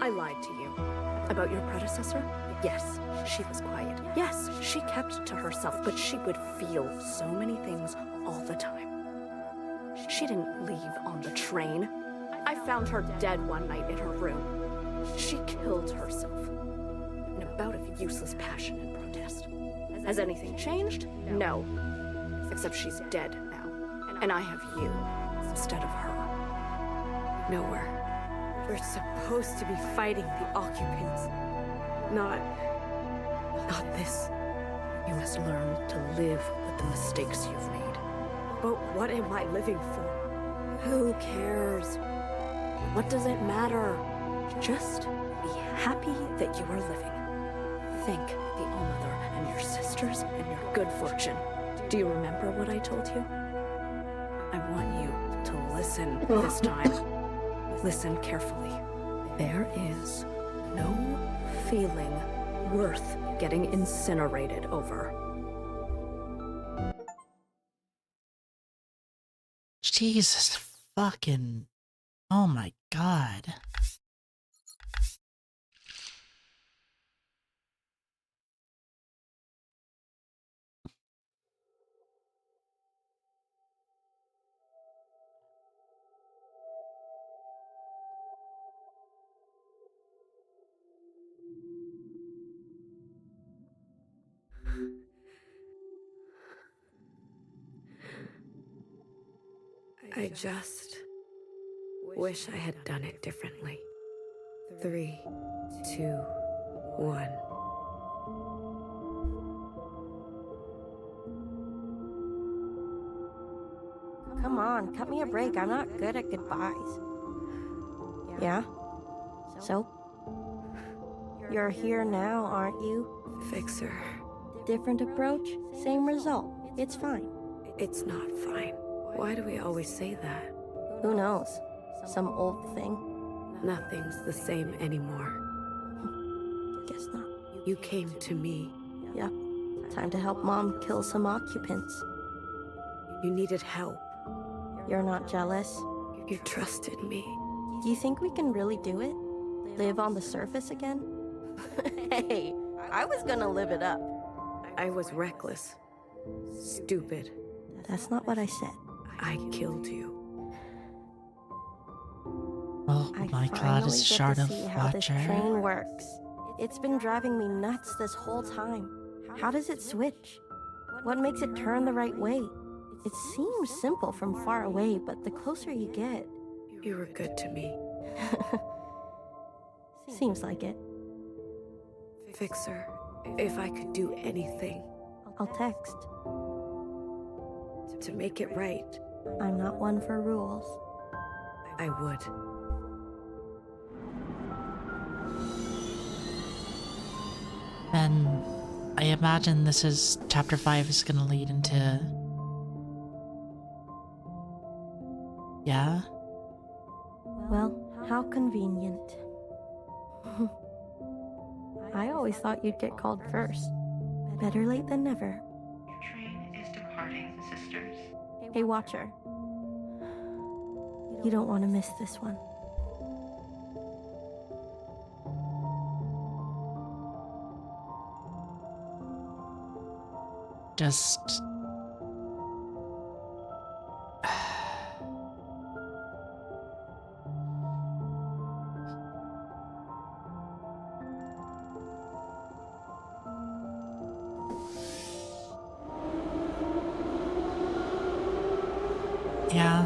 I lied to you. About your predecessor? Yes, she was quiet. Yes, she kept to herself, but she would feel so many things all the time. She didn't leave on the train. I found her dead one night in her room. She killed herself in a bout of useless passion and protest. Has anything changed? No. Except she's dead now. And I have you instead of her. Nowhere. We're supposed to be fighting the occupants. Not this. You must learn to live with the mistakes you've made. But what am I living for? Who cares? What does it matter? Just be happy that you are living. Thank the All-Mother and your sisters and your good fortune. Do you remember what I told you? I want you to listen this time. Listen carefully. There is no feeling worth getting incinerated over. Jesus fucking. Oh my god. I just wish I had done it differently. 3, 2, 1. Come on, cut me a break. I'm not good at goodbyes. Yeah? So? You're here now, aren't you? Fixer. Different approach, same result. It's fine. It's not fine. Why do we always say that? Who knows? Some old thing? Nothing's the same anymore. Guess not. You came to me. Yep. Time to help Mom kill some occupants. You needed help. You're not jealous? You trusted me. Do you think we can really do it? Live on the surface again? Hey, I was gonna live it up. I was reckless. Stupid. That's not what I said. I killed you. Oh my god, it's Shard of see how this Watcher. train works. It's been driving me nuts this whole time. How does it switch? What makes it turn the right way? It seems simple from far away, but the closer you get... You were good to me. Seems like it. Fixer, if I could do anything... I'll text. To make it right. I'm not one for rules. I would. Then I imagine this is chapter 5 is gonna lead into... Yeah? Well, how convenient. I always thought you'd get called first. Better late than never. Your train is departing, sisters. Hey, Watcher. You don't want to miss this one. Just... Yeah.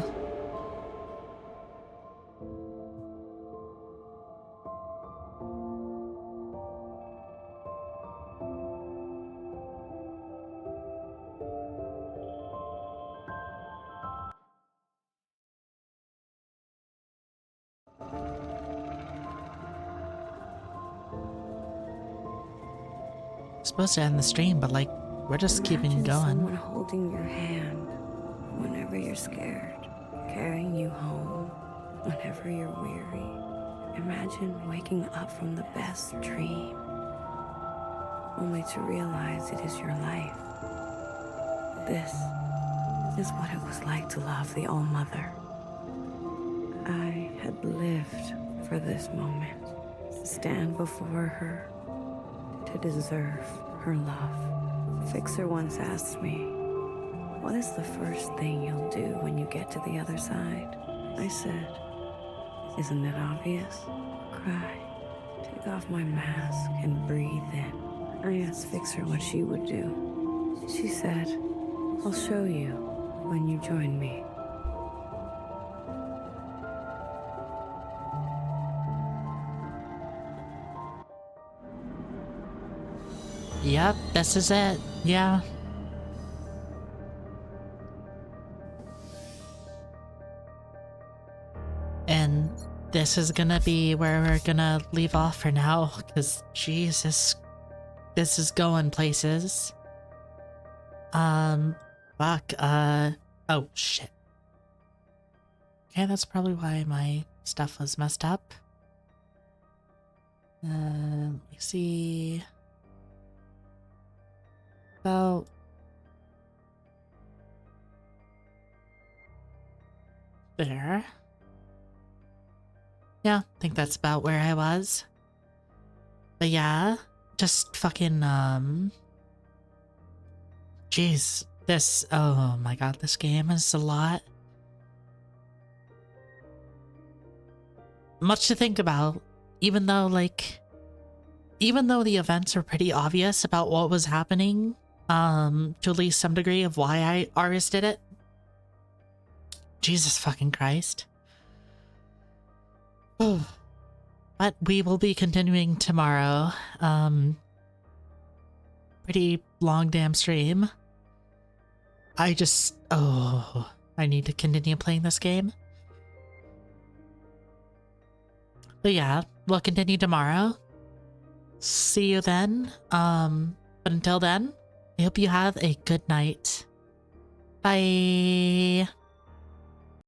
Supposed to end the stream, but like we're just keeping Imagine going. Someone holding your hand whenever you're scared, carrying you home whenever you're weary. Imagine waking up from the best dream, only to realize it is your life. This is what it was like to love the All-Mother. I had lived for this moment stand before her, to deserve her love. Fixer once asked me, what is the first thing you'll do when you get to the other side? I said, isn't it obvious? Cry. Take off my mask and breathe in. I asked Fixer what she would do. She said, I'll show you when you join me. Yep, this is it. Yeah. And this is gonna be where we're gonna leave off for now, because Jesus, this is going places. Fuck, oh shit. Okay, that's probably why my stuff was messed up. Let me see. About there. Yeah, I think that's about where I was. But yeah, just fucking, jeez, this, oh my god, this game is a lot. Much to think about, even though the events are pretty obvious about what was happening, to at least some degree of why Iris did it. Jesus fucking Christ. But we will be continuing tomorrow. Pretty long damn stream. I need to continue playing this game. But yeah, we'll continue tomorrow. See you then. But until then, I hope you have a good night. Bye.